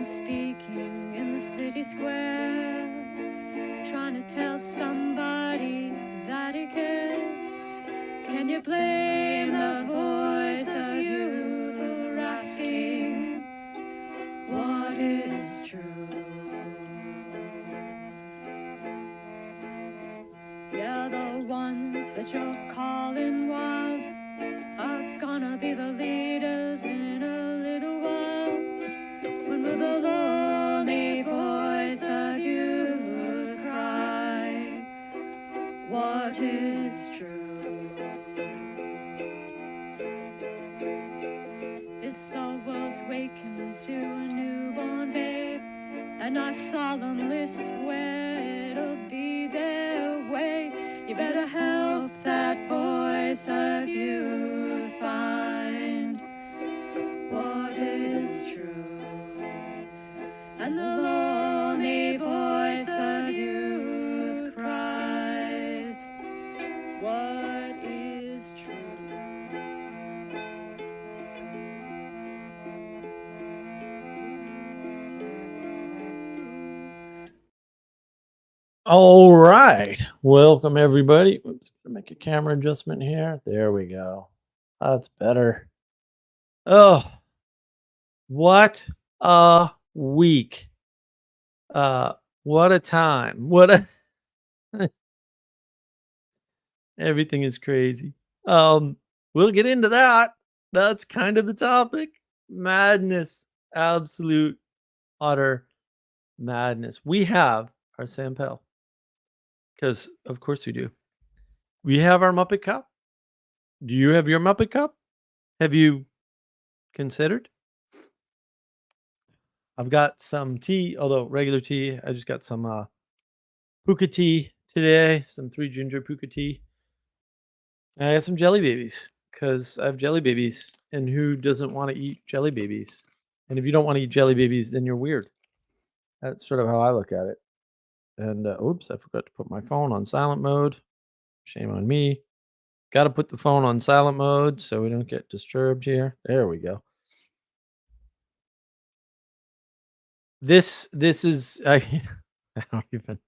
speaking in the city square, trying to tell somebody that he cares. Can you blame the voice of youth for asking what is true? Yeah, the ones that you're calling wild are gonna be the leaders in a little while. When will the lonely voice of youth cry, what is true? This our world's waking to a newborn babe, and I solemnly swear it'll be their way. You better help that voice of youth find what is true. And the lonely voice of youth cries, what is true? All right. Welcome, everybody. Oops, make a camera adjustment here. There we go. That's better. Oh, what a week. What a time. What a everything is crazy. We'll get into that. That's kind of the topic. Madness. Absolute utter madness. We have our Sampel. Because of course we do. We have our Muppet Cup. Do you have your Muppet Cup? Have you considered? I've got some tea, although regular tea. I just got some puka tea today, some 3 ginger puka tea. And I got some jelly babies because I have jelly babies, and who doesn't want to eat jelly babies? And if you don't want to eat jelly babies, then you're weird. That's sort of how I look at it. And oops, I forgot to put my phone on silent mode. Shame on me. Got to put the phone on silent mode so we don't get disturbed here. There we go. This is I don't even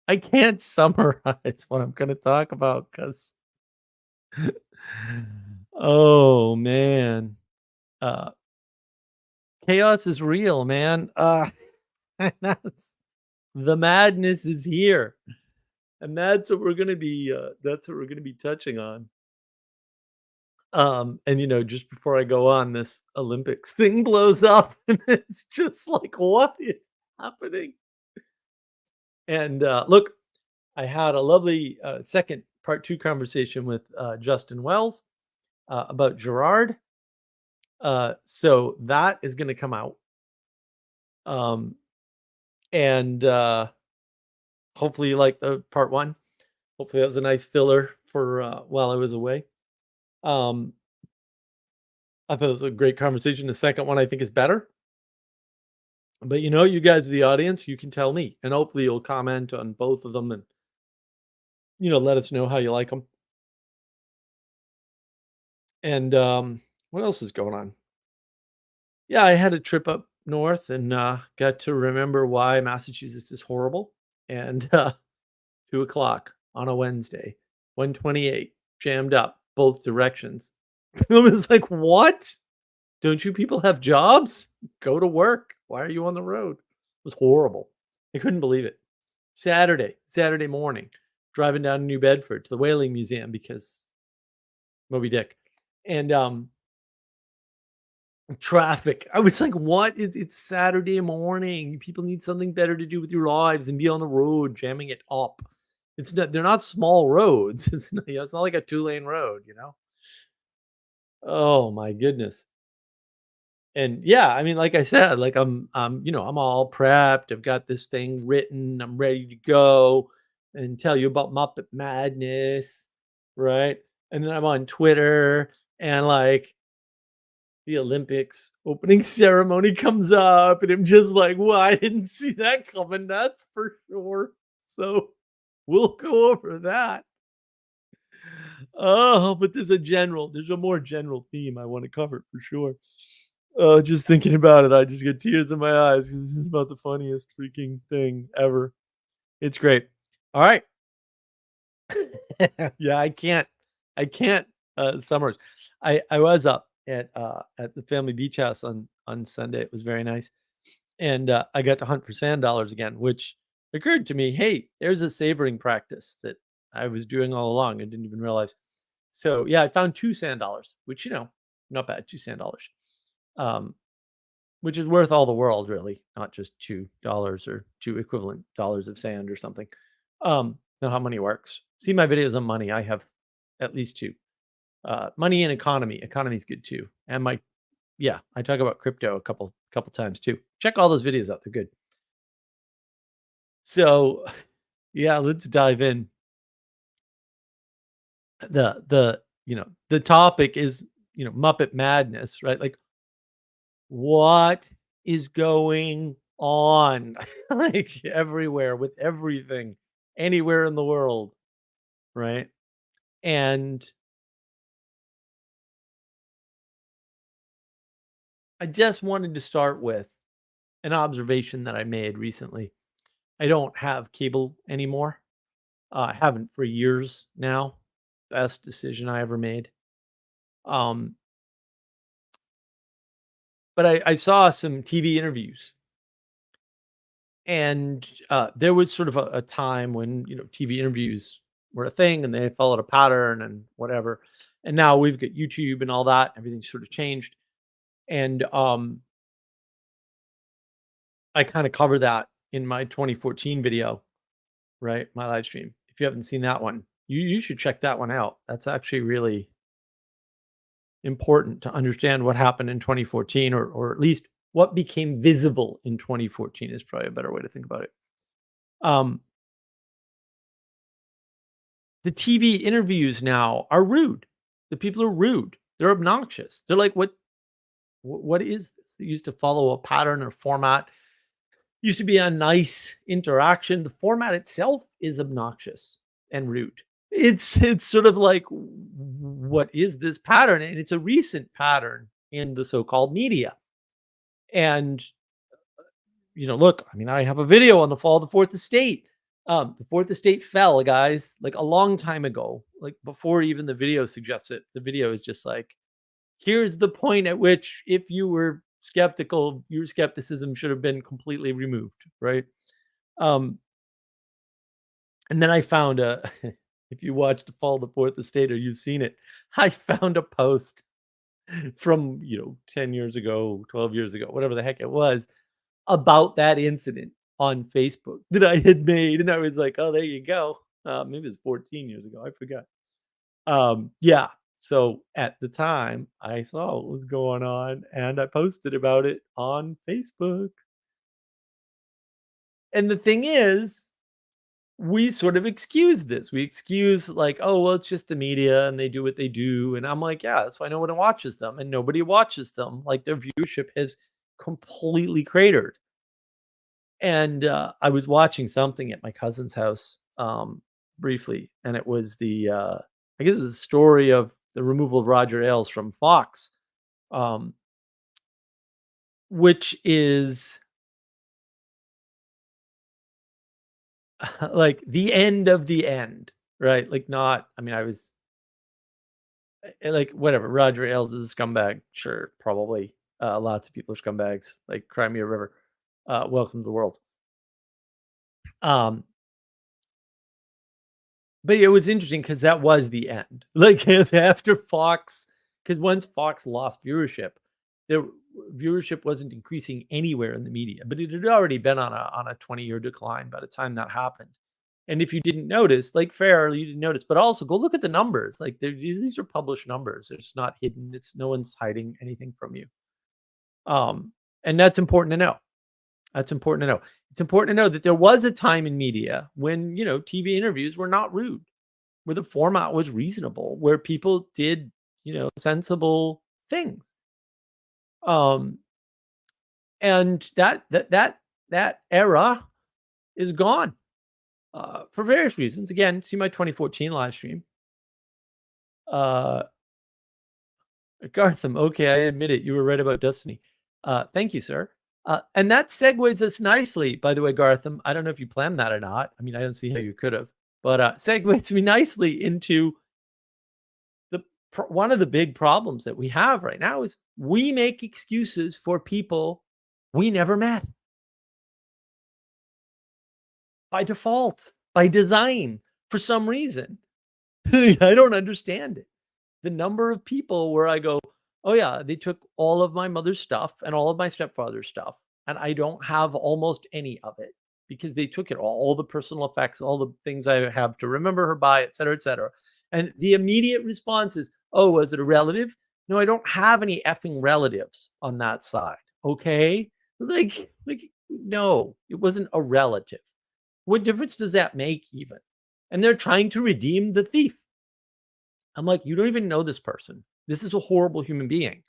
I can't summarize what I'm gonna talk about because oh man. Uh Chaos is real, man. That's the madness is here. And that's what we're gonna be touching on. And just before I go on, this Olympics thing blows up and it's just like, what is happening? And look, I had a lovely second part 2 conversation with Justin Wells about Girard. So that is going to come out. And hopefully you like the part 1. Hopefully that was a nice filler for while I was away. I thought it was a great conversation. The second one I think is better. But you guys are the audience, you can tell me, and hopefully you'll comment on both of them and let us know how you like them. And what else is going on? Yeah, I had a trip up north and got to remember why Massachusetts is horrible. And 2:00 on a Wednesday, 128, jammed up both directions. I was like, what? Don't you people have jobs? Go to work. Why are you on the road? It was horrible. I couldn't believe it. Saturday morning, driving down to New Bedford to the Whaling Museum because Moby Dick. And traffic. I was like, what? It's Saturday morning. People need something better to do with your lives than be on the road jamming it up. They're not small roads. It's not like a 2-lane road, Oh my goodness. And yeah, I mean, like I said, like I'm all prepped. I've got this thing written. I'm ready to go and tell you about Muppet Maddness, right? And then I'm on Twitter and like the Olympics opening ceremony comes up, and I'm just like, well, I didn't see that coming. That's for sure. So we'll go over that. Oh, but there's a more general theme I want to cover for sure. Oh, just thinking about it, I just get tears in my eyes 'cause this is about the funniest freaking thing ever. It's great. All right. Yeah, I can't, summers. I was up at the family beach house on Sunday. It was very nice, and, I got to hunt for sand dollars again, which occurred to me, "Hey, there's a savoring practice that I was doing all along, I didn't even realize." So, yeah, I found 2 sand dollars, which, not bad, 2 sand dollars, um, which is worth all the world, really, not just $2 or 2 equivalent dollars of sand or something. Know how money works. See my videos on money, I have at least 2. Money and economy. Economy is good too. And yeah, I talk about crypto a couple times too. Check all those videos out. They're good. So, yeah, let's dive in. The topic is, Muppet Madness, right? Like what is going on like everywhere with everything anywhere in the world, right? And I just wanted to start with an observation that I made recently. I don't have cable anymore. I haven't for years now. Best decision I ever made. Um, but I saw some TV interviews, and there was sort of a time when TV interviews were a thing, and they followed a pattern and whatever. And now we've got YouTube and all that. Everything's sort of changed, and I kind of cover that in my 2014 video, right? My live stream. If you haven't seen that one, you should check that one out. That's actually really important to understand what happened in 2014, or at least what became visible in 2014 is probably a better way to think about it. Um, the TV interviews now are rude. The people are rude. They're obnoxious. They're like, what is this? They used to follow a pattern or format. Used to be a nice interaction. The format itself is obnoxious and rude. It's sort of like, what is this pattern? And it's a recent pattern in the so-called media. And, look, I mean, I have a video on the fall of the fourth estate. The fourth estate fell, guys, like a long time ago, like before even the video suggests it. The video is just like, here's the point at which, if you were skeptical, your skepticism should have been completely removed, right? Um, and then I found a, if you watched the fall of the fourth estate or you've seen it, I found a post from 10 years ago, 12 years ago, whatever the heck it was, about that incident on Facebook that I had made, and I was like, "Oh, there you go." Maybe it was 14 years ago, I forgot. Yeah, so at the time, I saw what was going on, and I posted about it on Facebook. And the thing is, we sort of excuse this. We excuse, like, "Oh, well, it's just the media and they do what they do." And I'm like, "Yeah, that's why no one watches them." And nobody watches them. Like, their viewership has completely cratered. And I was watching something at my cousin's house, briefly, and it was I guess it was the story of the removal of Roger Ailes from Fox, um, which is like the end of the end, right? Like, not, I mean, I was like, whatever. Roger Ailes is a scumbag, sure, probably. Lots of people are scumbags, like Crimea River. Welcome to the world. Um, But it was interesting because that was the end. Like, after Fox, because once Fox lost viewership, their viewership wasn't increasing anywhere in the media, but it had already been on a 20-year decline by the time that happened. And if you didn't notice, like, fair, you didn't notice, but also go look at the numbers. Like, these are published numbers. It's not hidden. It's no one's hiding anything from you. Um, and that's important to know. That's important to know. It's important to know that there was a time in media when, TV interviews were not rude, where the format was reasonable, where people did, sensible things. Um, and that era is gone, for various reasons. Again, see my 2014 live stream. Uh, Gartham, okay, I admit it. You were right about Destiny. Thank you, sir. And that segues us nicely, by the way, Garth. I don't know if you planned that or not. I mean, I don't see how you could have, but segues me nicely into the one of the big problems that we have right now is we make excuses for people we never met by default, by design, for some reason. I don't understand it. The number of people where I go, "Oh, yeah, they took all of my mother's stuff and all of my stepfather's stuff, and I don't have almost any of it because they took it all the personal effects, all the things I have to remember her by, et cetera, et cetera." And the immediate response is, "Oh, was it a relative?" No, I don't have any effing relatives on that side, okay? No, it wasn't a relative. What difference does that make even? And they're trying to redeem the thief. I'm like, "You don't even know this person. This is a horrible human being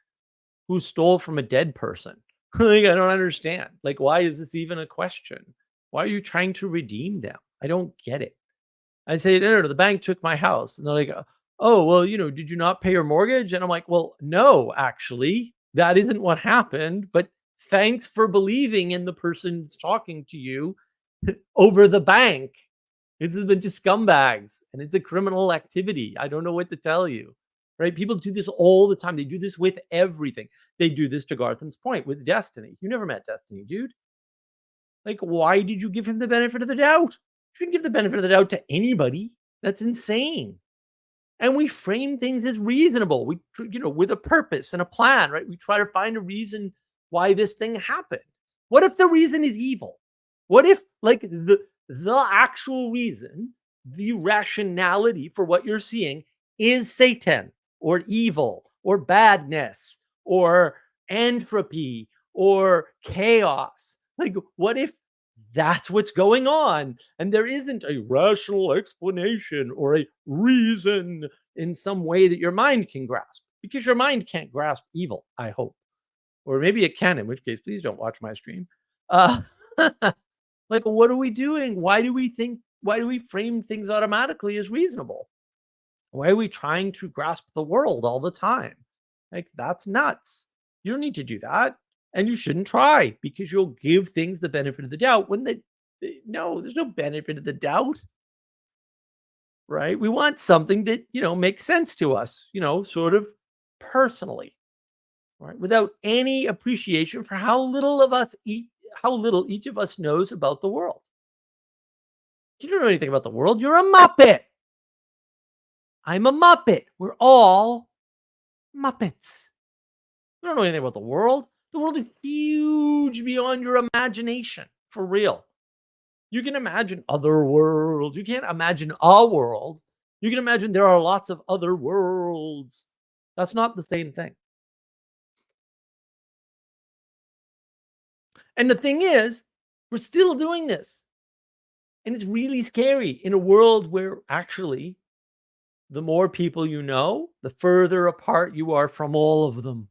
who stole from a dead person." Like, I don't understand. Like, why is this even a question? Why are you trying to redeem them? I don't get it. I say, "No, no, no, the bank took my house." And they're like, "Oh, well, did you not pay your mortgage?" And I'm like, "Well, no, actually, that isn't what happened. But thanks for believing in the person that's talking to you over the bank. It's a bunch of scumbags and it's a criminal activity. I don't know what to tell you." Right? People do this all the time. They do this with everything. They do this to Gartham's point with Destiny. You never met Destiny, dude. Like, why did you give him the benefit of the doubt? You shouldn't give the benefit of the doubt to anybody. That's insane. And we frame things as reasonable. With a purpose and a plan, right? We try to find a reason why this thing happened. What if the reason is evil? What if, like, the actual reason, the rationality for what you're seeing is Satan or evil or badness or entropy or chaos? Like, what if that's what's going on and there isn't a rational explanation or a reason in some way that your mind can grasp? Because your mind can't grasp evil, I hope. Or maybe it can, in which case, please don't watch my stream. Uh, like, what are we doing? Why do we frame things automatically as reasonable? Why are we trying to grasp the world all the time? Like, that's nuts. You don't need to do that. And you shouldn't try because you'll give things the benefit of the doubt when no, there's no benefit of the doubt, right? We want something that, makes sense to us, sort of personally, right? Without any appreciation for how little each of us knows about the world. You don't know anything about the world. You're a Muppet. I'm a Muppet. We're all Muppets. You don't know anything about the world. The world is huge beyond your imagination, for real. You can imagine other worlds. You can't imagine a world. You can imagine there are lots of other worlds. That's not the same thing. And the thing is, we're still doing this. And it's really scary in a world where actually the more people you know, the further apart you are from all of them.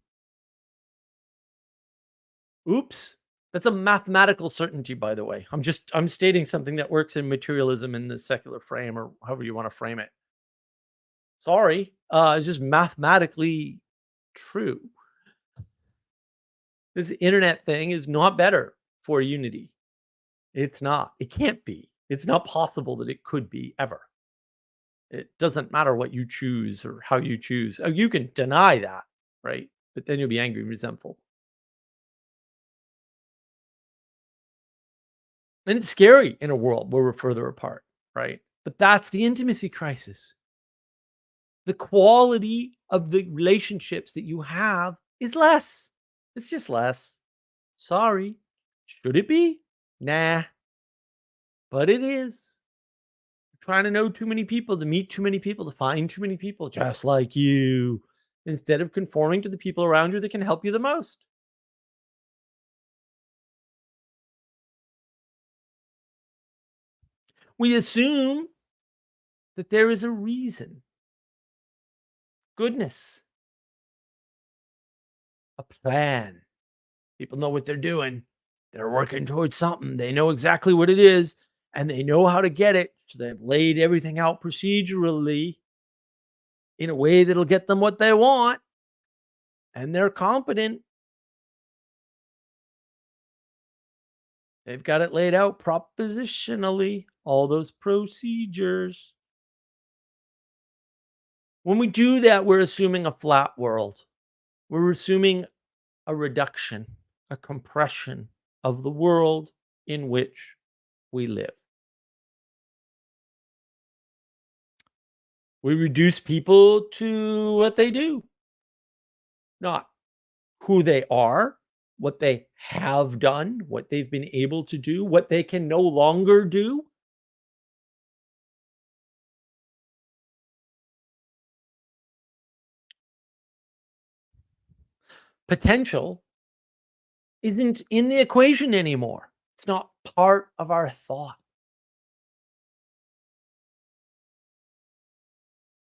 Oops. That's a mathematical certainty, by the way. I'm stating something that works in materialism in the secular frame or however you want to frame it. Sorry. It's just mathematically true. This internet thing is not better for unity. It's not. It can't be. It's not possible that it could be ever. It doesn't matter what you choose or how you choose. You can deny that, right? But then you'll be angry and resentful. And it's scary in a world where we're further apart, right? But that's the intimacy crisis. The quality of the relationships that you have is less. It's just less. Sorry. Should it be? Nah. But it is. You're trying to know too many people, to meet too many people, to find too many people just like you, instead of conforming to the people around you that can help you the most. We assume that there is a reason, goodness, a plan. People know what they're doing. They're working towards something. They know exactly what it is and they know how to get it. So they've laid everything out procedurally in a way that'll get them what they want. And they're competent. They've got it laid out propositionally, all those procedures. When we do that, we're assuming a flat world. We're assuming a reduction, a compression of the world in which we live. We reduce people to what they do, not who they are, what they have done, what they've been able to do, what they can no longer do. Potential isn't in the equation anymore. It's not part of our thought.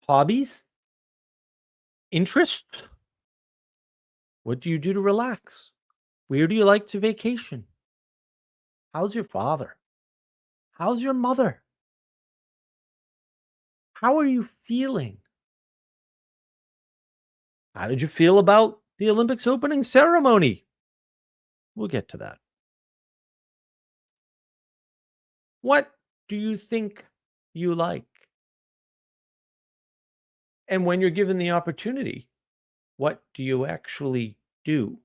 Hobbies, interests. What do you do to relax? Where do you like to vacation? How's your father? How's your mother? How are you feeling? How did you feel about the Olympics opening ceremony? We'll get to that. What do you think you like? And when you're given the opportunity, what do you actually do?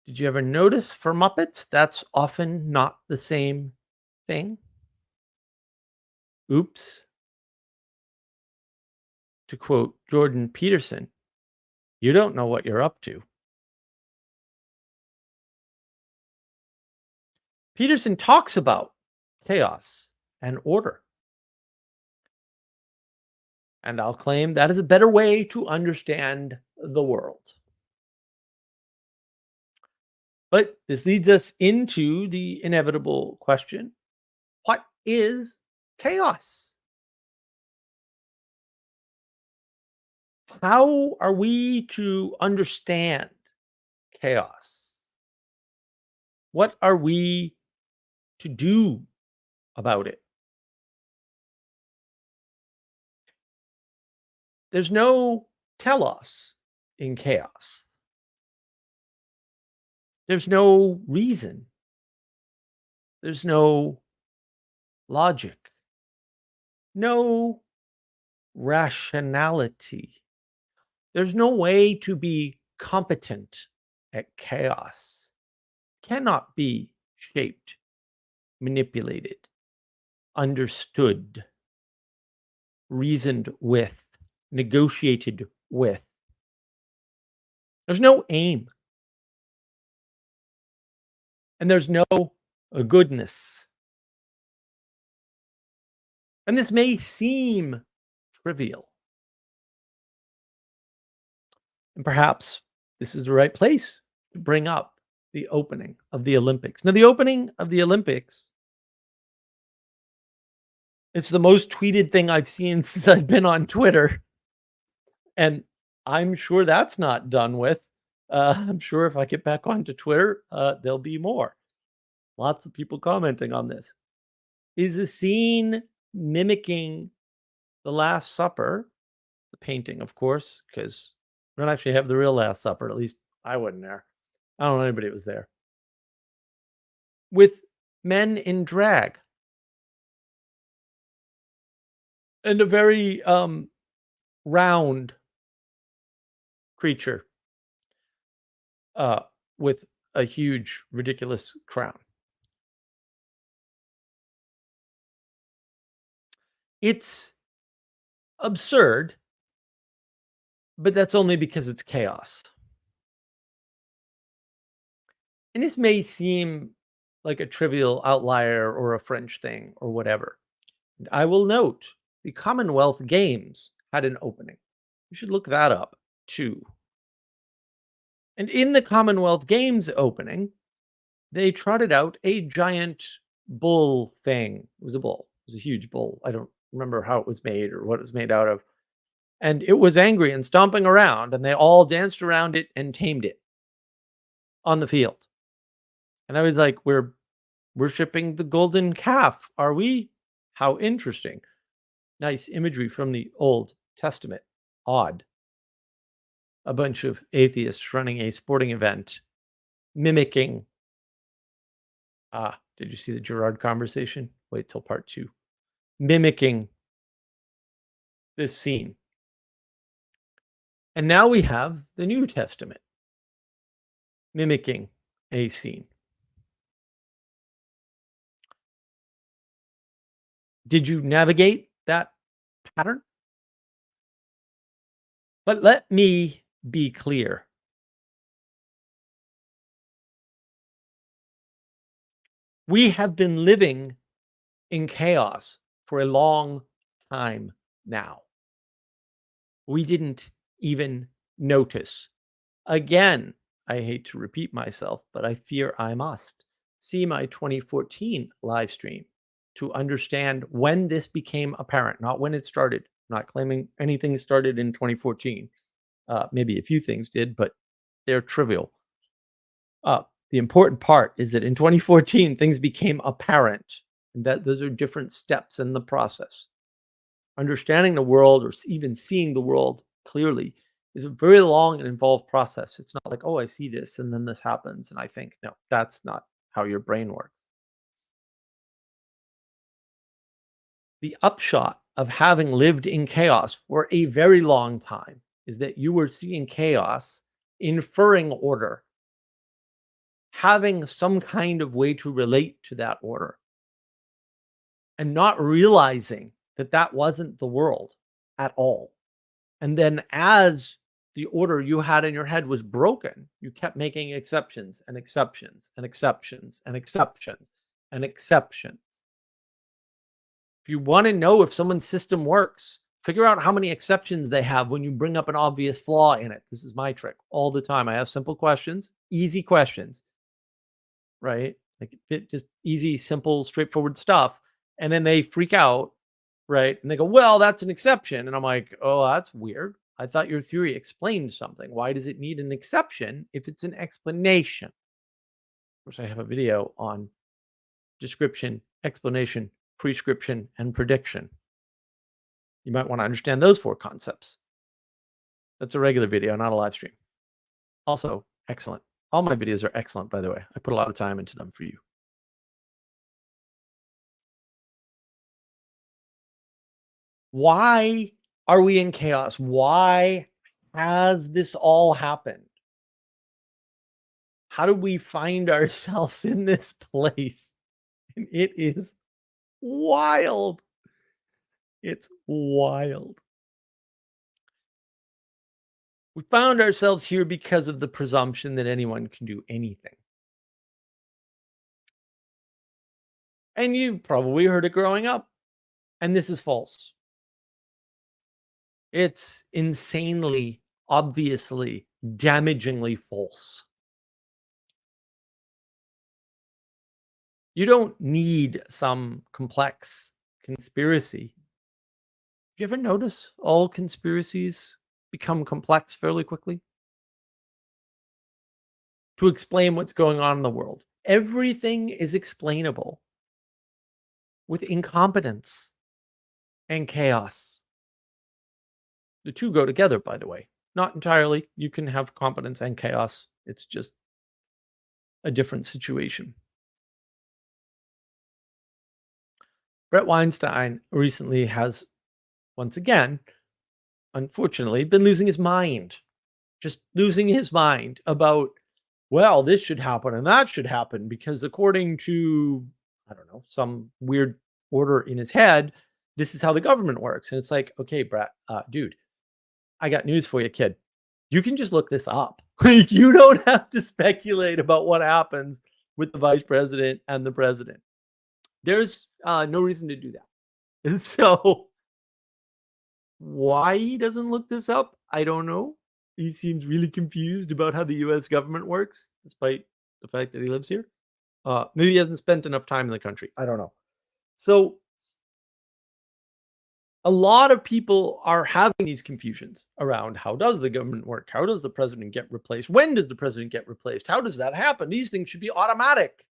Did you ever notice for Muppets that's often not the same thing? Oops. To quote Jordan Peterson, you don't know what you're up to. Peterson talks about chaos and order. And I'll claim that is a better way to understand the world. But this leads us into the inevitable question: what is chaos? How are we to understand chaos? What are we to do about it? There's no telos in chaos. There's no reason. There's no logic. No rationality. There's no way to be competent at chaos. Cannot be shaped, manipulated, understood, reasoned with, negotiated with. There's no aim. And there's no goodness. And this may seem trivial. And perhaps this is the right place to bring up the opening of the Olympics. Now, the opening of the Olympics, it's the most tweeted thing I've seen since I've been on Twitter. And I'm sure that's not done with. I'm sure if I get back onto Twitter, there'll be more. Lots of people commenting on this. Is a scene mimicking the Last Supper, the painting, of course, because we don't actually have the real Last Supper. At least I wasn't there. I don't know anybody that was there. With men in drag. And a very round creature with a huge, ridiculous crown. It's absurd, but that's only because it's chaos. And this may seem like a trivial outlier or a French thing or whatever. And I will note the Commonwealth Games had an opening. You should look that up too. And in the Commonwealth Games opening, they trotted out a giant bull thing. It was a bull. It was a huge bull. I don't remember how it was made or what it was made out of. And it was angry and stomping around, and they all danced around it and tamed it on the field. And I was like, we're worshiping the golden calf, are we? How interesting. Nice imagery from the Old Testament. Odd. A bunch of atheists running a sporting event, mimicking Did you see the Girard conversation? Wait till part 2. Mimicking this scene. And now we have the New Testament mimicking a scene. Did you navigate that pattern? But let me be clear. We have been living in chaos for a long time now. We didn't even notice. Again, I hate to repeat myself, but I fear I must. See my 2014 live stream to understand when this became apparent, not when it started. Not claiming anything started in 2014. Maybe a few things did, but they're trivial. The important part is that in 2014, things became apparent, and that those are different steps in the process. Understanding the world or even seeing the world clearly is a very long and involved process. It's not like, oh, I see this and then this happens. And I think, no, that's not how your brain works. The upshot of having lived in chaos for a very long time is that you were seeing chaos, inferring order, having some kind of way to relate to that order, and not realizing that that wasn't the world at all. And then as the order you had in your head was broken, you kept making exceptions and exceptions and exceptions and exceptions and exceptions. If you want to know if someone's system works, figure out how many exceptions they have when you bring up an obvious flaw in it. This is my trick all the time. I have simple questions, easy questions, right? Like just easy, simple, straightforward stuff. And then they freak out, right? And they go, well, that's an exception. And I'm like, oh, that's weird. I thought your theory explained something. Why does it need an exception if it's an explanation? Of course, I have a video on description, explanation, prescription, and prediction. You might want to understand those 4 concepts. That's a regular video, not a live stream. Also, excellent. All my videos are excellent, by the way. I put a lot of time into them for you. Why are we in chaos? Why has this all happened? How do we find ourselves in this place? And it is wild. It's wild. We found ourselves here because of the presumption that anyone can do anything. And you probably heard it growing up. And this is false. It's insanely, obviously, damagingly false. You don't need some complex conspiracy. Do you ever notice all conspiracies become complex fairly quickly? To explain what's going on in the world. Everything is explainable with incompetence and chaos. The 2 go together, by the way. Not entirely. You can have competence and chaos. It's just a different situation. Brett Weinstein recently has, once again, unfortunately, been losing his mind. Just losing his mind about, well, this should happen and that should happen because according to, I don't know, some weird order in his head, this is how the government works. And it's like, okay, Brett, dude, I got news for you, kid. You can just look this up. Like, you don't have to speculate about what happens with the vice president and the president. There's no reason to do that. And so why he doesn't look this up, I don't know. He seems really confused about how the US government works, despite the fact that he lives here. Maybe he hasn't spent enough time in the country. I don't know. So a lot of people are having these confusions around how does the government work? How does the president get replaced? When does the president get replaced? How does that happen? These things should be automatic.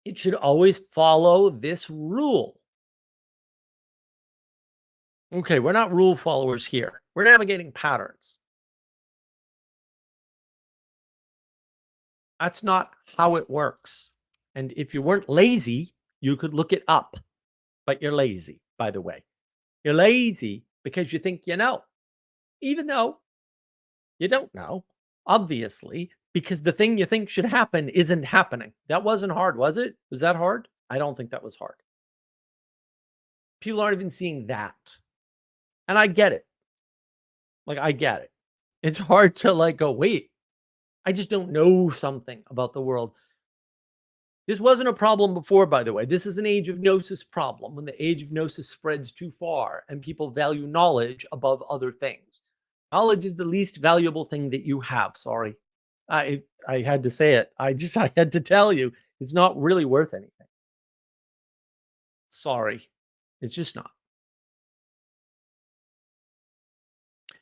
It should always follow this rule. Okay, we're not rule followers here. We're navigating patterns. That's not how it works. And if you weren't lazy, you could look it up. But you're lazy, by the way. You're lazy because you think you know, even though you don't know, obviously, because the thing you think should happen isn't happening. That wasn't hard, was it? Was that hard? I don't think that was hard. People aren't even seeing that. And I get it. Like, I get it. It's hard to like go, wait, I just don't know something about the world. This wasn't a problem before, by the way. This is an age of gnosis problem, when the age of gnosis spreads too far and people value knowledge above other things. Knowledge is the least valuable thing that you have. Sorry. I had to say it. I had to tell you, it's not really worth anything. Sorry. It's just not.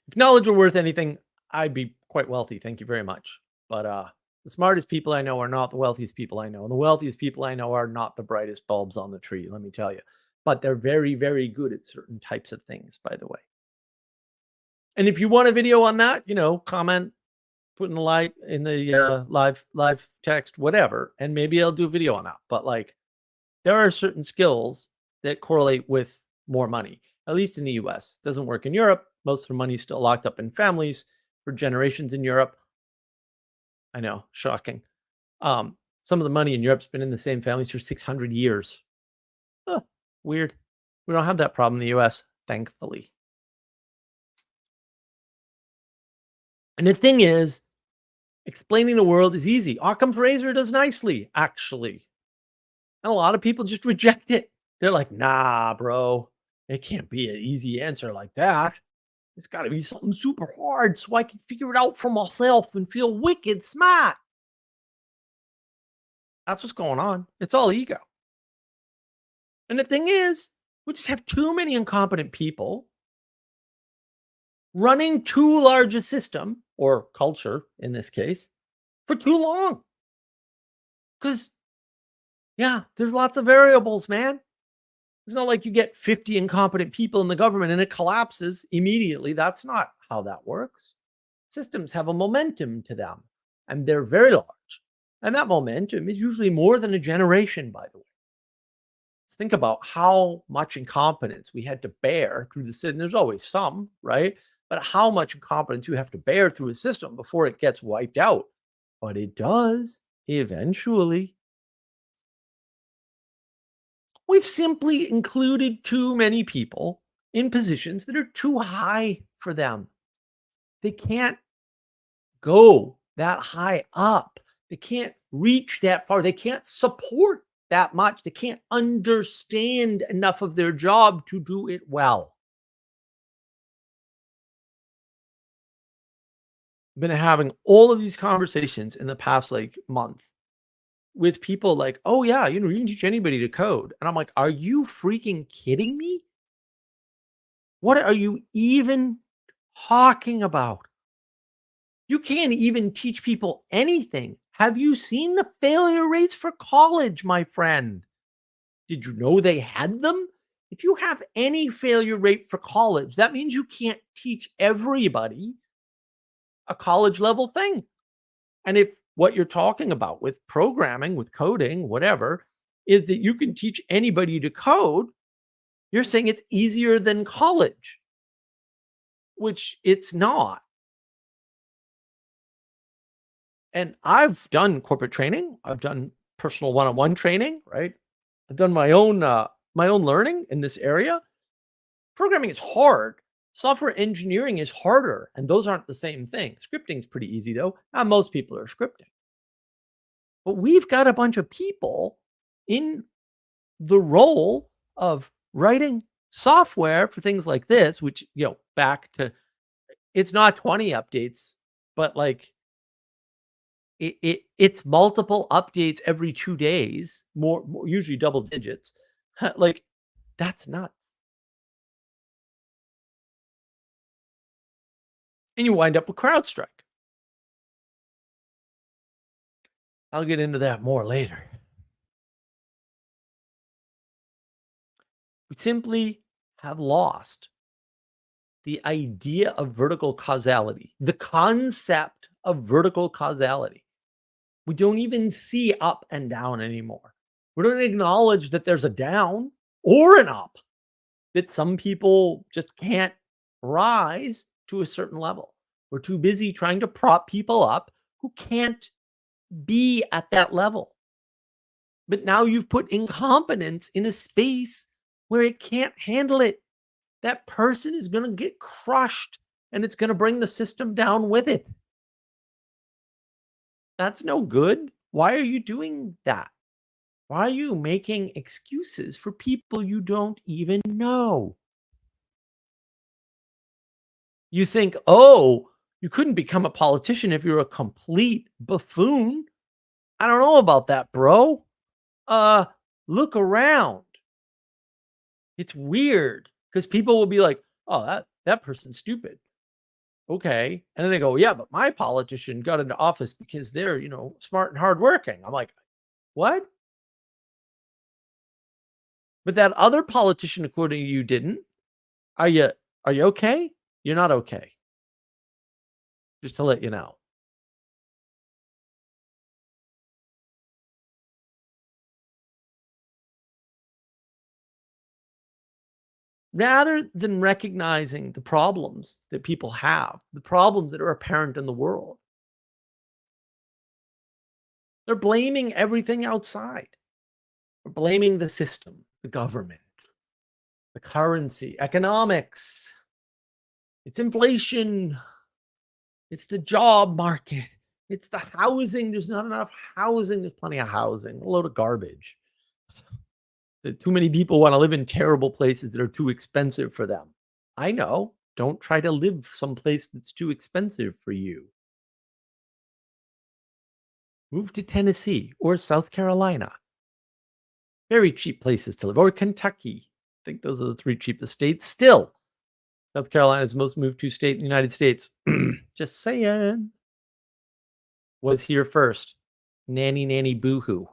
If knowledge were worth anything, I'd be quite wealthy. Thank you very much. But the smartest people I know are not the wealthiest people I know. And the wealthiest people I know are not the brightest bulbs on the tree, let me tell you. But they're very, very good at certain types of things, by the way. And if you want a video on that, comment, put in the live text, whatever, and maybe I'll do a video on that. But like, there are certain skills that correlate with more money, at least in the US. It doesn't work in Europe. Most of the money is still locked up in families for generations in Europe. I know, shocking. Some of the money in Europe's been in the same families for 600 years. Huh, weird. We don't have that problem in the US, thankfully. And the thing is, explaining the world is easy. Occam's razor does nicely, actually. And a lot of people just reject it. They're like, nah, bro, it can't be an easy answer like that. It's got to be something super hard so I can figure it out for myself and feel wicked smart. That's what's going on. It's all ego. And the thing is, we just have too many incompetent people running too large a system, or culture in this case, for too long. Because, yeah, there's lots of variables, man. It's not like you get 50 incompetent people in the government and it collapses immediately. That's not how that works. Systems have a momentum to them, and they're very large. And that momentum is usually more than a generation, by the way. Let's think about how much incompetence we had to bear through the system. There's always some, right? But how much incompetence you have to bear through a system before it gets wiped out. But it does eventually. We've simply included too many people in positions that are too high for them. They can't go that high up. They can't reach that far. They can't support that much. They can't understand enough of their job to do it well. I've been having all of these conversations in the past month with people like, oh yeah, you can teach anybody to code. And I'm like, are you freaking kidding me? What are you even talking about? You can't even teach people anything. Have you seen the failure rates for college, my friend? Did you know they had them? If you have any failure rate for college, that means you can't teach everybody a college level thing. And if what you're talking about with programming, with coding, whatever, is that you can teach anybody to code, you're saying it's easier than college, which it's not. And I've done corporate training. I've done personal one-on-one training, right? I've done my own learning in this area. Programming is hard. Software engineering is harder, and those aren't the same thing. Scripting is pretty easy, though. Not most people are scripting. But we've got a bunch of people in the role of writing software for things like this, which, back to, it's not 20 updates, but like it's multiple updates every 2 days, more usually double digits. Like, that's nuts. And you wind up with Crowdstrike. I'll get into that more later. We simply have lost the idea of vertical causality, the concept of vertical causality. We don't even see up and down anymore. We don't acknowledge that there's a down or an up, that some people just can't rise to a certain level. We're too busy trying to prop people up who can't be at that level. But now you've put incompetence in a space where it can't handle it. That person is going to get crushed and it's going to bring the system down with it. That's no good. Why are you doing that? Why are you making excuses for people you don't even know? You think, oh, you couldn't become a politician if you're a complete buffoon. I don't know about that, bro. Look around. It's weird because people will be like, oh, that person's stupid. Okay. And then they go, yeah, but my politician got into office because they're, smart and hardworking. I'm like, what? But that other politician, according to you, didn't. Are you okay? You're not okay. Just to let you know. Rather than recognizing the problems that people have, the problems that are apparent in the world, they're blaming everything outside. They're blaming the system, the government, the currency, economics. It's inflation. It's the job market. It's the housing. There's not enough housing. There's plenty of housing. A load of garbage. Too many people want to live in terrible places that are too expensive for them. I know. Don't try to live someplace that's too expensive for you. Move to Tennessee or South Carolina. Very cheap places to live. Or Kentucky. I think those are the 3 cheapest states. Still, South Carolina is the most moved to state in the United States. Just saying. Was here first. Nanny boo-hoo.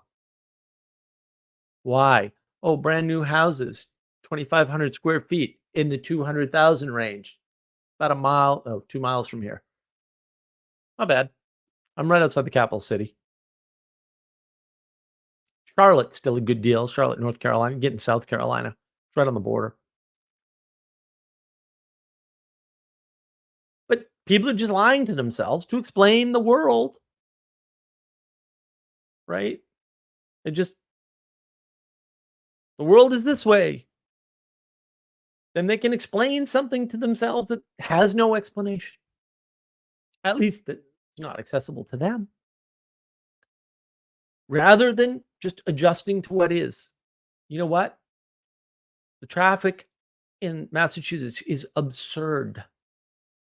Why? Oh, brand new houses. 2,500 square feet in the 200,000 range. About a mile, 2 miles from here. Not bad. I'm right outside the capital city. Charlotte's still a good deal. Charlotte, North Carolina. Get in South Carolina. It's right on the border. But people are just lying to themselves to explain the world. Right? The world is this way. Then they can explain something to themselves that has no explanation. At least that's not accessible to them. Rather than just adjusting to what is. You know what? The traffic in Massachusetts is absurd.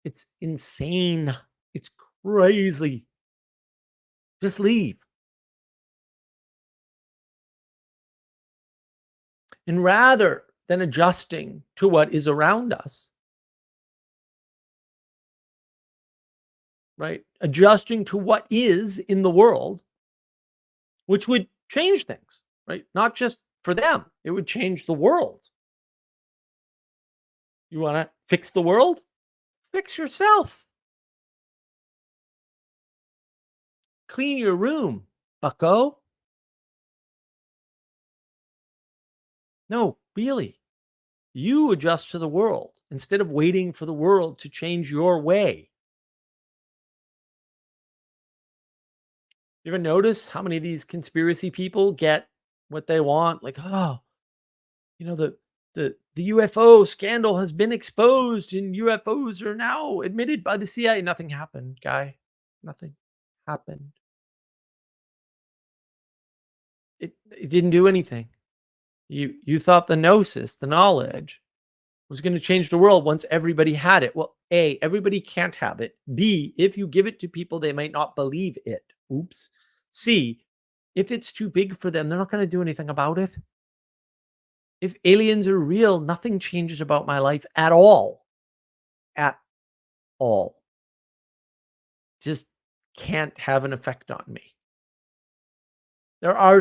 It's insane. It's crazy. Just leave. And rather than adjusting to what is around us, right? Adjusting to what is in the world, which would change things, right? Not just for them, it would change the world. You want to fix the world? Fix yourself. Clean your room, bucko. No, really. You adjust to the world instead of waiting for the world to change your way. You ever notice how many of these conspiracy people get what they want? Like, oh, the UFO scandal has been exposed and UFOs are now admitted by the CIA. Nothing happened, guy. Nothing happened. It didn't do anything. You thought the gnosis, the knowledge, was going to change the world once everybody had it. Well, A, everybody can't have it. B, if you give it to people, they might not believe it. Oops. C, if it's too big for them, they're not going to do anything about it. If aliens are real, nothing changes about my life at all. At all. Just can't have an effect on me. There are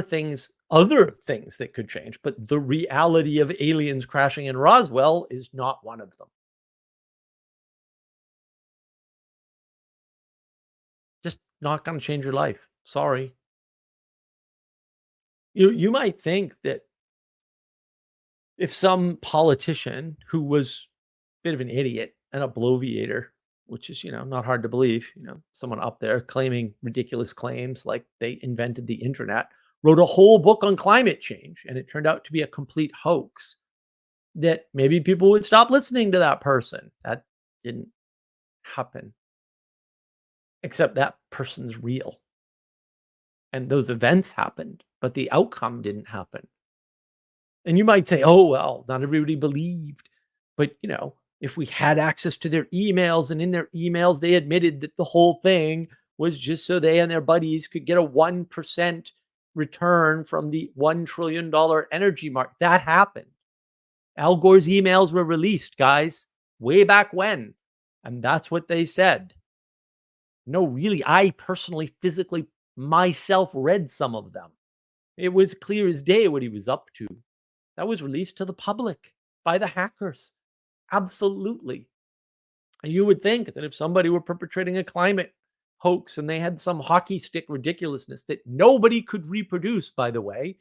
other things that could change, but the reality of aliens crashing in Roswell is not one of them. Just not going to change your life. Sorry. You might think that if some politician who was a bit of an idiot and a bloviator, which is, not hard to believe, someone up there claiming ridiculous claims like they invented the internet, wrote a whole book on climate change, and it turned out to be a complete hoax, that maybe people would stop listening to that person. That didn't happen, except that person's real. And those events happened, but the outcome didn't happen. And you might say, oh, well, not everybody believed. But, if we had access to their emails, and in their emails, they admitted that the whole thing was just so they and their buddies could get a 1% return from the $1 trillion energy market. That happened. Al Gore's emails were released, guys, way back when. And that's what they said. No, really, I personally, physically, myself read some of them. It was clear as day what he was up to. That was released to the public by the hackers. Absolutely. And you would think that if somebody were perpetrating a climate hoax and they had some hockey stick ridiculousness that nobody could reproduce, by the way,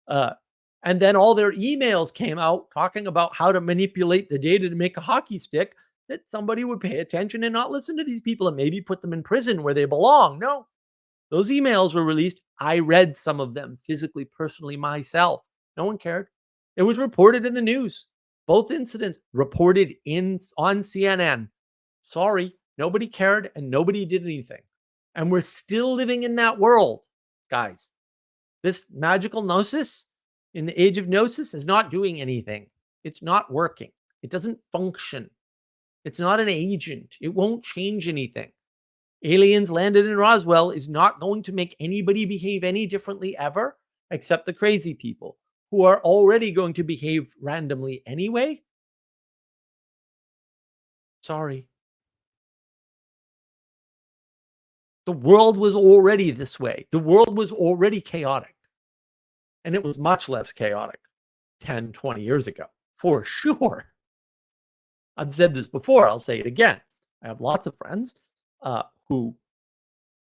and then all their emails came out talking about how to manipulate the data to make a hockey stick, that somebody would pay attention and not listen to these people and maybe put them in prison where they belong. No, those emails were released. I read some of them physically, personally, myself. No one cared. It was reported in the news. Both incidents reported on CNN. Sorry, nobody cared and nobody did anything. And we're still living in that world, guys. This magical gnosis in the age of gnosis is not doing anything. It's not working. It doesn't function. It's not an agent. It won't change anything. Aliens landed in Roswell is not going to make anybody behave any differently ever, except the crazy people who are already going to behave randomly anyway. Sorry. The world was already this way. The world was already chaotic. And it was much less chaotic 10, 20 years ago, for sure. I've said this before. I'll say it again. I have lots of friends who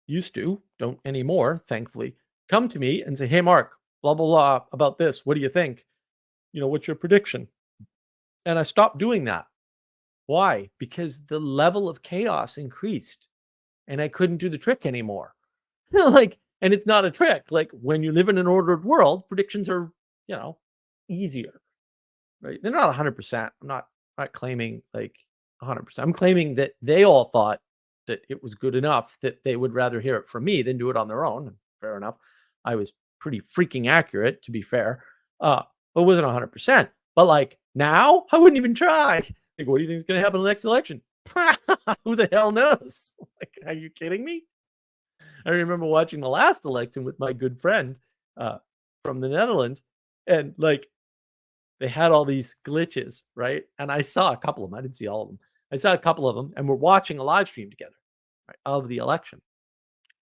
used to, don't anymore, thankfully, come to me and say, hey, Mark, blah, blah, blah, about this. What do you think? What's your prediction? And I stopped doing that. Why? Because the level of chaos increased and I couldn't do the trick anymore. And it's not a trick. Like, when you live in an ordered world, predictions are, easier, right? They're not 100%. I'm not claiming like 100%. I'm claiming that they all thought that it was good enough that they would rather hear it from me than do it on their own. Fair enough. I was pretty freaking accurate, to be fair. But it wasn't 100%. But like, now, I wouldn't even try. Like, what do you think is going to happen in the next election? Who the hell knows? Like, are you kidding me? I remember watching the last election with my good friend from the Netherlands, and like, they had all these glitches, right? And I saw a couple of them. I didn't see all of them. I saw a couple of them, and we're watching a live stream together, right, of the election.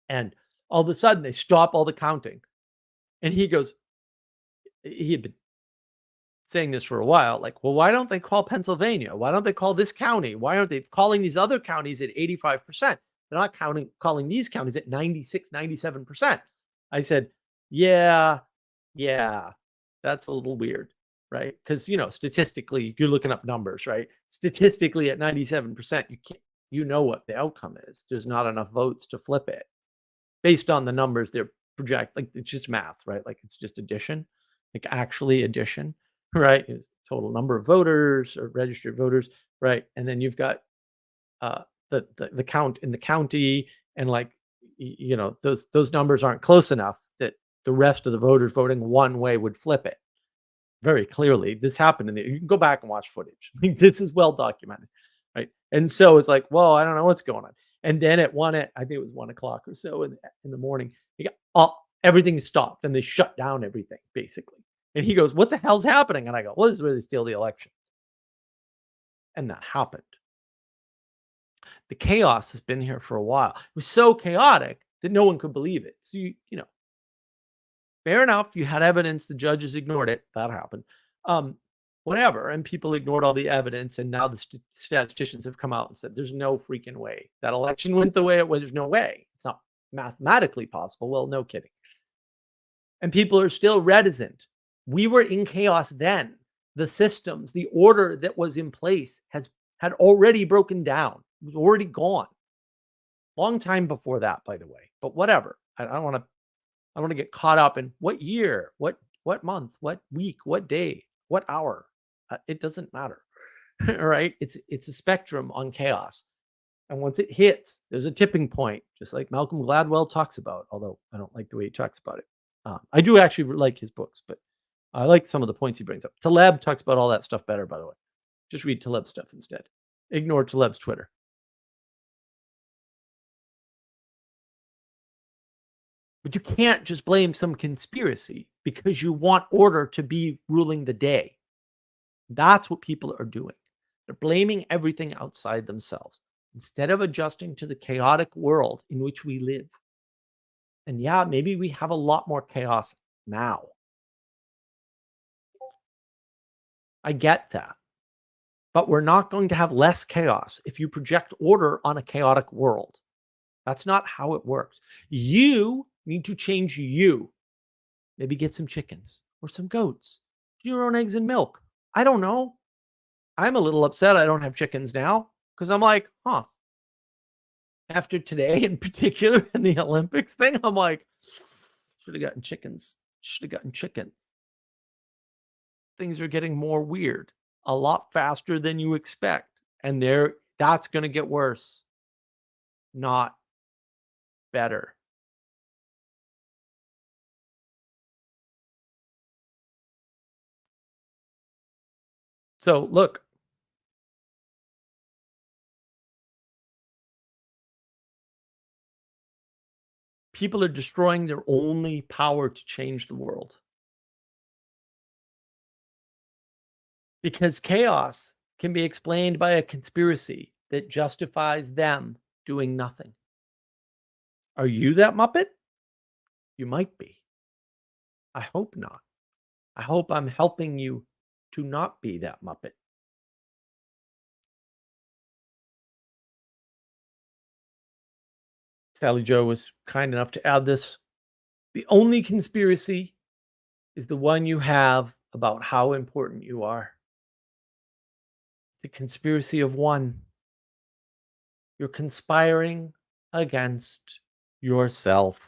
And all of a sudden, they stop all the counting. And he goes, he had been saying this for a while, like, well, why don't they call Pennsylvania? Why don't they call this county? Why aren't they calling these other counties at 85%? They're not calling these counties at 96, 97%. I said, yeah, that's a little weird, right? Because, statistically, you're looking up numbers, right? Statistically, at 97%, you know what the outcome is. There's not enough votes to flip it based on the numbers they're project. Like, it's just math, right? Like, it's just addition, like actually addition, right? Is total number of voters or registered voters, right? And then you've got the count in the county, and like, those numbers aren't close enough that the rest of the voters voting one way would flip it. Very clearly, this happened you can go back and watch footage. Like, this is well documented, right? And so it's like, well, I don't know what's going on. And then I think it was 1 o'clock or so in the morning, everything stopped and they shut down everything, basically. And he goes, what the hell's happening? And I go, well, this is where they steal the election. And that happened. The chaos has been here for a while. It was so chaotic that no one could believe it. So, fair enough. You had evidence. The judges ignored it. That happened. Whatever. And people ignored all the evidence. And now the statisticians have come out and said, there's no freaking way that election went the way it went. There's no way. It's not mathematically possible. Well, no kidding. and people are still reticent. We were in chaos then. The systems, the order that was in place had already broken down. It was already gone. Long time before that, by the way. But whatever. I don't want to get caught up in what year, what month, what week, what day, what hour. It doesn't matter. All right? It's a spectrum on chaos. And once it hits, there's a tipping point, just like Malcolm Gladwell talks about, although I don't like the way he talks about it. I do actually like his books, but I like some of the points he brings up. Taleb talks about all that stuff better, by the way. Just read Taleb stuff instead. Ignore Taleb's Twitter. But you can't just blame some conspiracy because you want order to be ruling the day. That's what people are doing. They're blaming everything outside themselves instead of adjusting to the chaotic world in which we live. And yeah, maybe we have a lot more chaos now. I get that. But we're not going to have less chaos if you project order on a chaotic world. That's not how it works. You need to change you. Maybe get some chickens or some goats. Do your own eggs and milk. I don't know. I'm a little upset I don't have chickens now because I'm like, after today in particular and the Olympics thing, I'm like, should have gotten chickens. Should have gotten chickens. Things are getting more weird a lot faster than you expect. And that's going to get worse, not better. So look, people are destroying their only power to change the world. Because chaos can be explained by a conspiracy that justifies them doing nothing. Are you that Muppet? You might be. I hope not. I hope I'm helping you to not be that Muppet. Sally Joe was kind enough to add this. The only conspiracy is the one you have about how important you are. The conspiracy of one. You're conspiring against yourself.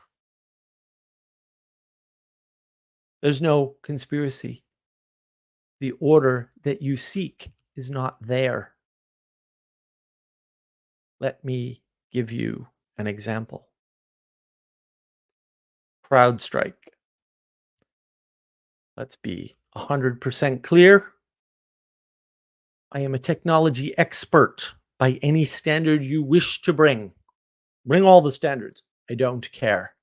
There's no conspiracy. The order that you seek is not there. Let me give you an example. Crowdstrike. Let's be 100% clear. I am a technology expert by any standard you wish to bring. Bring all the standards. I don't care.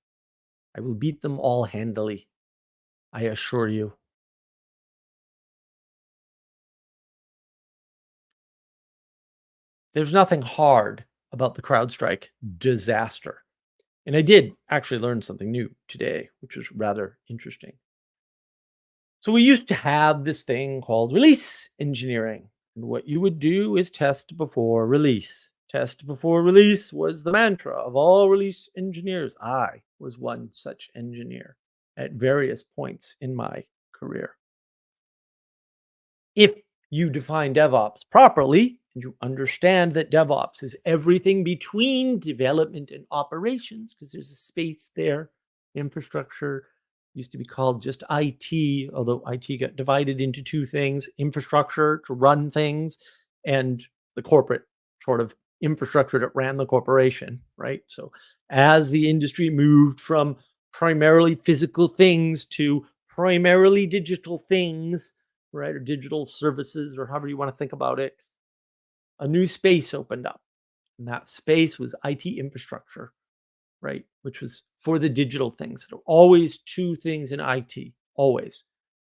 I will beat them all handily. I assure you. There's nothing hard about the CrowdStrike disaster. And I did actually learn something new today, which was rather interesting. So we used to have this thing called release engineering. And what you would do is test before release. Test before release was the mantra of all release engineers. I was one such engineer at various points in my career. If you define DevOps properly, and you understand that DevOps is everything between development and operations, because there's a space there. Infrastructure used to be called just IT, although IT got divided into two things: infrastructure to run things, and the corporate sort of infrastructure that ran the corporation, right? So as the industry moved from primarily physical things to primarily digital things, right, or digital services, or however you want to think about it, a new space opened up. And that space was IT infrastructure, right, which was for the digital things. There were always two things in IT, always.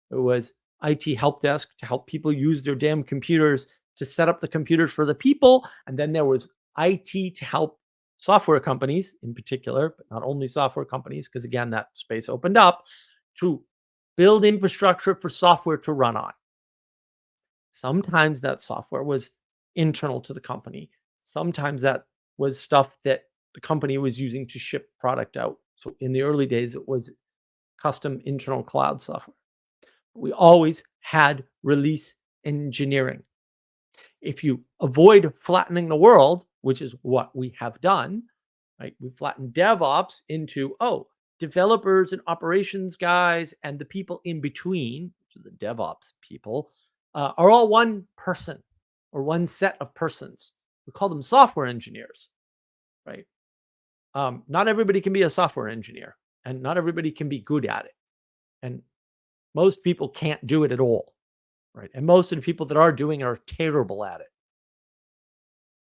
There was IT help desk to help people use their damn computers to set up the computers for the people. And then there was IT to help software companies in particular, but not only software companies, because again, that space opened up to build infrastructure for software to run on. Sometimes that software was internal to the company. Sometimes that was stuff that the company was using to ship product out. So in the early days, it was custom internal cloud software. We always had release engineering. If you avoid flattening the world, which is what we have done, right? We flattened DevOps into, developers and operations guys and the people in between, the DevOps people, are all one person or one set of persons. We call them software engineers, right? Not everybody can be a software engineer, and not everybody can be good at it. And most people can't do it at all, right? And most of the people that are doing it are terrible at it.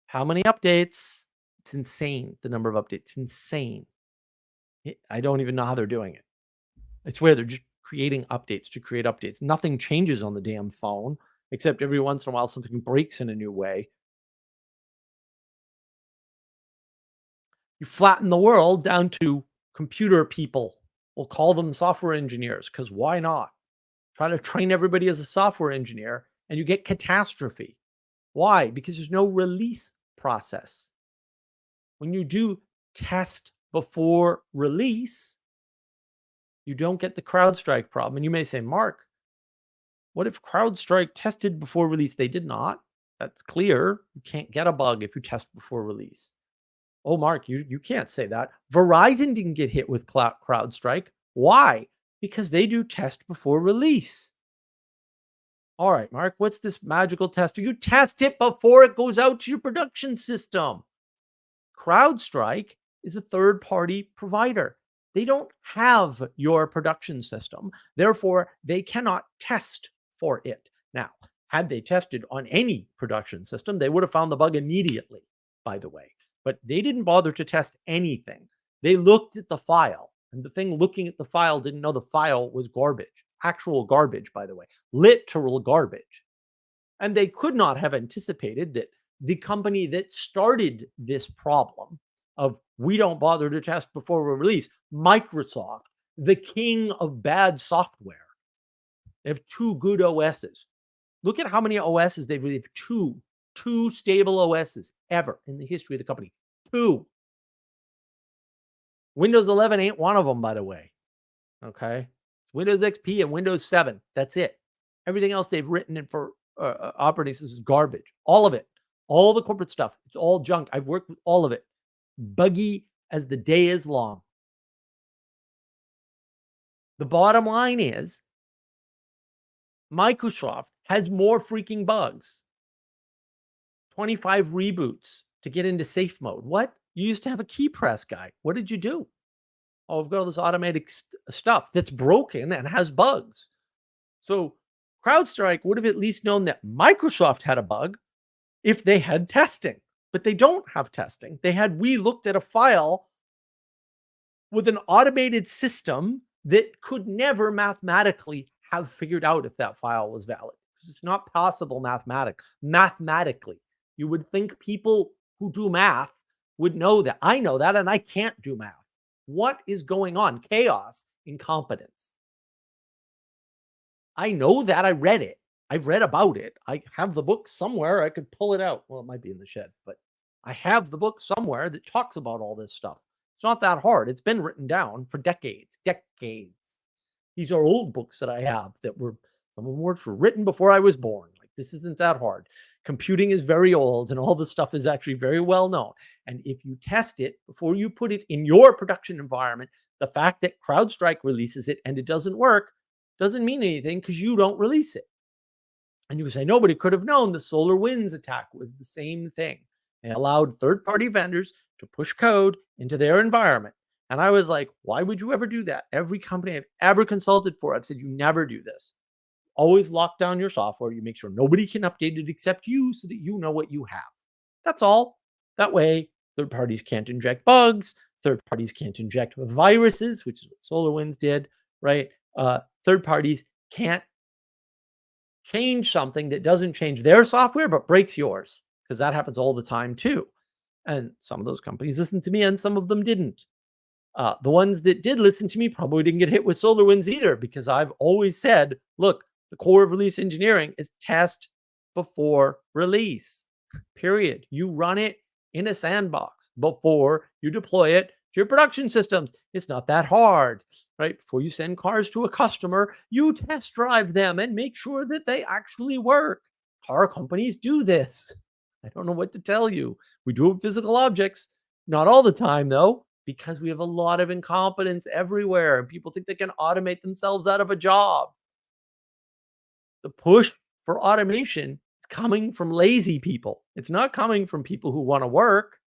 How many updates? It's insane, the number of updates. It's insane. I don't even know how they're doing it. I swear they're just creating updates to create updates. Nothing changes on the damn phone, except every once in a while something breaks in a new way. You flatten the world down to computer people. We'll call them software engineers, because why not? Try to train everybody as a software engineer, and you get catastrophe. Why? Because there's no release process. When you do test before release, you don't get the Crowdstrike problem. And you may say, Mark, what if Crowdstrike tested before release? They did not. That's clear. You can't get a bug if you test before release. Oh, Mark, you can't say that. Verizon didn't get hit with Crowdstrike. Why? Because they do test before release. All right, Mark, what's this magical tester? You test it before it goes out to your production system. Crowdstrike is a third-party provider. They don't have your production system. Therefore, they cannot test for it. Now, had they tested on any production system, they would have found the bug immediately, by the way. But they didn't bother to test anything. They looked at the file, and the thing looking at the file didn't know the file was garbage. Actual garbage, by the way. Literal garbage. And they could not have anticipated that the company that started this problem of we don't bother to test before we release, Microsoft, the king of bad software. They have two good OSs. Look at how many OSs they've released. Two stable OSs ever in the history of the company. Two. Windows 11 ain't one of them, by the way. Okay. Windows XP and Windows 7. That's it. Everything else they've written in for operating systems is garbage. All of it. All the corporate stuff. It's all junk. I've worked with all of it. Buggy as the day is long. The bottom line is Microsoft has more freaking bugs. 25 reboots to get into safe mode. What? You used to have a key press guy. What did you do? Oh, we've got all this automatic stuff that's broken and has bugs. So Crowdstrike would have at least known that Microsoft had a bug if they had testing. But they don't have testing. We looked at a file with an automated system that could never mathematically have figured out if that file was valid. It's not possible mathematically. You would think people who do math would know that. I know that, and I can't do math. What is going on? Chaos, incompetence. I know that. I read it. I've read about it. I have the book somewhere. I could pull it out. Well, it might be in the shed, but I have the book somewhere that talks about all this stuff. It's not that hard. It's been written down for decades. These are old books that I have that were, some of them were written before I was born. Like, this isn't that hard. Computing is very old, and all this stuff is actually very well known. And if you test it before you put it in your production environment, the fact that Crowdstrike releases it and it doesn't work doesn't mean anything, because you don't release it. And you say, nobody could have known the SolarWinds attack was the same thing. They allowed third-party vendors to push code into their environment. And I was like, why would you ever do that? Every company I've ever consulted for, I've said, you never do this. Always lock down your software. You make sure nobody can update it except you, so that you know what you have. That's all. That way, third parties can't inject bugs. Third parties can't inject viruses, which is what SolarWinds did, right? Third parties can't change something that doesn't change their software but breaks yours, because that happens all the time too. And some of those companies listened to me and some of them didn't. The ones that did listen to me probably didn't get hit with SolarWinds either, because I've always said, look, the core of release engineering is test before release, period. You run it in a sandbox before you deploy it to your production systems. It's not that hard. right? Before you send cars to a customer, you test drive them and make sure that they actually work. Car companies do this. I don't know what to tell you. We do it with physical objects, not all the time though, because we have a lot of incompetence everywhere and people think they can automate themselves out of a job. The push for automation is coming from lazy people. It's not coming from people who want to work.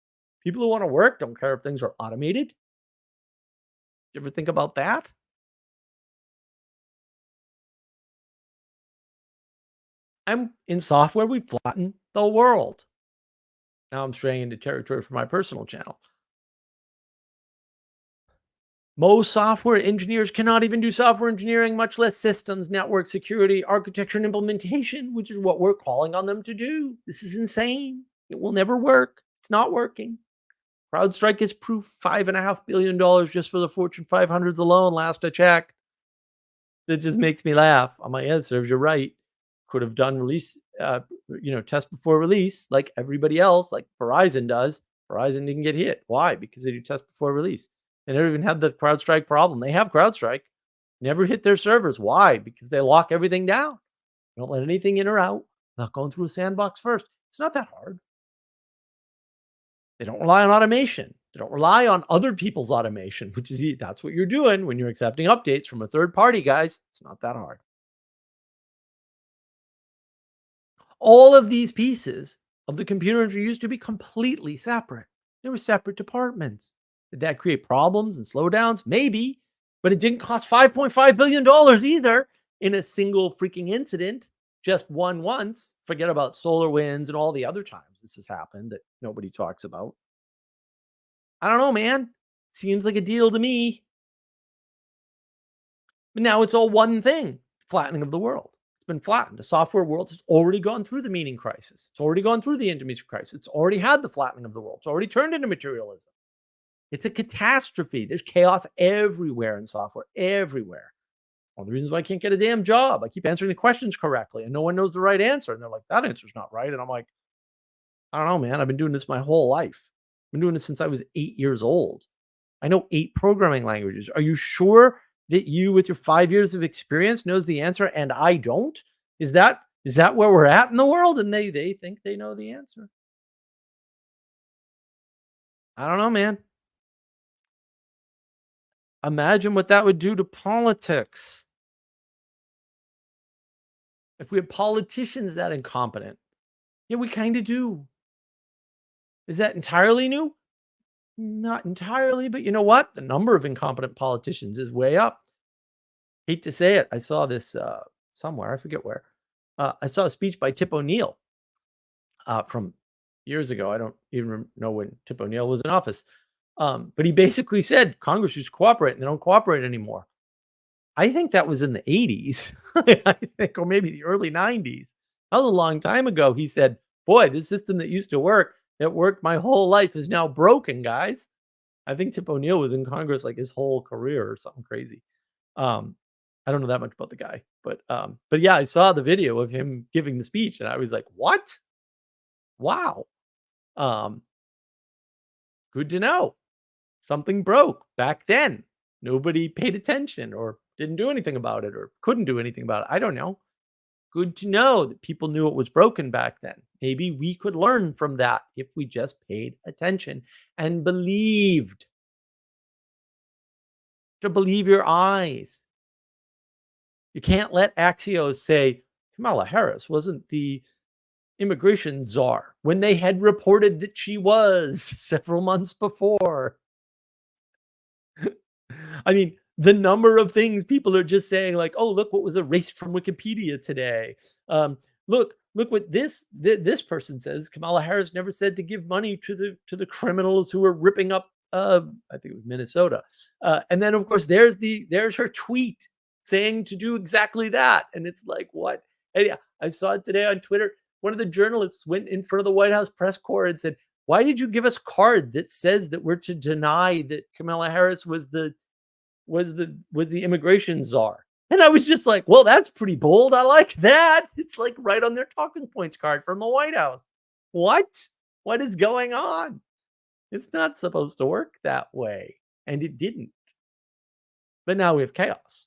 People who want to work don't care if things are automated. You ever think about that? I'm in software, we flatten the world. Now I'm straying into territory for my personal channel. Most software engineers cannot even do software engineering, much less systems, network security, architecture, and implementation, which is what we're calling on them to do. This is insane. It will never work. It's not working. Crowdstrike is proof $5.5 billion just for the Fortune 500s alone, last I checked. That just makes me laugh. I'm like, yeah, serves you right. Could have done release, test before release like everybody else, like Verizon does. Verizon didn't get hit. Why? Because they do test before release. They never even had the CrowdStrike problem. They have CrowdStrike, never hit their servers. Why? Because they lock everything down. Don't let anything in or out. Not going through a sandbox first. It's not that hard. They don't rely on automation. They don't rely on other people's automation, which is that's what you're doing when you're accepting updates from a third party, guys. It's not that hard. All of these pieces of the computer industry used to be completely separate. They were separate departments. Did that create problems and slowdowns? Maybe, but it didn't cost $5.5 billion either in a single freaking incident. Just one once. Forget about solar winds and all the other times this has happened that nobody talks about. I don't know, man. Seems like a deal to me. But now it's all one thing, flattening of the world. It's been flattened. The software world has already gone through the meaning crisis. It's already gone through the intimacy crisis. It's already had the flattening of the world. It's already turned into materialism. It's a catastrophe. There's chaos everywhere in software, everywhere. One of the reasons why I can't get a damn job. I keep answering the questions correctly and no one knows the right answer. And they're like, that answer's not right. And I'm like, I don't know, man. I've been doing this my whole life. I've been doing this since I was 8 years old. I know 8 programming languages. Are you sure that you, with your 5 years of experience, knows the answer and I don't? Is that where we're at in the world? And they think they know the answer. I don't know, man. Imagine what that would do to politics. If we have politicians that incompetent. Yeah, we kind of do. Is that entirely new? Not entirely, but you know what? The number of incompetent politicians is way up. Hate to say it. I saw this somewhere. I forget where. I saw a speech by Tip O'Neill from years ago. I don't even know when Tip O'Neill was in office. But he basically said Congress should cooperate and they don't cooperate anymore. I think that was in the 80s, I think, or maybe the early 90s. That was a long time ago. He said, boy, this system that used to work, that worked my whole life is now broken, guys. I think Tip O'Neill was in Congress like his whole career or something crazy. I don't know that much about the guy, but yeah, I saw the video of him giving the speech and I was like, what? Wow. Um, Good to know. Something broke back then. Nobody paid attention or didn't do anything about it or couldn't do anything about it. I don't know. Good to know that people knew it was broken back then. Maybe we could learn from that if we just paid attention and believed. To believe your eyes. You can't let Axios say Kamala Harris wasn't the immigration czar when they had reported that she was several months before. I mean, the number of things people are just saying, like, "Oh, look what was erased from Wikipedia today." Look what this person says. Kamala Harris never said to give money to the criminals who were ripping up. I think it was Minnesota. And then, of course, there's her tweet saying to do exactly that, and it's like, what? And yeah, I saw it today on Twitter. One of the journalists went in front of the White House press corps and said, "Why did you give us a card that says that we're to deny that Kamala Harris was the immigration czar?" And I was just like, well, that's pretty bold. I like that. It's like right on their talking points card from the White House. What? What is going on? It's not supposed to work that way. And it didn't. But now we have chaos.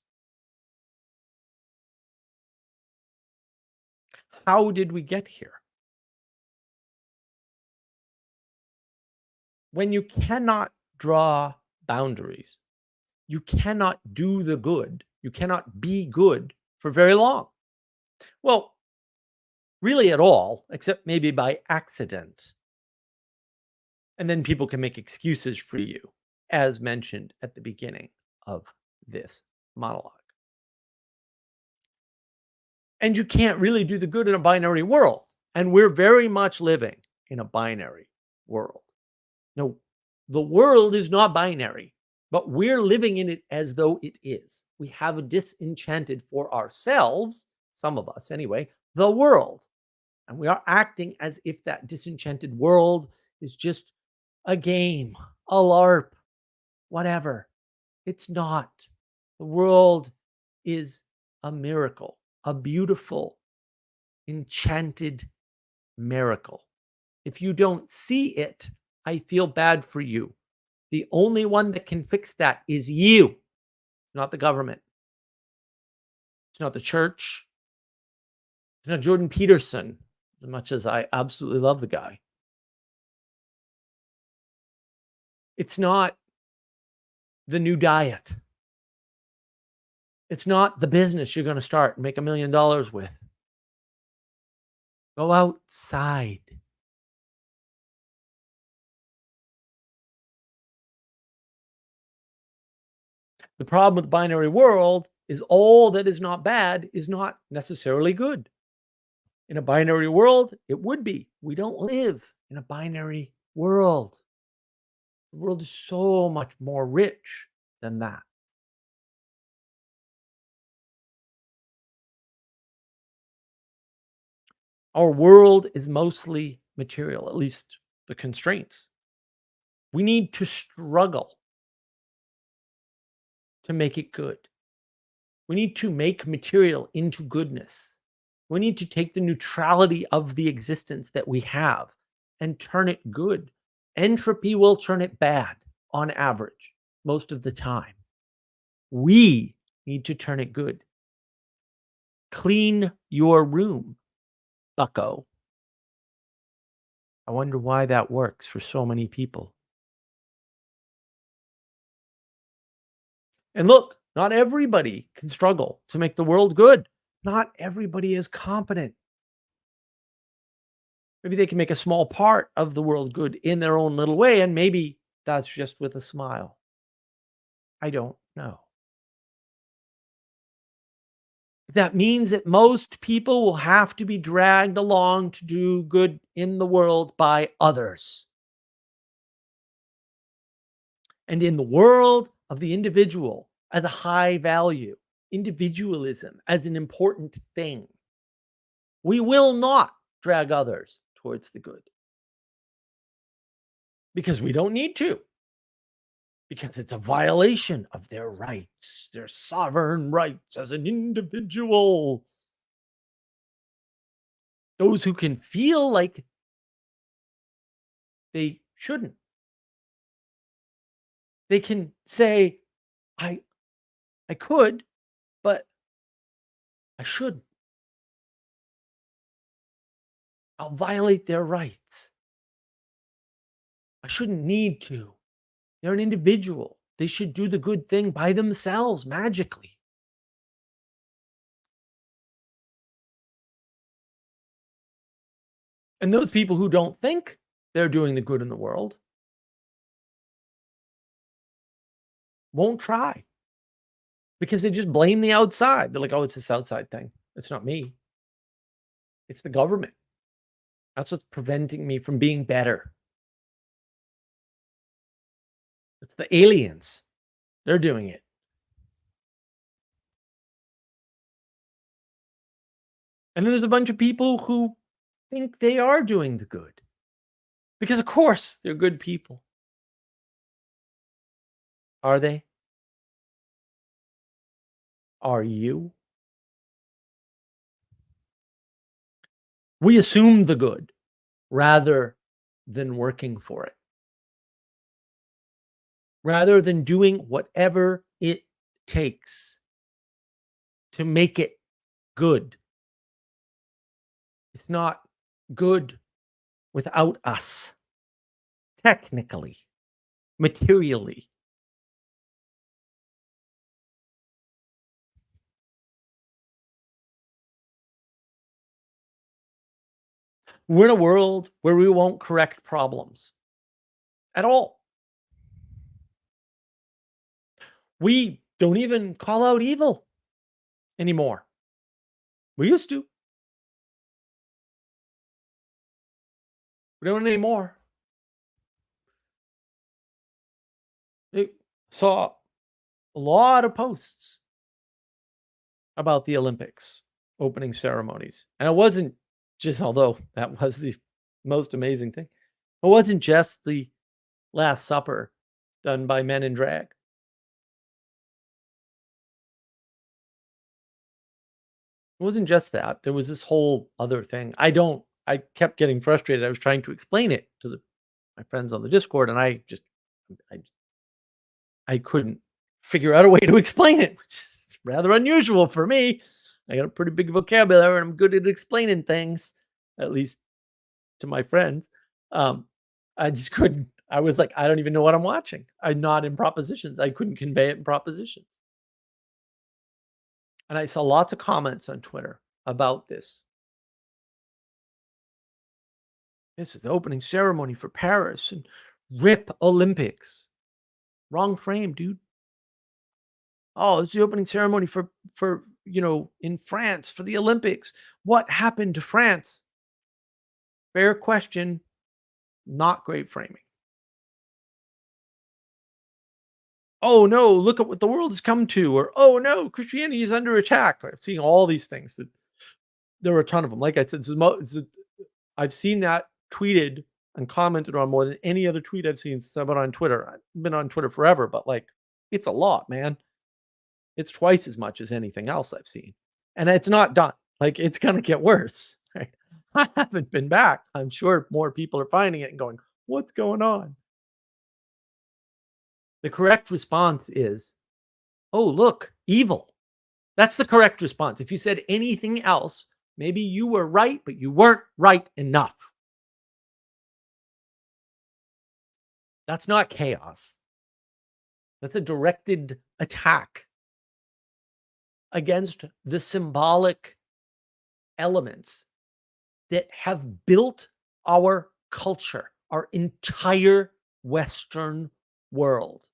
How did we get here? When you cannot draw boundaries, you cannot do the good, you cannot be good for very long. Well, really at all, except maybe by accident. And then people can make excuses for you, as mentioned at the beginning of this monologue. And you can't really do the good in a binary world. And we're very much living in a binary world. No, the world is not binary, but we're living in it as though it is. We have disenchanted for ourselves, some of us anyway, the world. And we are acting as if that disenchanted world is just a game, a LARP, whatever. It's not. The world is a miracle, a beautiful, enchanted miracle. If you don't see it, I feel bad for you. The only one that can fix that is you, not the government. It's not the church. It's not Jordan Peterson, as much as I absolutely love the guy. It's not the new diet. It's not the business you're going to start and make $1 million with. Go outside. The problem with the binary world is all that is not bad is not necessarily good. In a binary world, it would be. We don't live in a binary world. The world is so much more rich than that. Our world is mostly material, at least the constraints. We need to struggle to make it good. We need to make material into goodness. We need to take the neutrality of the existence that we have and turn it good. Entropy will turn it bad on average, most of the time. We need to turn it good. Clean your room, bucko. I wonder why that works for so many people. And look, not everybody can struggle to make the world good. Not everybody is competent. Maybe they can make a small part of the world good in their own little way, and maybe that's just with a smile. I don't know. That means that most people will have to be dragged along to do good in the world by others. And in the world of the individual as a high value, individualism as an important thing, we will not drag others towards the good. Because we don't need to. Because it's a violation of their rights, their sovereign rights as an individual. Those who can feel like they shouldn't. They can say, I could, but I shouldn't. I'll violate their rights. I shouldn't need to. They're an individual. They should do the good thing by themselves magically. And those people who don't think they're doing the good in the world won't try because they just blame the outside. They're like, oh, it's this outside thing. It's not me. It's the government. That's what's preventing me from being better. It's the aliens. They're doing it. And then there's a bunch of people who think they are doing the good. Because, of course, they're good people. Are they? Are you? We assume the good rather than working for it. Rather than doing whatever it takes to make it good. It's not good without us, technically, materially. We're in a world where we won't correct problems at all. We don't even call out evil anymore. We used to. We don't anymore. I saw a lot of posts about the Olympics opening ceremonies. And it wasn't just, although that was the most amazing thing, it wasn't just the Last Supper done by men in drag. It wasn't just that. There was this whole other thing. I kept getting frustrated. I was trying to explain it to my friends on the Discord, and I I couldn't figure out a way to explain it, which is rather unusual for me. I got a pretty big vocabulary, and I'm good at explaining things, at least to my friends. Um, I just couldn't. I was like, I don't even know what I'm watching. I'm not in propositions. I couldn't convey it in propositions. And I saw lots of comments on Twitter about this. This is the opening ceremony for Paris and RIP Olympics. Wrong frame, dude. Oh, it's the opening ceremony for in France for the Olympics. What happened to France? Fair question, not great framing. Oh no, look at what the world has come to, or oh no, Christianity is under attack. I'm seeing all these things. There are a ton of them. Like I said, I've seen that tweeted and commented on more than any other tweet I've seen since I've been on Twitter. I've been on Twitter forever, but like, it's a lot, man. It's twice as much as anything else I've seen. And it's not done. Like, it's going to get worse. Right? I haven't been back. I'm sure more people are finding it and going, what's going on? The correct response is, oh, look, evil. That's the correct response. If you said anything else, maybe you were right, but you weren't right enough. That's not chaos. That's a directed attack against the symbolic elements that have built our culture, our entire Western world.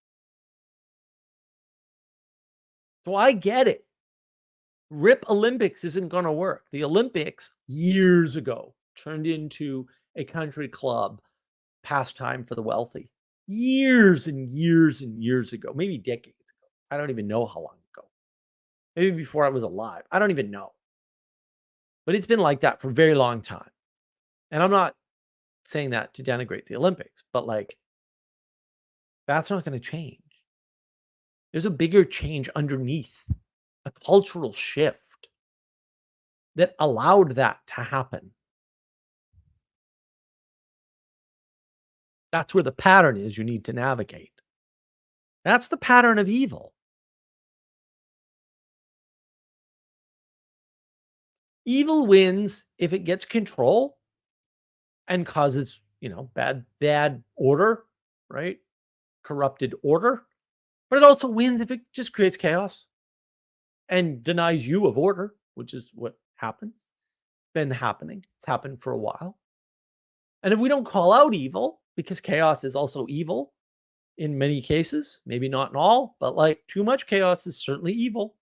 So I get it. RIP Olympics isn't going to work. The Olympics years ago turned into a country club pastime for the wealthy. Years and years and years ago, maybe decades ago. I don't even know how long ago. Maybe before I was alive. I don't even know. But it's been like that for a very long time. And I'm not saying that to denigrate the Olympics, but like, that's not going to change. There's a bigger change underneath, a cultural shift that allowed that to happen. That's where the pattern is you need to navigate. That's the pattern of evil. Evil wins if it gets control and causes, bad order, right? Corrupted order. But it also wins if it just creates chaos and denies you of order, which is what happens. Been happening. It's happened for a while. And if we don't call out evil, because chaos is also evil in many cases, maybe not in all, but like too much chaos is certainly evil.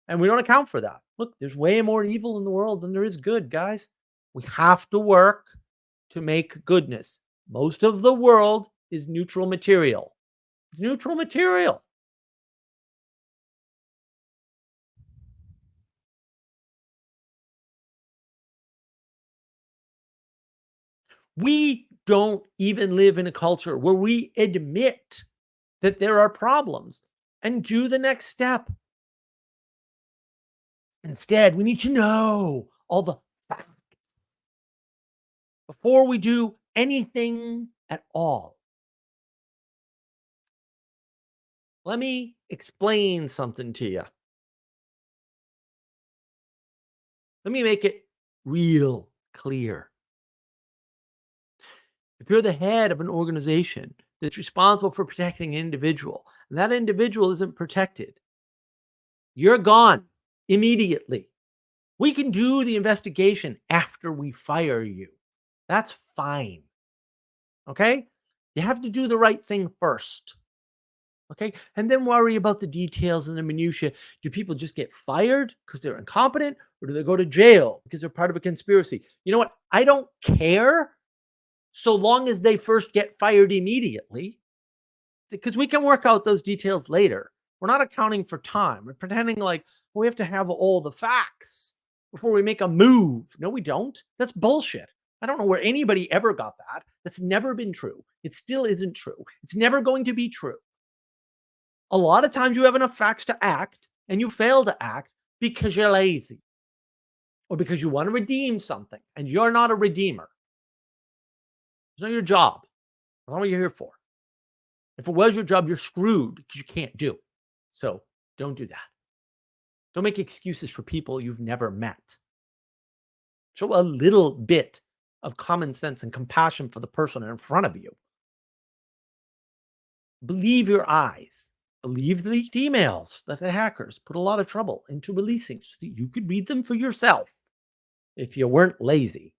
And we don't account for that. Look, there's way more evil in the world than there is good, guys. We have to work to make goodness. Most of the world is neutral material. It's neutral material. We don't even live in a culture where we admit that there are problems and do the next step. Instead, we need to know all the facts before we do anything at all. Let me explain something to you. Let me make it real clear. If you're the head of an organization that's responsible for protecting an individual, and that individual isn't protected, you're gone immediately. We can do the investigation after we fire you. That's fine. Okay? You have to do the right thing first. Okay? And then worry about the details and the minutiae. Do people just get fired because they're incompetent, or do they go to jail because they're part of a conspiracy? You know what? I don't care so long as they first get fired immediately, because we can work out those details later. We're not accounting for time. We're pretending like we have to have all the facts before we make a move. No, we don't. That's bullshit. I don't know where anybody ever got that. That's never been true. It still isn't true. It's never going to be true. A lot of times you have enough facts to act and you fail to act because you're lazy or because you want to redeem something and you're not a redeemer. It's not your job. That's not what you're here for. If it was your job, you're screwed because you can't do it. So don't do that. Don't make excuses for people you've never met. Show a little bit of common sense and compassion for the person in front of you. Believe your eyes. Believe the leaked emails that the hackers put a lot of trouble into releasing so that you could read them for yourself if you weren't lazy.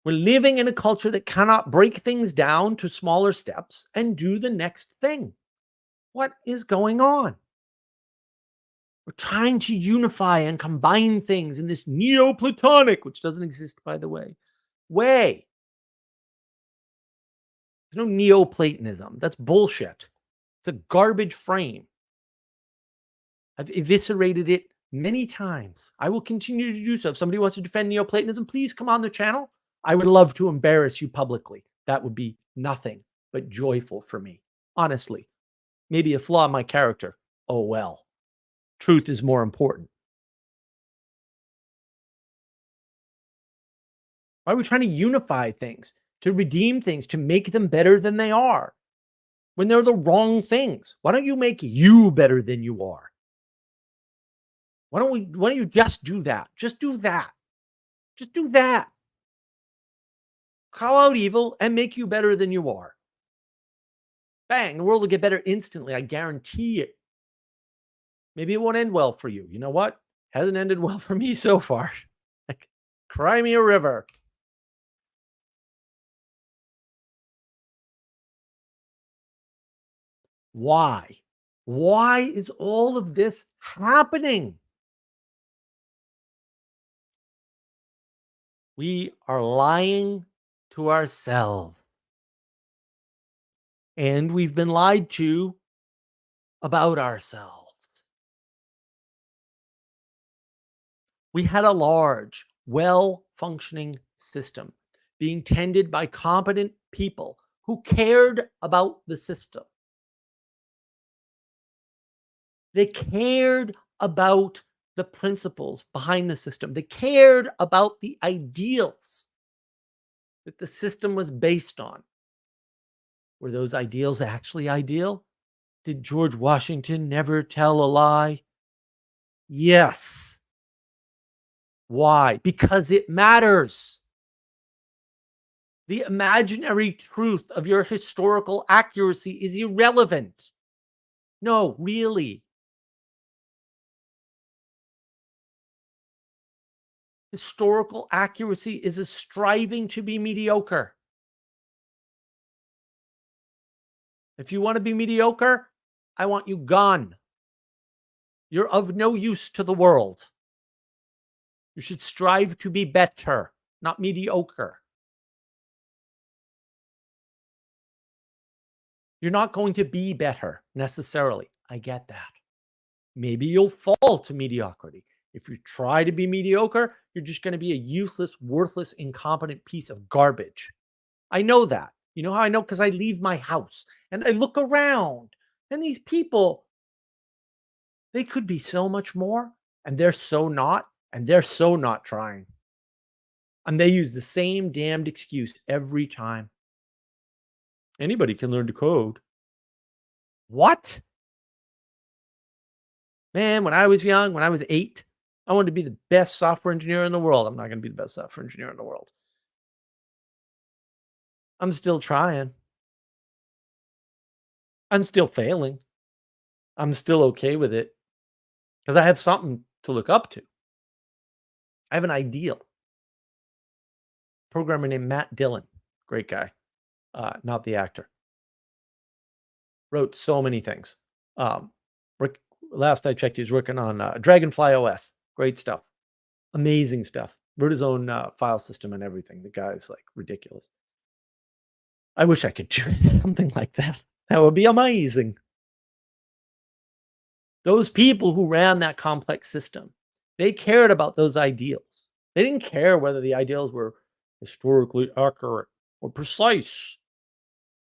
We're living in a culture that cannot break things down to smaller steps and do the next thing. What is going on? We're trying to unify and combine things in this Neoplatonic, which doesn't exist, by the way. There's no Neoplatonism. That's bullshit. It's a garbage frame. I've eviscerated it many times. I will continue to do so. If somebody wants to defend Neoplatonism, please come on the channel. I would love to embarrass you publicly. That would be nothing but joyful for me. Honestly, maybe a flaw in my character. Oh well. Truth is more important. Why are we trying to unify things, to redeem things, to make them better than they are when they're the wrong things? Why don't you make you better than you are? Why don't you just do that? Just do that. Just do that. Call out evil and make you better than you are. Bang, the world will get better instantly. I guarantee it. Maybe it won't end well for you. You know what? Hasn't ended well for me so far. Like, cry me a river. Why? Why is all of this happening? We are lying to ourselves. And we've been lied to about ourselves. We had a large, well-functioning system being tended by competent people who cared about the system. They cared about the principles behind the system. They cared about the ideals that the system was based on. Were those ideals actually ideal? Did George Washington never tell a lie? Yes. Why? Because it matters. The imaginary truth of your historical accuracy is irrelevant. No, really. Historical accuracy is a striving to be mediocre. If you want to be mediocre, I want you gone. You're of no use to the world. You should strive to be better, not mediocre. You're not going to be better necessarily. I get that. Maybe you'll fall to mediocrity. If you try to be mediocre, you're just going to be a useless, worthless, incompetent piece of garbage. I know that. You know how I know? Because I leave my house and I look around, and these people, they could be so much more, and they're so not trying. And they use the same damned excuse every time. Anybody can learn to code. What? Man, when I was young, when I was 8, I wanted to be the best software engineer in the world. I'm not gonna be the best software engineer in the world. I'm still trying. I'm still failing. I'm still okay with it because I have something to look up to. I have an ideal. Programmer named Matt Dillon, great guy, not the actor. Wrote so many things. Work, last I checked, he's working on Dragonfly OS. Great stuff. Amazing stuff. Wrote his own file system and everything. The guy's like ridiculous. I wish I could do something like that. That would be amazing. Those people who ran that complex system, they cared about those ideals. They didn't care whether the ideals were historically accurate or precise.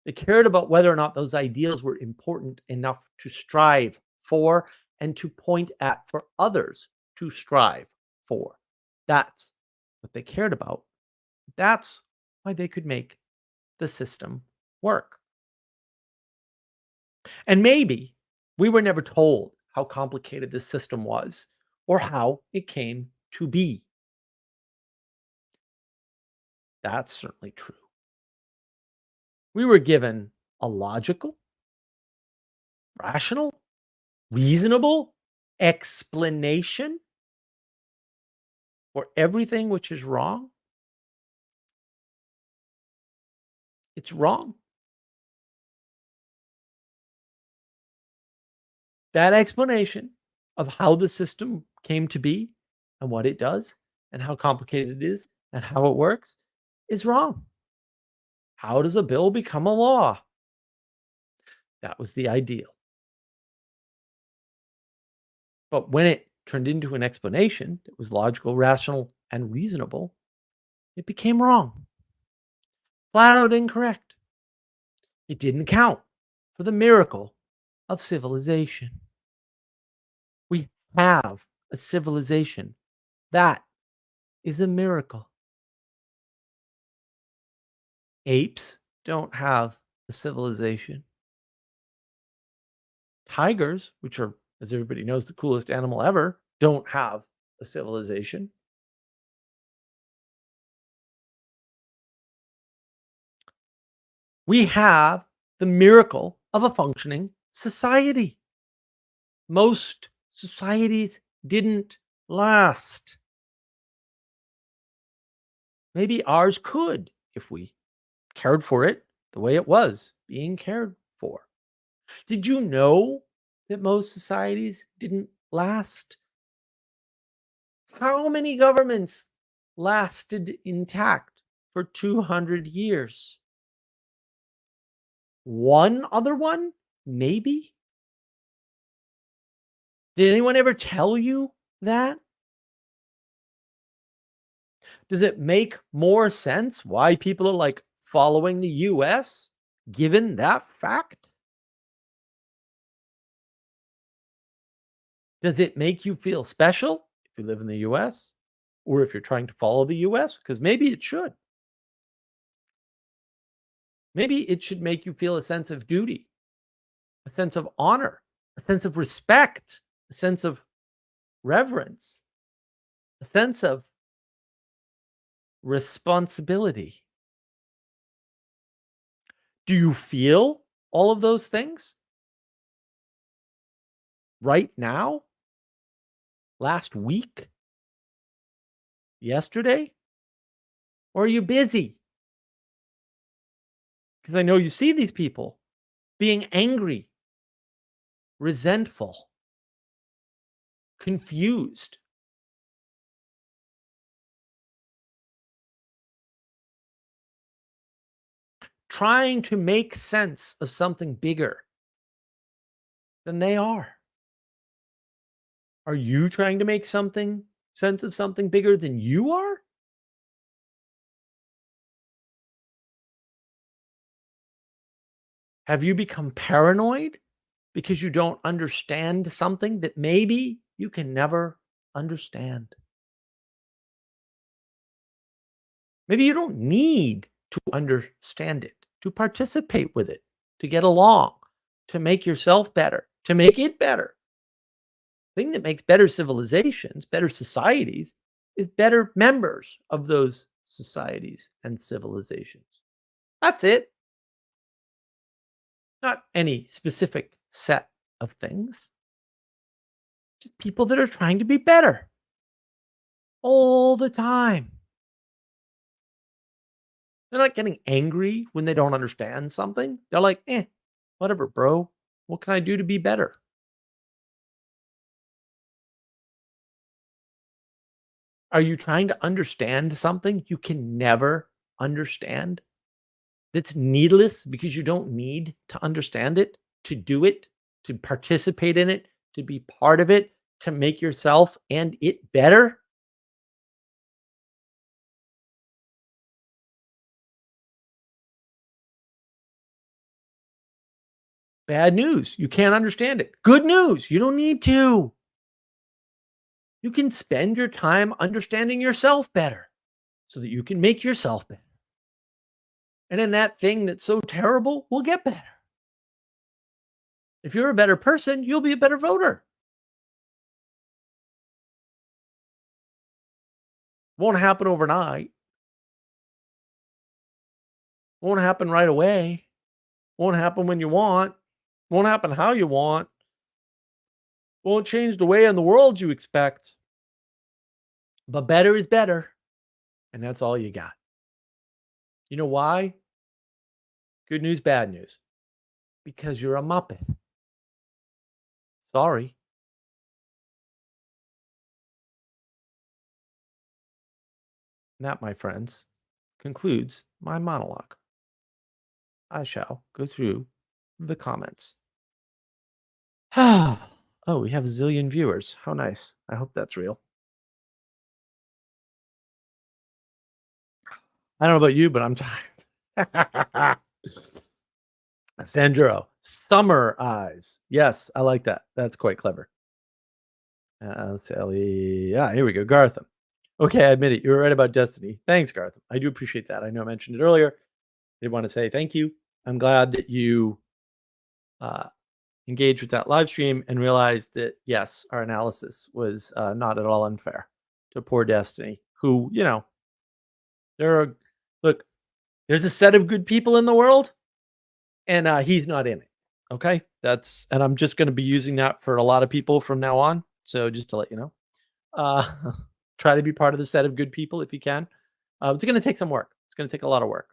They cared about whether or not those ideals were important enough to strive for and to point at for others to strive for. That's what they cared about. That's why they could make the system work. And maybe we were never told how complicated this system was or how it came to be. That's certainly true. We were given a logical, rational, reasonable explanation for everything which is wrong. It's wrong. That explanation of how the system came to be and what it does and how complicated it is and how it works is wrong. How does a bill become a law? That was the ideal. But when it turned into an explanation that was logical, rational, and reasonable, it became wrong. Flat out incorrect. It didn't count for the miracle of civilization. We have a civilization. That is a miracle. Apes don't have a civilization. Tigers, which are, as everybody knows, the coolest animal ever, don't have a civilization. We have the miracle of a functioning society. Most societies didn't last. Maybe ours could if we cared for it the way it was being cared for. Did you know that most societies didn't last? How many governments lasted intact for 200 years? One other one? Maybe? Did anyone ever tell you that? Does it make more sense why people are like following the US given that fact? Does it make you feel special if you live in the US or if you're trying to follow the US? Because maybe it should. Maybe it should make you feel a sense of duty, a sense of honor, a sense of respect, a sense of reverence, a sense of responsibility. Do you feel all of those things right now? Last week? Yesterday? Or are you busy? Because I know you see these people being angry, resentful, confused. Trying to make sense of something bigger than they are. Are you trying to make sense of something bigger than you are? Have you become paranoid because you don't understand something that maybe you can never understand? Maybe you don't need to understand it, to participate with it, to get along, to make yourself better, to make it better. The thing that makes better civilizations, better societies, is better members of those societies and civilizations. That's it. Not any specific set of things. Just people that are trying to be better all the time. They're not getting angry when they don't understand something. They're like, whatever, bro. What can I do to be better? Are you trying to understand something you can never understand? That's needless because you don't need to understand it, to do it, to participate in it, to be part of it, to make yourself and it better? Bad news. You can't understand it. Good news. You don't need to. You can spend your time understanding yourself better so that you can make yourself better. And then that thing that's so terrible will get better. If you're a better person, you'll be a better voter. Won't happen overnight. Won't happen right away. Won't happen when you want. Won't happen how you want. Won't change the way in the world you expect. But better is better. And that's all you got. You know why? Good news, bad news. Because you're a Muppet. Sorry. And that, my friends, concludes my monologue. I shall go through the comments. Oh, we have a zillion viewers. How nice. I hope that's real. I don't know about you, but I'm tired. Sandro, summer eyes. Yes, I like that. That's quite clever. Let's see. Yeah, here we go. Gartham. Okay, I admit it. You were right about Destiny. Thanks, Gartham. I do appreciate that. I know I mentioned it earlier. I did want to say thank you. I'm glad that you uh, engaged with that live stream and realized that, yes, our analysis was not at all unfair to poor Destiny, who, there are, look, there's a set of good people in the world, and he's not in it. Okay, and I'm just going to be using that for a lot of people from now on. So just to let you know, uh, try to be part of the set of good people if you can. It's going to take some work. It's going to take a lot of work.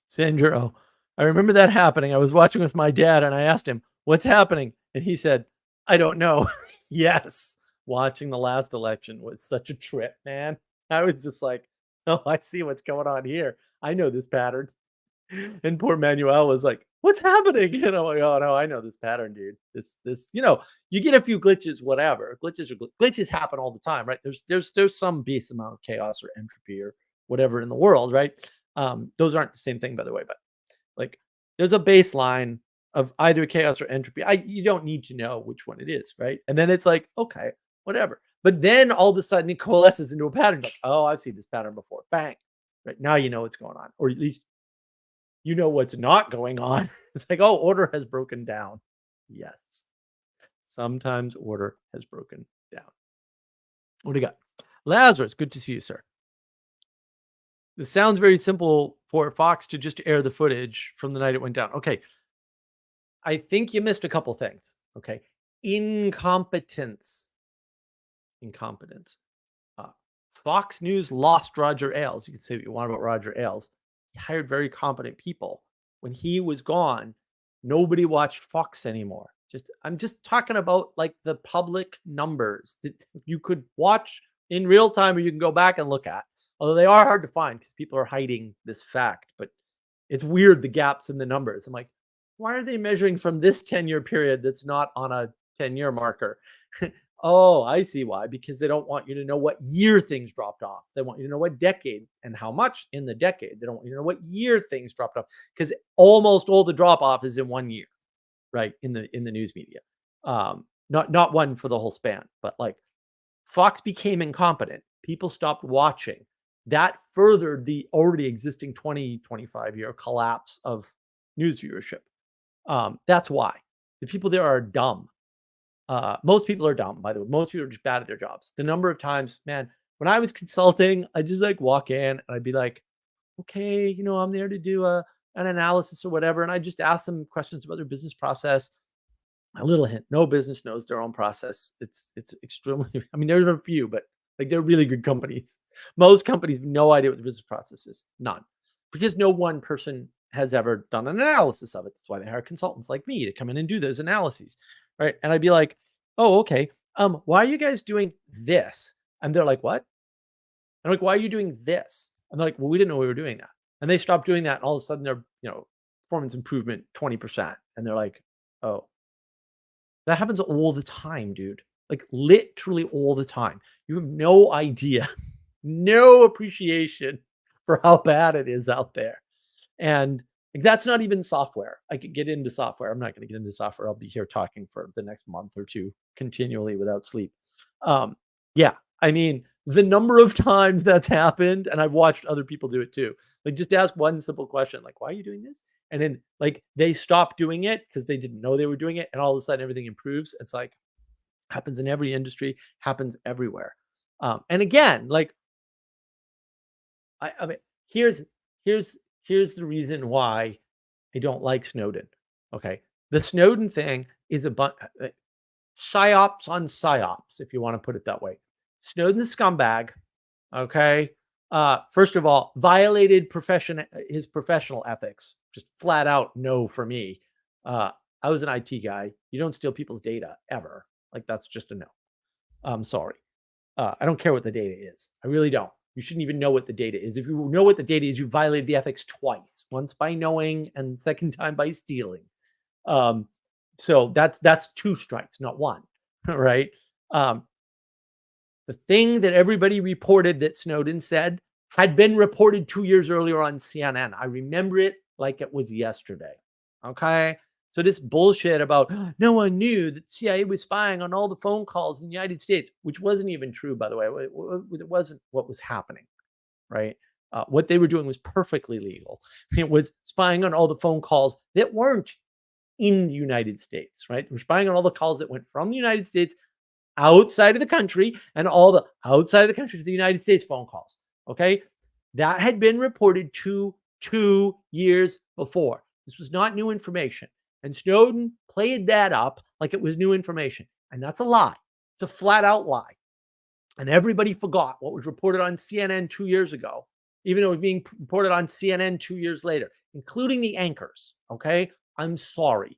Sandro, I remember that happening. I was watching with my dad and I asked him, "What's happening?" And he said, "I don't know." Yes, watching the last election was such a trip, man. I was just like, "Oh, I see what's going on here. I know this pattern." And poor Manuel was like, "What's happening?" And I'm like, "Oh no, I know this pattern, dude. This, you get a few glitches, whatever. Glitches happen all the time, right? There's some base amount of chaos or entropy or whatever in the world, right? Those aren't the same thing, by the way, but like there's a baseline of either chaos or entropy. You don't need to know which one it is, right? And then it's like, okay, whatever. But then all of a sudden it coalesces into a pattern. Like, oh, I've seen this pattern before. Bang. Right now you know what's going on. Or at least you know what's not going on. It's like, oh, order has broken down. Yes. Sometimes order has broken down. What do you got? Lazarus, good to see you, sir. This sounds very simple for Fox to just air the footage from the night it went down. Okay. I think you missed a couple things. Okay. Incompetence. Incompetence. Uh, Fox News lost Roger Ailes. You can say what you want about Roger Ailes. He hired very competent people. When he was gone, nobody watched Fox anymore. I'm just talking about like the public numbers that you could watch in real time or you can go back and look at. Although they are hard to find because people are hiding this fact, but it's weird the gaps in the numbers. I'm like, why are they measuring from this 10-year period that's not on a 10-year marker? Oh, I see why. Because they don't want you to know what year things dropped off. They want you to know what decade and how much in the decade. They don't want you to know what year things dropped off because almost all the drop off is in one year, right? In the news media. Not one for the whole span, but like Fox became incompetent. People stopped watching. That furthered the already existing 25-year collapse of news viewership. That's why. The people there are dumb. Most people are dumb, by the way. Most people are just bad at their jobs. The number of times, man, when I was consulting, I just like walk in and I'd be like, okay, I'm there to do an analysis or whatever. And I just ask them questions about their business process. A little hint, no business knows their own process. It's extremely, I mean, there's a few, but like they're really good companies. Most companies have no idea what the business process is. None. Because no one person has ever done an analysis of it. That's why they hire consultants like me to come in and do those analyses. Right. And I'd be like, oh, okay. Why are you guys doing this? And they're like, what? I'm like, why are you doing this? And they're like, well, we didn't know we were doing that. And they stopped doing that. And all of a sudden their, performance improvement 20%. And they're like, oh, that happens all the time, dude. Like literally all the time. You have no idea, no appreciation for how bad it is out there. And like, that's not even software. I could get into software. I'm not going to get into software. I'll be here talking for the next month or two continually without sleep. Yeah, I mean, the number of times that's happened, and I've watched other people do it too. Like, just ask one simple question, like, why are you doing this? And then, like, they stop doing it because they didn't know they were doing it, and all of a sudden everything improves. It's like happens in every industry, happens everywhere. And again, like, I mean, here's here's the reason why I don't like Snowden. Okay, the Snowden thing is a bunch psyops on psyops, if you want to put it that way. Snowden's scumbag. Okay, first of all, violated his professional ethics. Just flat out no for me. I was an IT guy. You don't steal people's data ever. Like that's just a no. I'm sorry. I don't care what the data is. I really don't. You shouldn't even know what the data is. If you know what the data is, you violated the ethics twice. Once by knowing and second time by stealing. So that's 2 strikes, not 1. Right? The thing that everybody reported that Snowden said had been reported 2 years earlier on CNN. I remember it like it was yesterday. Okay? So this bullshit about no one knew that CIA was spying on all the phone calls in the United States, which wasn't even true, by the way. It wasn't what was happening, right? What they were doing was perfectly legal. It was spying on all the phone calls that weren't in the United States, right? They were spying on all the calls that went from the United States outside of the country and all the outside of the country to the United States phone calls, okay? That had been reported 2 years before. This was not new information. And Snowden played that up like it was new information. And that's a lie. It's a flat out lie. And everybody forgot what was reported on CNN 2 years ago, even though it was being reported on CNN 2 years later, including the anchors. Okay. I'm sorry.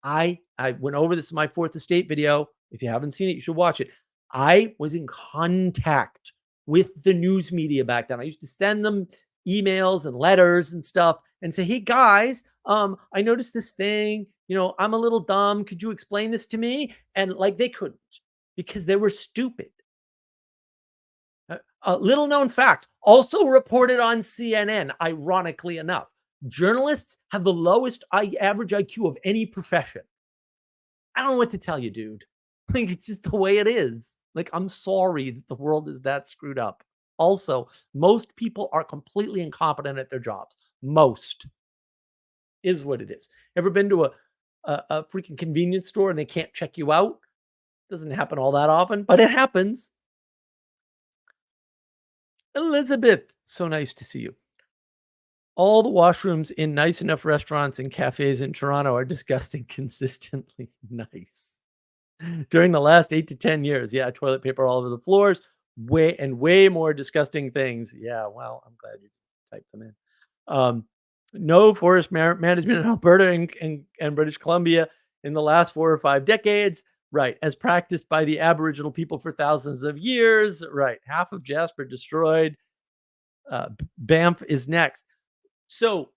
I went over this in my Fourth Estate video. If you haven't seen it, you should watch it. I was in contact with the news media back then. I used to send them emails and letters and stuff and say, hey guys, I noticed this thing, I'm a little dumb. Could you explain this to me? And like they couldn't because they were stupid. A little known fact, also reported on CNN, ironically enough, journalists have the lowest average IQ of any profession. I don't know what to tell you, dude. Like, it's just the way it is. Like, I'm sorry that the world is that screwed up. Also, most people are completely incompetent at their jobs. Most is what it is. Ever been to a freaking convenience store and they can't check you out? Doesn't happen all that often, but it happens. Elizabeth, so nice to see you. All the washrooms in nice enough restaurants and cafes in Toronto are disgusting consistently. Nice. During the last 8 to 10 years, yeah, toilet paper all over the floors, way more disgusting things. Yeah, well, I'm glad you typed them in. No forest management in Alberta and British Columbia in the last 4 or 5 decades. Right, as practiced by the Aboriginal people for thousands of years. Right, half of Jasper destroyed. Banff is next. So,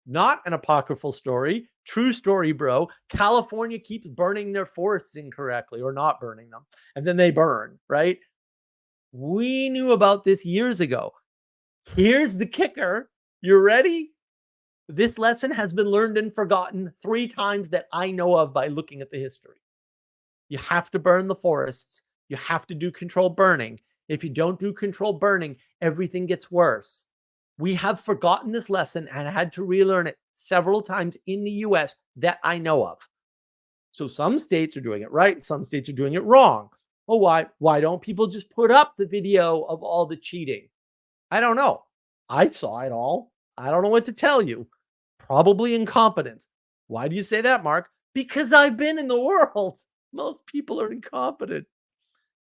not an apocryphal story. True story, bro. California keeps burning their forests incorrectly or not burning them. And then they burn, right? We knew about this years ago. Here's the kicker. You ready? This lesson has been learned and forgotten 3 times that I know of by looking at the history. You have to burn the forests. You have to do controlled burning. If you don't do controlled burning, everything gets worse. We have forgotten this lesson and had to relearn it several times in the US that I know of. So some states are doing it right, some states are doing it wrong. Well, why don't people just put up the video of all the cheating? I don't know. I saw it all. I don't know what to tell you. Probably incompetence. Why do you say that, Mark? Because I've been in the world. Most people are incompetent.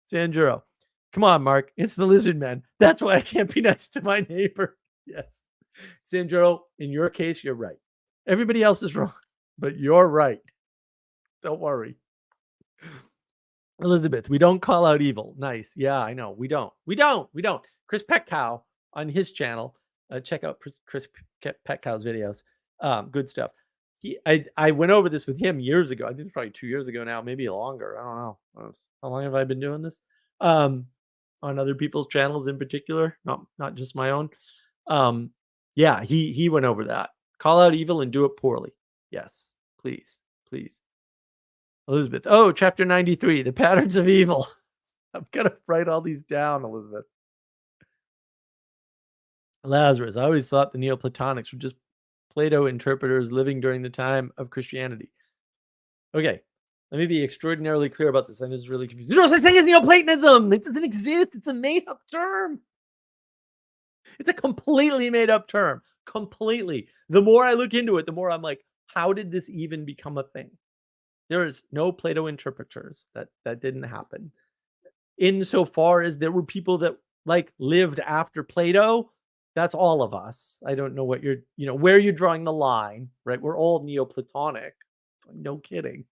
Sandro, come on, Mark. It's the lizard man. That's why I can't be nice to my neighbor. Yes. Sandro, in your case, you're right. Everybody else is wrong, but you're right. Don't worry. Elizabeth, we don't call out evil. Nice. Yeah, I know. We don't. Chris Petcow on his channel. Check out Chris Petcow's videos. Good stuff. I went over this with him years ago. I think probably 2 years ago now, maybe longer. I don't know. How long have I been doing this? On other people's channels in particular, not just my own. Yeah, he went over that. Call out evil and do it poorly. Yes, please. Elizabeth. Oh, chapter 93, the patterns of evil. I'm gonna write all these down, Elizabeth. Lazarus. I always thought the Neoplatonics were just Plato interpreters living during the time of Christianity. Okay, let me be extraordinarily clear about this. I'm just really confused. There's no such thing as Neoplatonism. It doesn't exist. It's a made-up term. It's a completely made-up term. Completely. The more I look into it, the more I'm like, how did this even become a thing? There is no Plato interpreters. That didn't happen. Insofar as there were people that like lived after Plato, that's all of us. I don't know what where you're drawing the line, right? We're all Neoplatonic. No kidding.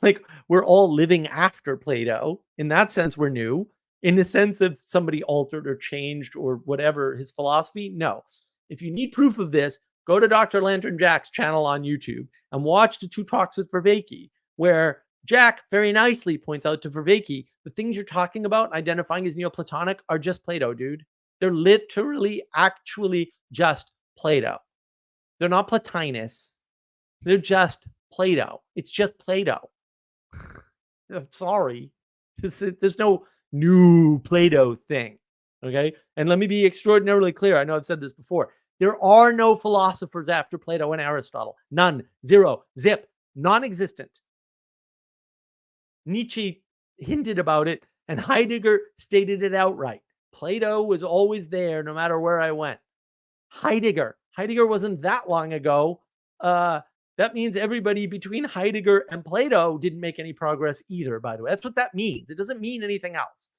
Like we're all living after Plato. In that sense, we're new. In the sense of somebody altered or changed or whatever his philosophy, no. If you need proof of this, go to Dr. Lantern Jack's channel on YouTube and watch the 2 talks with Vervaeke, where Jack very nicely points out to Vervaeke, the things you're talking about identifying as Neoplatonic are just Plato, dude. They're literally, actually just Plato. They're not Plotinus. They're just Plato. It's just Plato. I'm sorry. There's no new Plato thing. Okay? And let me be extraordinarily clear. I know I've said this before. There are no philosophers after Plato and Aristotle. None. Zero. Zip. Non-existent. Nietzsche hinted about it, and Heidegger stated it outright. Plato was always there no matter where I went. Heidegger wasn't that long ago. That means everybody between Heidegger and Plato didn't make any progress either, by the way. That's what that means. It doesn't mean anything else.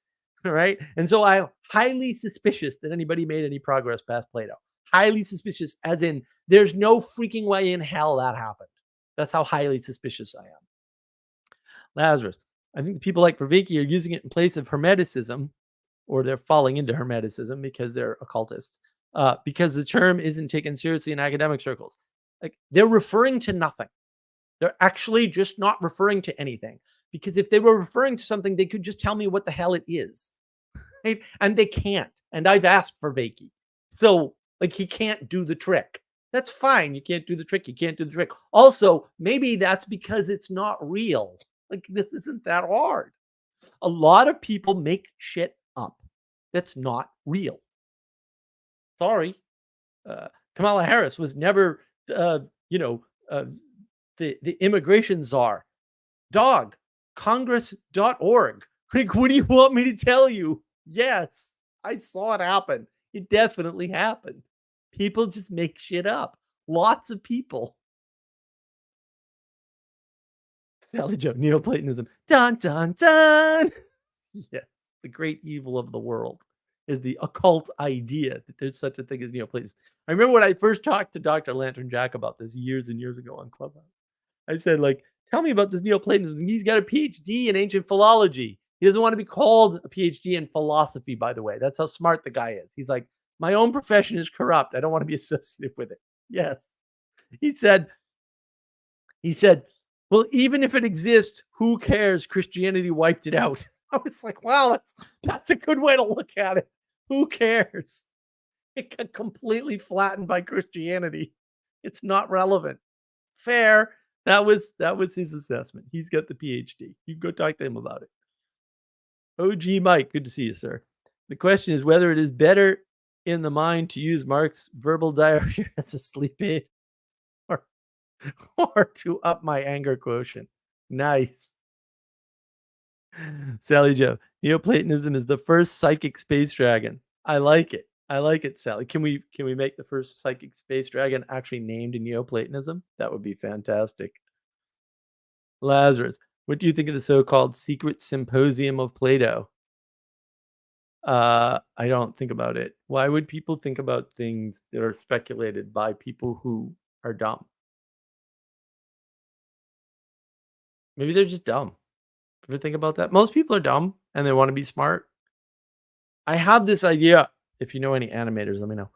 All right. And so I'm highly suspicious that anybody made any progress past Plato. Highly suspicious, as in there's no freaking way in hell that happened. That's how highly suspicious I am. Lazarus. I think people like Vervaeke are using it in place of Hermeticism, or they're falling into Hermeticism because they're occultists, because the term isn't taken seriously in academic circles. Like they're referring to nothing. They're actually just not referring to anything. Because if they were referring to something, they could just tell me what the hell it is. Right? And they can't. And I've asked Vervaeke. So, like, he can't do the trick. That's fine. You can't do the trick. You can't do the trick. Also, maybe that's because it's not real. Like, this isn't that hard. A lot of people make shit up that's not real. Sorry. Kamala Harris was never, the immigration czar. Dog. Congress.org. Like, what do you want me to tell you? Yes, I saw it happen. It definitely happened. People just make shit up. Lots of people. Sally Joe, Neoplatonism. Dun, dun, dun. Yes, the great evil of the world is the occult idea that there's such a thing as Neoplatonism. I remember when I first talked to Dr. Lantern Jack about this years and years ago on Clubhouse. I said, like, tell me about this Neoplatonism. He's got a PhD in ancient philology. He doesn't want to be called a PhD in philosophy, by the way. That's how smart the guy is. He's like, my own profession is corrupt. I don't want to be associated with it. Yes. He said, well, even if it exists, who cares? Christianity wiped it out. I was like, wow, that's a good way to look at it. Who cares? It got completely flattened by Christianity. It's not relevant. Fair. That was his assessment. He's got the PhD. You can go talk to him about it. OG Mike, good to see you, sir. The question is whether it is better in the mind to use Mark's verbal diarrhea as a sleep aid or, or to up my anger quotient. Nice. Sally Joe, Neoplatonism is the first psychic space dragon. I like it. I like it, Sally. Can we make the first psychic space dragon actually named in Neoplatonism? That would be fantastic. Lazarus, what do you think of the so-called secret symposium of Plato? I don't think about it. Why would people think about things that are speculated by people who are dumb? Maybe they're just dumb. Ever think about that? Most people are dumb and they want to be smart. I have this idea. If you know any animators, let me know.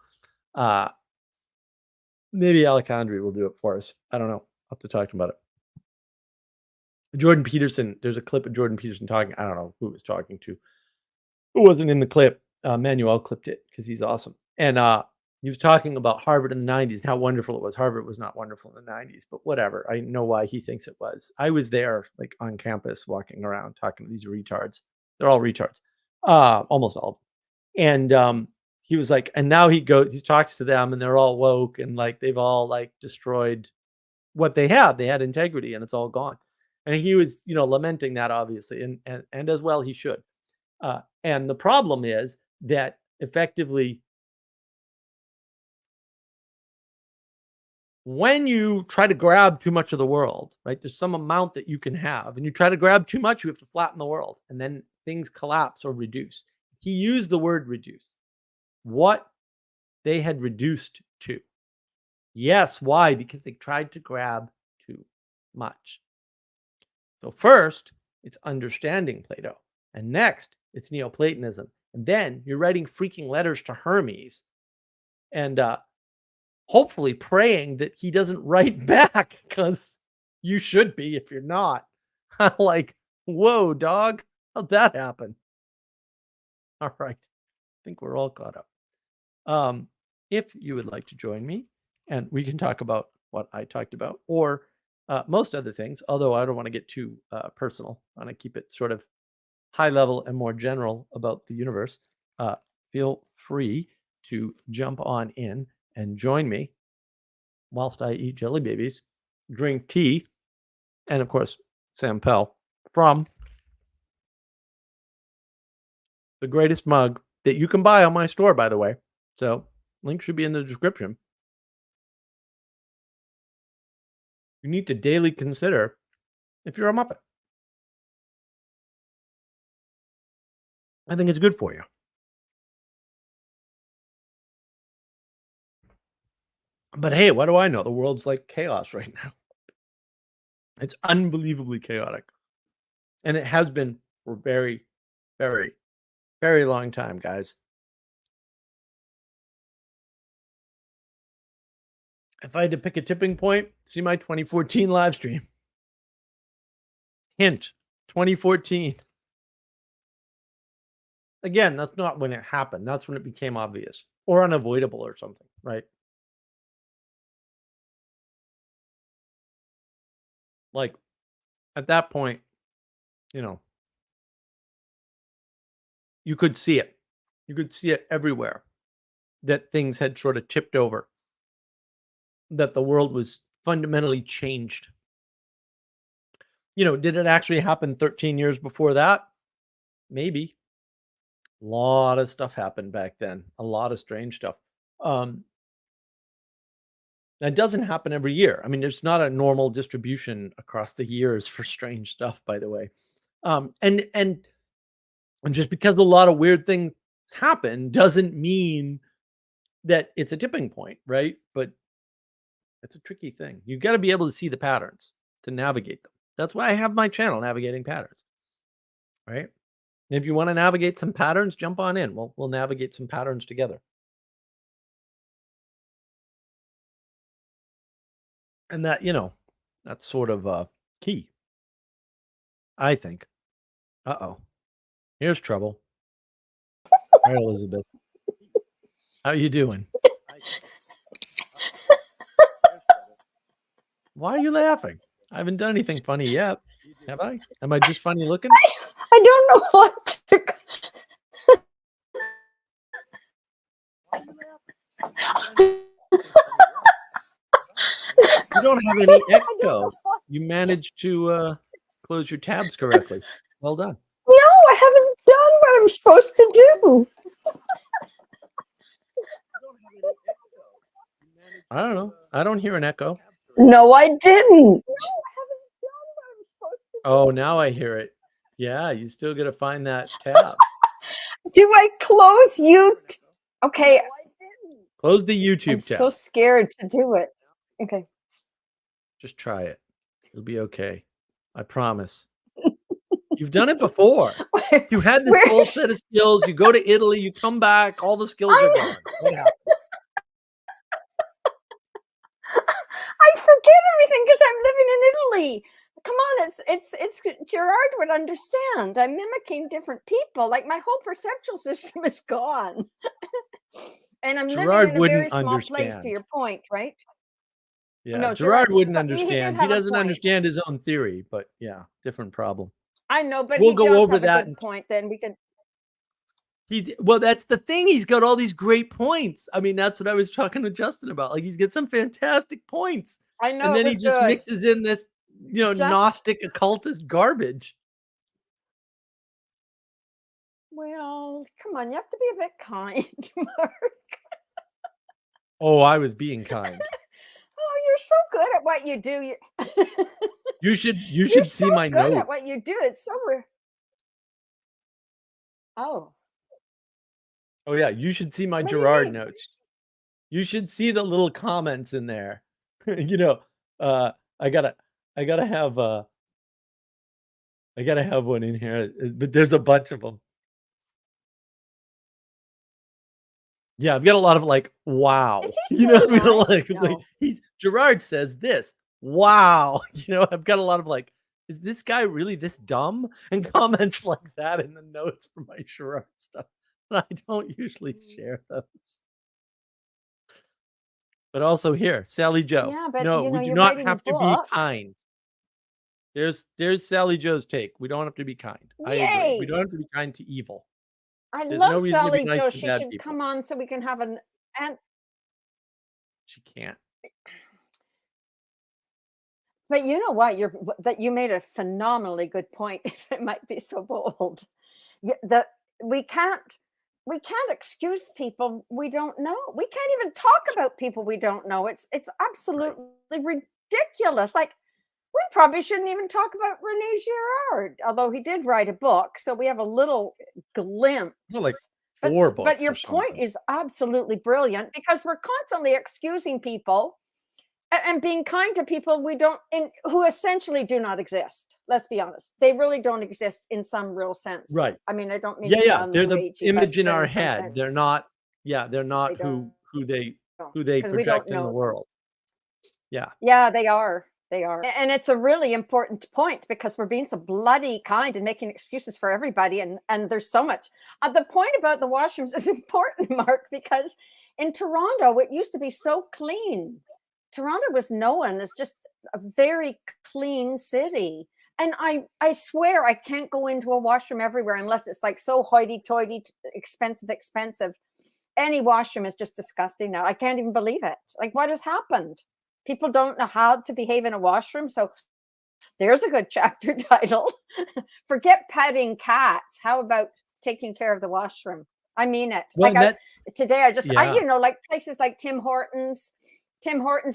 Maybe Alejandro will do it for us. I don't know. I'll have to talk to him about it. Jordan Peterson, there's a clip of Jordan Peterson talking. I don't know who he was talking to. Who wasn't in the clip? Manuel clipped it because he's awesome. And he was talking about Harvard in the 90s and how wonderful it was. Harvard was not wonderful in the 90s, but whatever. I know why he thinks it was. I was there, like on campus, walking around, talking to these retards. They're all retards, almost all. And he was like, and now he talks to them, and they're all woke, and like they've all like destroyed what they had. They had integrity, and it's all gone. And he was, lamenting that obviously, and as well he should. And the problem is that effectively, when you try to grab too much of the world, right, there's some amount that you can have, and you try to grab too much, you have to flatten the world, and then things collapse or reduce. He used the word reduce. What they had reduced to. Yes, why? Because they tried to grab too much. So first, it's understanding Plato, and next, it's Neoplatonism. And then you're writing freaking letters to Hermes and hopefully praying that he doesn't write back, because you should be if you're not. Like, whoa, dog, how'd that happen? All right, I think we're all caught up. If you would like to join me, and we can talk about what I talked about, or most other things, although I don't want to get too personal. I want to keep it sort of high level and more general about the universe. Feel free to jump on in and join me whilst I eat jelly babies, drink tea, and of course, Sam Pell from the greatest mug that you can buy on my store, by the way. So, link should be in the description. You need to daily consider if you're a Muppet. I think it's good for you. But hey, what do I know? The world's like chaos right now. It's unbelievably chaotic. And it has been for very, very, very long time, guys. If I had to pick a tipping point, see my 2014 live stream. Hint, 2014. Again, that's not when it happened. That's when it became obvious or unavoidable or something, right? Like, at that point, you could see it. You could see it everywhere that things had sort of tipped over, that the world was fundamentally changed. Did it actually happen 13 years before that? Maybe. A lot of stuff happened back then. A lot of strange stuff. That doesn't happen every year. I mean, there's not a normal distribution across the years for strange stuff, by the way. And just because a lot of weird things happen doesn't mean that it's a tipping point, right? But it's a tricky thing. You've got to be able to see the patterns to navigate them. That's why I have my channel, Navigating Patterns, right? And if you want to navigate some patterns, jump on in. We'll navigate some patterns together. And that, that's sort of key, I think. Uh-oh. Here's trouble. All right, Elizabeth. How you doing? Why are you laughing? I haven't done anything funny yet. Have I? Am I just funny looking? I don't know what to... You don't have any echo. You managed to close your tabs correctly. Well done. No, I haven't done what I'm supposed to do. I don't know. I don't hear an echo. No, I didn't. Oh, now I hear it. Yeah, you still got to find that tab. Do I close you? Okay. Close the YouTube I'm tab. so scared to do it. Okay. Just try it. It'll be okay. I promise. You've done it before. You had this whole set of skills. You go to Italy, you come back, all the skills are gone. What happened? I forget everything because I'm living in Italy. Come on, it's Girard would understand. I'm mimicking different people. Like my whole perceptual system is gone. And I'm Girard living in a very small place, to your point, right? Yeah, No, Gerard wouldn't he understand. He doesn't understand his own theory, but yeah, different problem. I know, but we'll he go does over have that. A good point. Then we can. Well, that's the thing. He's got all these great points. I mean, that's what I was talking to Justin about. Like, he's got some fantastic points. I know, and then he just mixes in this, Gnostic occultist garbage. Well, come on, you have to be a bit kind, Mark. Oh, I was being kind. Oh, you're so good at what you do. You should see my note. You're so good at what you do. It's so rare. Oh. Oh yeah, you should see my Girard notes. You should see the little comments in there. I gotta have one in here, but there's a bunch of them. Yeah, I've got a lot of like, wow. Like Girard says this. Wow. I've got a lot of like, is this guy really this dumb? And comments like that in the notes for my Girard stuff. I don't usually share those. But also here, Sally Joe. Yeah, but no, we do not have to be kind. There's Sally Joe's take. We don't have to be kind. Yay! I agree. We don't have to be kind to evil. There's love no Sally Joe. She should come on so we can have and she can't. But you know what? You made a phenomenally good point. If it might be so bold, we can't excuse people we don't know. We can't even talk about people we don't know. It's absolutely ridiculous. Like, we probably shouldn't even talk about René Girard, although he did write a book, so we have a little glimpse. Well, like 4 books. But your point is absolutely brilliant, because we're constantly excusing people and being kind to people who essentially do not exist. Let's be honest; they really don't exist in some real sense. Right. I mean, I don't mean they're the image in our head. They're not. Yeah, they're not who they project in the world. Yeah. Yeah, they are. They are. And it's a really important point, because we're being so bloody kind and making excuses for everybody. And there's so much. The point about the washrooms is important, Mark, because in Toronto, it used to be so clean. Toronto was known as just a very clean city. And I swear I can't go into a washroom everywhere unless it's like so hoity-toity, expensive. Any washroom is just disgusting now. I can't even believe it. Like, what has happened? People don't know how to behave in a washroom. So there's a good chapter title. Forget petting cats. How about taking care of the washroom? I mean it. Well, today I just, like places like Tim Hortons,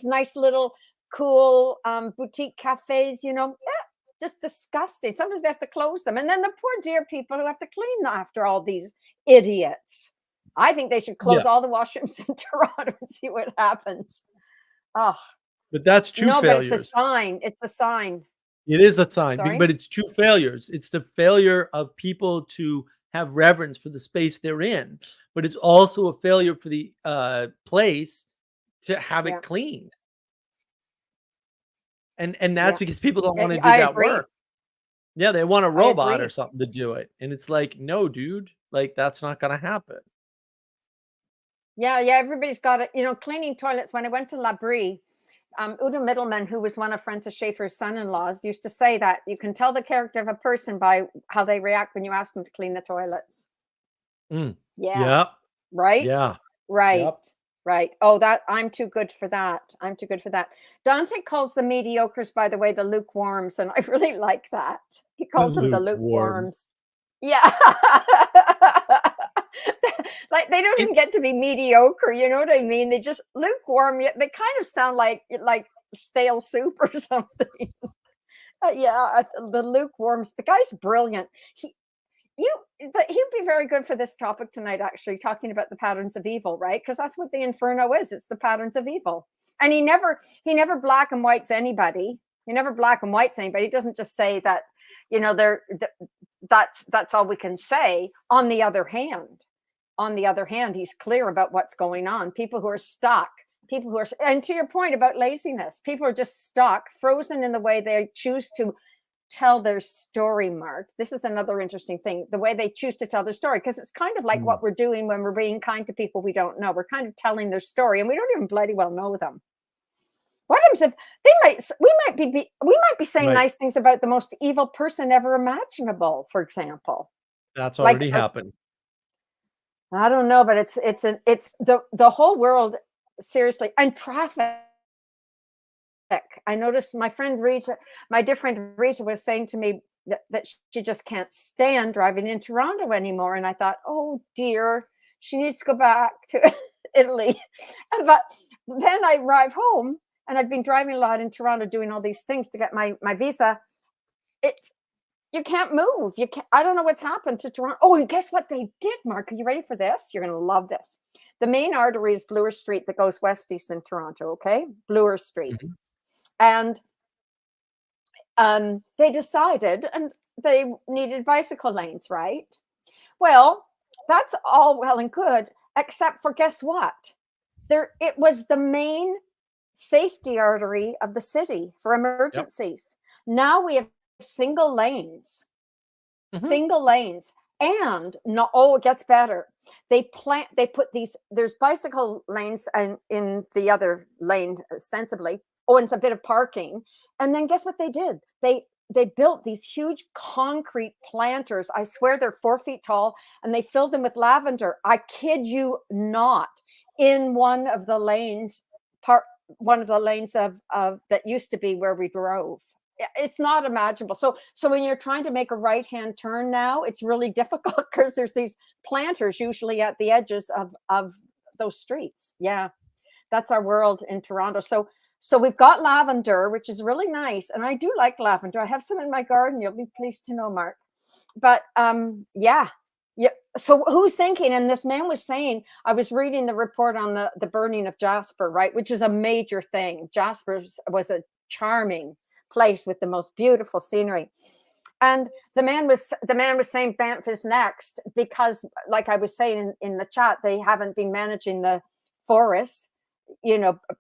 nice little cool boutique cafes, just disgusting. Sometimes they have to close them. And then the poor dear people who have to clean after all these idiots. I think they should close all the washrooms in Toronto and see what happens. Oh. But that's two failures. But it's a sign. It's a sign. It is a sign, but it's 2 failures. It's the failure of people to have reverence for the space they're in, but it's also a failure for the place to have it cleaned. And that's because people don't want to do that work. Yeah, they want a robot or something to do it. And it's like, no, dude, like, that's not going to happen. Yeah, everybody's got it. Cleaning toilets. When I went to La Brie, Udo Mittelman, who was one of Francis Schaeffer's son-in-laws, used to say that you can tell the character of a person by how they react when you ask them to clean the toilets. Mm. Yeah. Yep. Right? Yeah. Right. Yep. Right. Oh, that I'm too good for that. I'm too good for that. Dante calls the mediocres, by the way, the lukewarms, and I really like that. He calls them the lukewarms. Yeah. Like they don't even get to be mediocre, you know what I mean? They just lukewarm. They kind of sound like stale soup or something. The lukewarms. The guy's brilliant. He'd be very good for this topic tonight, actually, talking about the patterns of evil, right? Because that's what the Inferno is. It's the patterns of evil. And he never black and whites anybody. He never black and whites anybody. He doesn't just say that, that's all we can say. On the other hand, he's clear about what's going on. People who are stuck, and to your point about laziness, people are just stuck, frozen in the way they choose to tell their story, Mark. This is another interesting thing, the way they choose to tell their story, because it's kind of like what we're doing when we're being kind to people we don't know. We're kind of telling their story, and we don't even bloody well know them. What happens if we might be saying nice things about the most evil person ever imaginable, for example? That's already happened. I don't know, but it's the whole world, seriously. And traffic. I noticed my dear friend Rita was saying to me that she just can't stand driving in Toronto anymore. And I thought, oh dear, she needs to go back to Italy. But then I arrive home, and I've been driving a lot in Toronto doing all these things to get my visa. You can't move. I don't know what's happened to Toronto. Oh, and guess what they did, Mark? Are you ready for this? You're going to love this. The main artery is Bloor Street that goes west-east in Toronto, okay? Bloor Street. Mm-hmm. And they decided, and they needed bicycle lanes, right? Well, that's all well and good, except for guess what? It was the main safety artery of the city for emergencies. Yep. Now we have single lanes, and it gets better. They put there's bicycle lanes and in the other lane ostensibly. Oh, and it's a bit of parking. And then guess what they did? They built these huge concrete planters. I swear they're 4 feet tall, and they filled them with lavender. I kid you not. In one of the lanes of that used to be where we drove. It's not imaginable. So when you're trying to make a right-hand turn now, it's really difficult because there's these planters usually at the edges of those streets. Yeah, that's our world in Toronto. So we've got lavender, which is really nice. And I do like lavender. I have some in my garden. You'll be pleased to know, Mark. But yeah. So who's thinking? And this man was saying, I was reading the report on the burning of Jasper, right? Which is a major thing. Jasper was a charming place with the most beautiful scenery. And the man was saying Banff is next because, like I was saying in the chat, they haven't been managing the forests,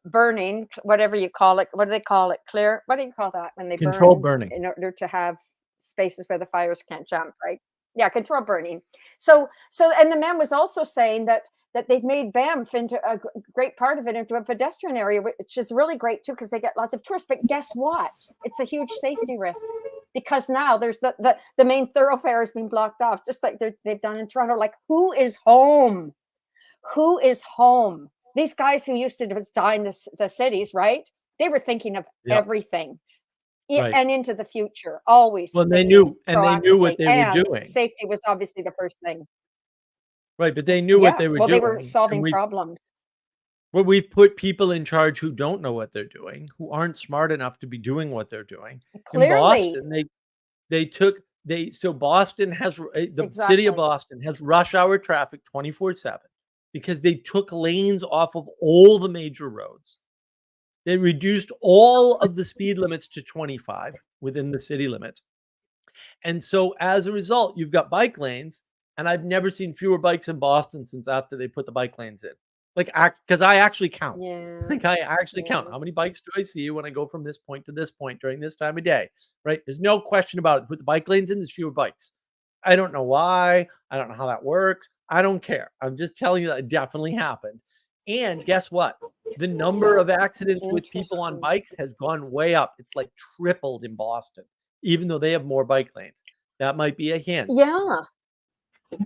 burning, whatever you call it. What do they call it? Clear? What do you call that when they burning in order to have spaces where the fires can't jump, right? Yeah, control burning. So, and the man was also saying that they've made Banff into a great part of it into a pedestrian area, which is really great too, because they get lots of tourists. But guess what? It's a huge safety risk because now there's the main thoroughfare has been blocked off, just like they've done in Toronto. Like, who is home? Who is home? These guys who used to design the cities, right? They were thinking of everything. Right. And into the future, always. Well, they knew what they were doing. Safety was obviously the first thing. Right, but they knew what they were doing. Well, they were solving problems. Well, we've put people in charge who don't know what they're doing, who aren't smart enough to be doing what they're doing. Clearly. In Boston, so Boston has the city of Boston has rush hour traffic 24/7 because they took lanes off of all the major roads. They reduced all of the speed limits to 25 within the city limits. And so as a result, you've got bike lanes, and I've never seen fewer bikes in Boston since after they put the bike lanes in. Because I actually count. Yeah. I actually count. How many bikes do I see when I go from this point to this point during this time of day, right? There's no question about it. Put the bike lanes in, there's fewer bikes. I don't know why. I don't know how that works. I don't care. I'm just telling you that it definitely happened. And guess what? the number of accidents with people on Interesting. bikes has gone way up. It's like tripled in Boston, even though they have more bike lanes. That might be a hint. Yeah.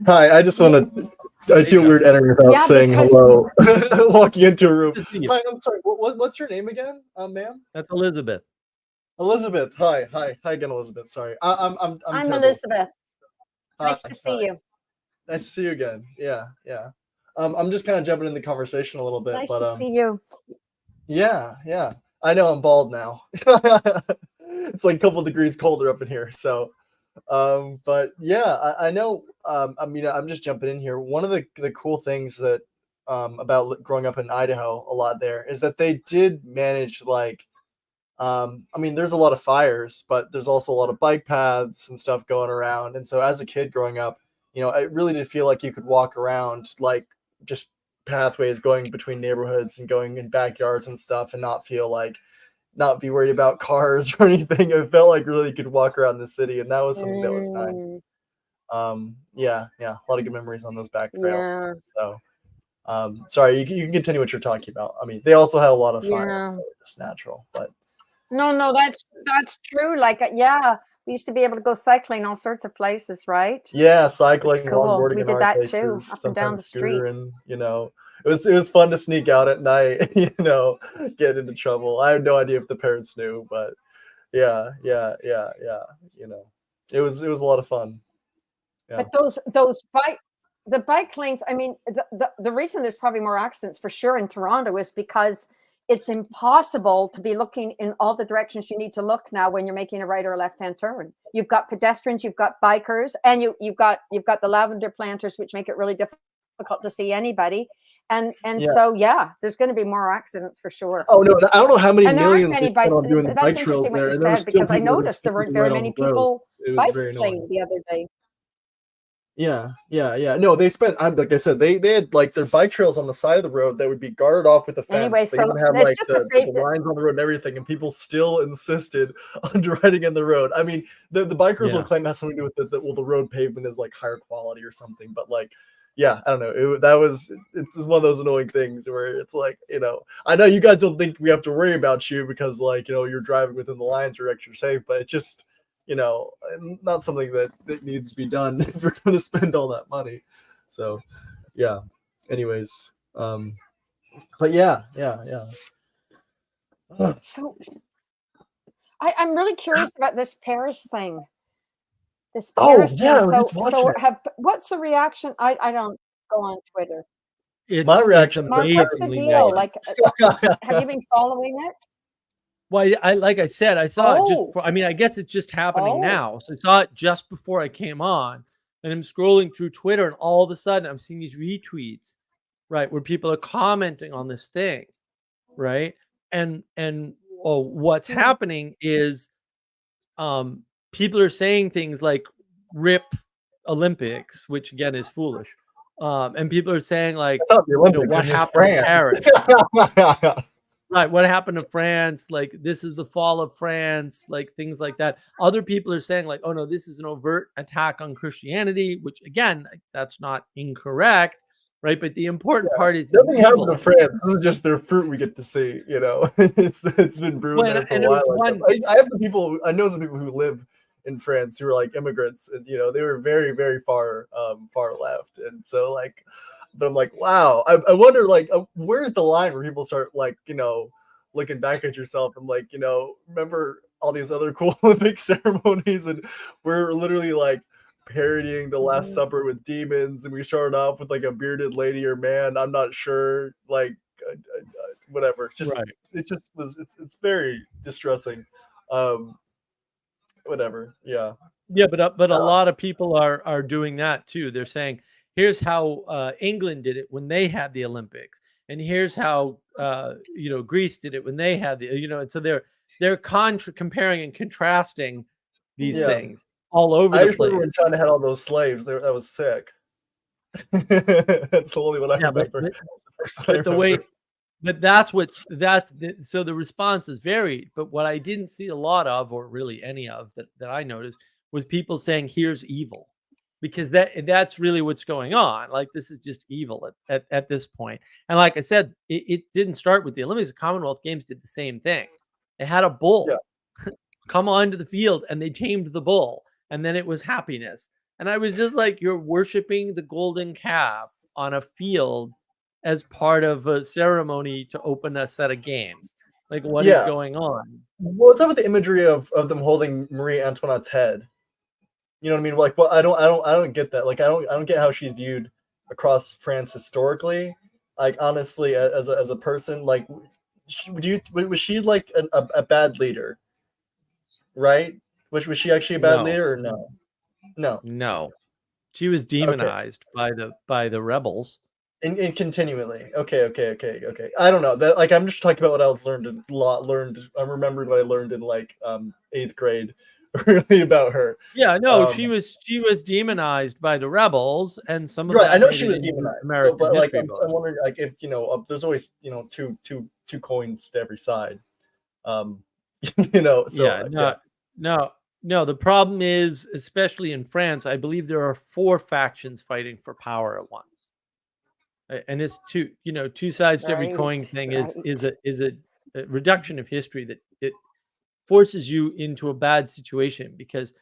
Hi, I just want to. I feel Joe. weird entering without Yeah, saying because- hello. Walking into a room. Good to see you. Hi, I'm sorry. What's your name again, ma'am? That's Elizabeth. Elizabeth. Hi again, Elizabeth. Sorry, I'm I'm terrible. Elizabeth. Hi, Nice to see hi. you. Nice to see you again. Yeah. I'm just kind of jumping in the conversation a little bit, Nice but to see you. yeah. I know I'm bald now. It's like a couple degrees colder up in here. So, but yeah, I know. I mean, I'm just jumping in here. One of the cool things that about growing up in Idaho a lot there is that they did manage like. I mean, there's a lot of fires, but there's also a lot of bike paths and stuff going around. And so, as a kid growing up, it really did feel like you could walk around like just pathways going between neighborhoods and going in backyards and stuff, and not be worried about cars or anything. It felt like really you could walk around the city, and that was something that was nice. Yeah, a lot of good memories on those back trails. Yeah. So, sorry, you can continue what you're talking about. I mean, they also had a lot of fire, Yeah. so just natural, but. No, that's true. Like, yeah, we used to be able to go cycling all sorts of places, right? Yeah, cycling, It's cool. longboarding We in did our that places, too, up and down the scooter, streets. and it was fun to sneak out at night, get into trouble. I have no idea if the parents knew, but yeah. It was a lot of fun. Yeah. But the bike lanes, I mean, the reason there's probably more accidents for sure in Toronto is because it's impossible to be looking in all the directions you need to look now when you're making a right or a left-hand turn. You've got pedestrians, you've got bikers, and you've got the lavender planters, which make it really difficult to see anybody. And Yeah. so yeah, there's going to be more accidents for sure. Oh no, I don't know how many And there aren't millions many they spent on doing the That's bike trails interesting what there, you and there were said, still because I people that were noticed there weren't skipping very right on many the roads. people It was very annoying. bicycling the other day. Yeah. No, they spent. Like I said, they had like their bike trails on the side of the road that would be guarded off with a fence. Anyway, They so even have it's like just to say the lines on the road and everything, and people still insisted on riding in the road. I mean, the bikers will claim it has something to do with the road pavement is like higher quality or something, but like. Yeah, I don't know. It's just one of those annoying things where it's like, I know you guys don't think we have to worry about you because like, you're driving within the lines, you're extra safe, but it's just, not something that needs to be done if you're going to spend all that money. So, yeah. Anyways, but yeah. So I'm really curious about this Paris thing. This Oh, Paris yeah, thing. we're just watching it. What's the reaction? I don't go on Twitter. My reaction. Mark, what's the amazingly deal? negative. Like, have you been following it? Well, like I said, I saw it just. Oh. I mean, I guess it's just happening Oh. now. So I saw it just before I came on, and I'm scrolling through Twitter, and all of a sudden, I'm seeing these retweets, right, where people are commenting on this thing, right, and what's happening is, people are saying things like "rip Olympics," which again is foolish, and people are saying like, It's not the Olympics, what it's just happened to France. Paris? Right, what happened to France? Like, this is the fall of France, like things like that. Other people are saying like, oh no, this is an overt attack on Christianity, which again, that's not incorrect, right? But the important part is nothing happened to France. This is just their fruit we get to see. It's been brewing there for a while. I have some people. I know some people who live in France who are like immigrants, and they were very, very far left, and so like. But I'm like, wow. I wonder, like, where's the line where people start, like, looking back at yourself and, like, remember all these other cool Olympic ceremonies, and we're literally, like, parodying the Last Supper with demons, and we started off with, like, a bearded lady or man. I'm not sure, like, whatever. It's very distressing. Whatever. Yeah. Yeah, but a lot of people are doing that too. They're saying, here's how England did it when they had the Olympics, and here's how Greece did it when they had the and so they're comparing and contrasting these things all over the place. I remember when China had all those slaves. That was sick. That's totally what I remember. But so the responses varied. But what I didn't see a lot of, or really any of that I noticed, was people saying, here's evil. because that's really what's going on. Like, this is just evil at this point. And like I said, it didn't start with the Olympics. The Commonwealth Games did the same thing. They had a bull come onto the field and they tamed the bull, and then it was happiness. And I was just like, you're worshiping the golden calf on a field as part of a ceremony to open a set of games. Like, what is going on? What's up with the imagery of them holding Marie Antoinette's head? You know what I mean? Like, well, I don't get that. Like, I don't get how she's viewed across France historically. Like, honestly, as a person, like, was she like a bad leader? Right? Was she actually a bad leader or no? No. She was demonized by the rebels. And continually. Okay. I don't know. That, like, I'm just talking about what I was learned. I'm remembering what I learned in like 8th grade, really, about her. Yeah, no, she was demonized by the rebels, and some of right. that I know she was demonized, American but like I'm wondering, like, if there's always two coins to every side. So No, the problem is, especially in France, I believe there are 4 factions fighting for power at once. And it's two sides to every coin thing is a reduction of history that it forces you into a bad situation, because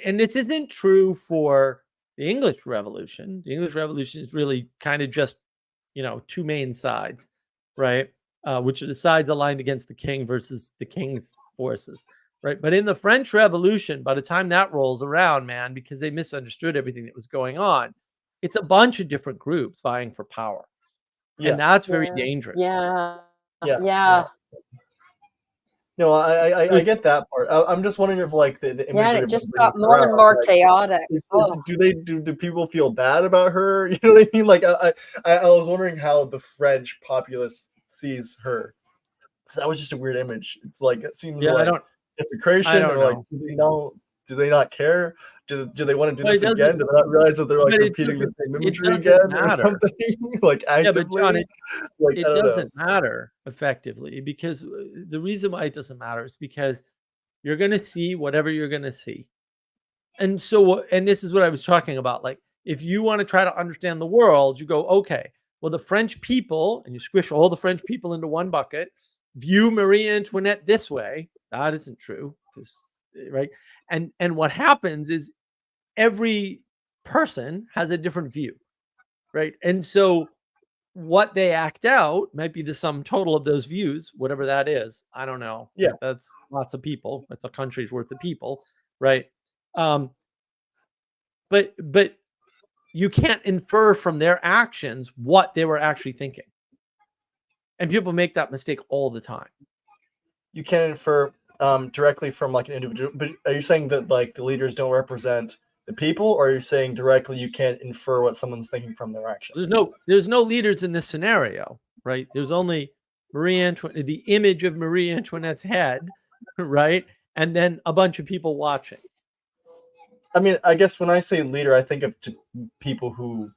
and this isn't true for the English Revolution. The English Revolution is really kind of just 2 main sides, right? Which are the sides aligned against the king versus the king's forces. Right. But in the French Revolution, by the time that rolls around, man, because they misunderstood everything that was going on, it's a bunch of different groups vying for power. And that's very dangerous. Yeah. No, I get that part. I'm just wondering if like the imagery and it just got more and more chaotic. Do people feel bad about her? You know what I mean? Like I was wondering how the French populace sees her. Because that was just a weird image. It's like, it seems like desecration, or like, do they not care? Do they want to do this again? Do they not realize that they're like repeating the same imagery again or something? Like, actively? But John, it doesn't matter effectively, because the reason why it doesn't matter is because you're going to see whatever you're going to see. And so, and this is what I was talking about. Like, if you want to try to understand the world, you go, okay, well, the French people, and you squish all the French people into one bucket, view Marie Antoinette this way. That isn't true, right? And what happens is every person has a different view, right? And so what they act out might be the sum total of those views, whatever that is. I don't know. Yeah, that's lots of people. That's a country's worth of people, right? But you can't infer from their actions what they were actually thinking. And people make that mistake all the time. You can't infer directly from like an individual, but are you saying that like the leaders don't represent the people, or are you saying directly you can't infer what someone's thinking from their actions? There's no leaders in this scenario, right? There's only Marie Antoinette, the image of Marie Antoinette's head, right? And then a bunch of people watching. I mean, I guess when I say leader, I think of people who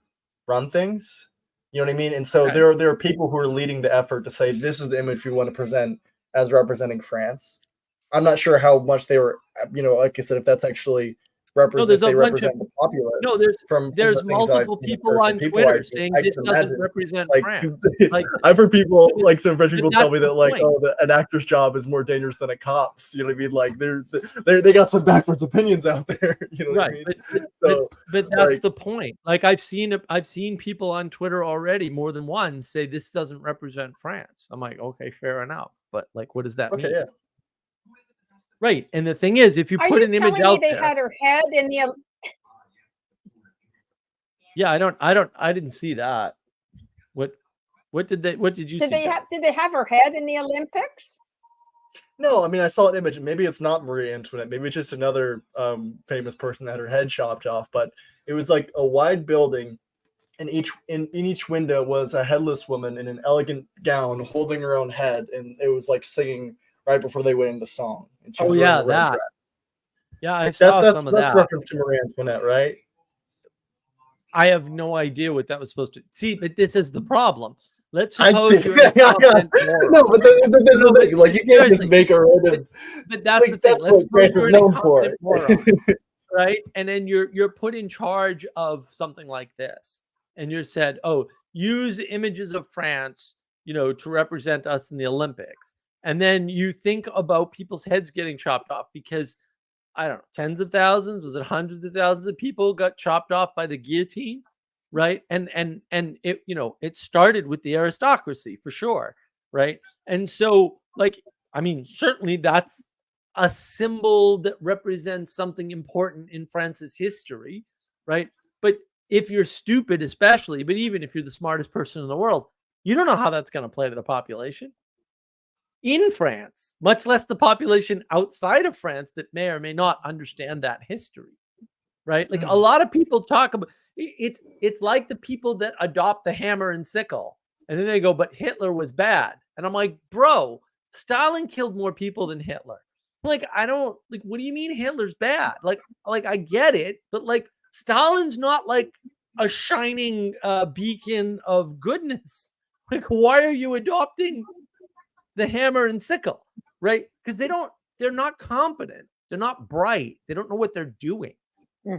run things. You know what I mean? And so there are people who are leading the effort to say, this is the image we want to present as representing France. I'm not sure how much they were, like I said, if that's actually represent the populace. No, there's multiple people on Twitter saying this doesn't represent France. Like, I've heard people, like some French people tell me that like, an actor's job is more dangerous than a cop's. You know what I mean? Like they got some backwards opinions out there. You know what I mean? But that's the point. Like, I've seen people on Twitter already, more than one, say this doesn't represent France. I'm like, okay, fair enough. But like, what does that mean? Yeah. Right, and the thing is, if you put an image out there, they had her head in the. Yeah, I didn't see that. What did you see? Did they have her head in the Olympics? No, I mean, I saw an image. Maybe it's not Marie Antoinette. Maybe it's just another famous person that had her head chopped off. But it was like a wide building, and in each window was a headless woman in an elegant gown holding her own head, and it was like singing right before they went into song. And she was that. Dress. Yeah, I saw some of that. That's reference to Marie Antoinette, right? I have no idea what that was supposed to see, but this is the problem. Let's suppose you're no, but that's the thing. Like, you can't just make a random. But that's the thing. Let's suppose you're in a right? And then you're put in charge of something like this, and you're said, oh, use images of France, to represent us in the Olympics. And then you think about people's heads getting chopped off because, I don't know, tens of thousands, was it hundreds of thousands of people got chopped off by the guillotine, right? And it, it started with the aristocracy for sure, right? And so, like, I mean, certainly that's a symbol that represents something important in France's history, right? But if you're stupid, especially, but even if you're the smartest person in the world, you don't know how that's going to play to the population in France, much less the population outside of France that may or may not understand that history, right? Like a lot of people talk about it's like the people that adopt the hammer and sickle, and then they go, but Hitler was bad. And I'm like, bro, Stalin killed more people than Hitler. Like, I don't like, what do you mean Hitler's bad? Like I get it, but like Stalin's not like a shining beacon of goodness. Like, why are you adopting the hammer and sickle, right? Because they're not competent. They're not bright. They don't know what they're doing.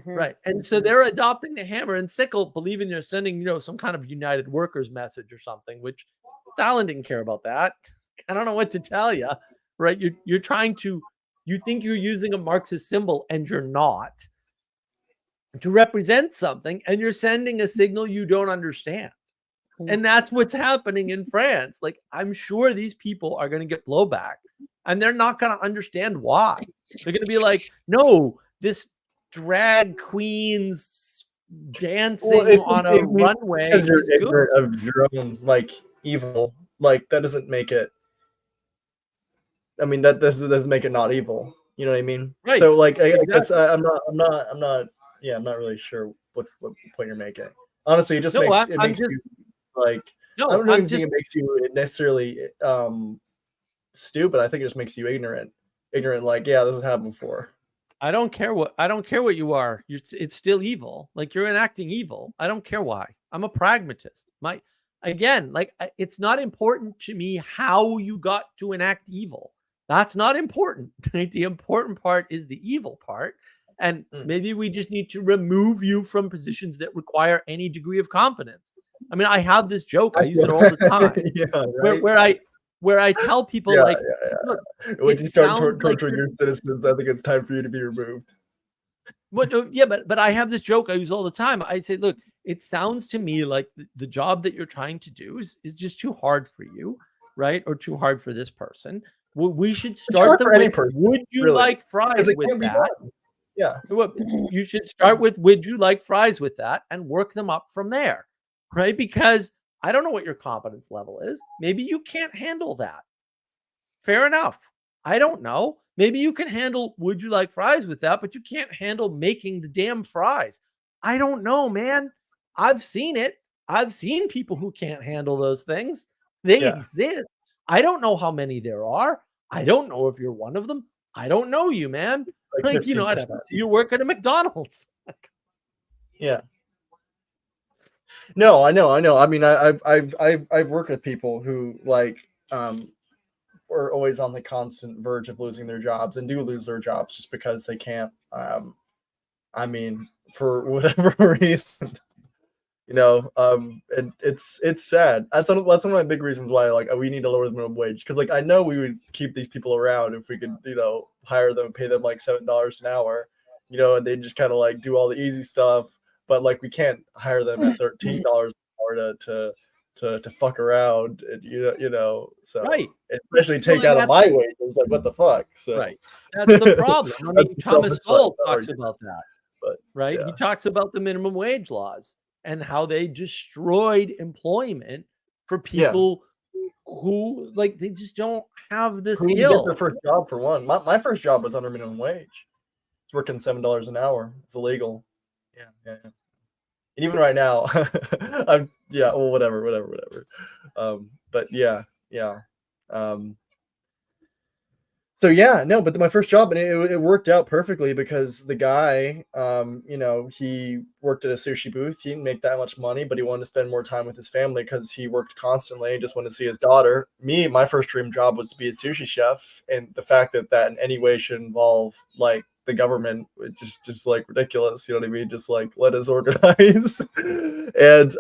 Right. And so they're adopting the hammer and sickle, believing they're sending, some kind of United Workers message or something, which Stalin didn't care about that. I don't know what to tell you, right? You're trying to, you think you're using a Marxist symbol and you're not, to represent something, and you're sending a signal you don't understand. And that's what's happening in France. Like, I'm sure these people are going to get blowback, and they're not going to understand why. They're going to be like, no, this drag queens dancing on a runway because you're is ignorant good. of your own like evil. Like, that doesn't make it. I mean, that doesn't make it not evil. You know what I mean? Right. So like, I Exactly. guess I'm not. Yeah, I'm not really sure what point you're making. Honestly, it just makes you like. No, I don't even think it makes you necessarily stupid. I think it just makes you ignorant. Like, yeah, this has happened before. I don't care what you are. It's still evil. Like, you're enacting evil. I don't care why. I'm a pragmatist. It's not important to me how you got to enact evil. That's not important. The important part is the evil part. And maybe we just need to remove you from positions that require any degree of competence. I mean, I have this joke. I use it all the time. Yeah, right. where I tell people, look, when you start torturing your citizens, I think it's time for you to be removed. But I have this joke I use all the time. I say, look, it sounds to me like the job that you're trying to do is just too hard for you, right? Or too hard for this person. Well, we should start them with, would you like fries with that? Yeah. You should start with, would you like fries with that, and work them up from there, right? Because I don't know what your competence level is. Maybe you can't handle that. Fair enough. I don't know. Maybe you can handle, would you like fries with that, but you can't handle making the damn fries. I don't know, man. I've seen it. I've seen people who can't handle those things. They exist. I don't know how many there are. I don't know if you're one of them. I don't know you, man. Like, I don't know. You work at a McDonald's. Yeah. No, I know. I mean, I've worked with people who like are always on the constant verge of losing their jobs, and do lose their jobs just because they can't. I mean, for whatever reason, and it's sad. That's one of my big reasons why we need to lower the minimum wage, because I know we would keep these people around if we could hire them, pay them like $7 an hour, and they just kind of do all the easy stuff. But we can't hire them at $13 an hour to fuck around, and so right. Especially take out of my wages. What the fuck? So right, that's the problem. I mean, Thomas Sowell talks about that, but right, he talks about the minimum wage laws and how they destroyed employment for people who they just don't have the skill. Get their first job for one. My first job was under minimum wage. It's working $7 an hour. It's illegal. Yeah. And even right now, whatever. But yeah. So but my first job, and it worked out perfectly, because the guy, he worked at a sushi booth. He didn't make that much money, but he wanted to spend more time with his family because he worked constantly and just wanted to see his daughter. My first dream job was to be a sushi chef, and the fact that in any way should involve the government, which is just like ridiculous. You know what I mean? Just like let us organize. And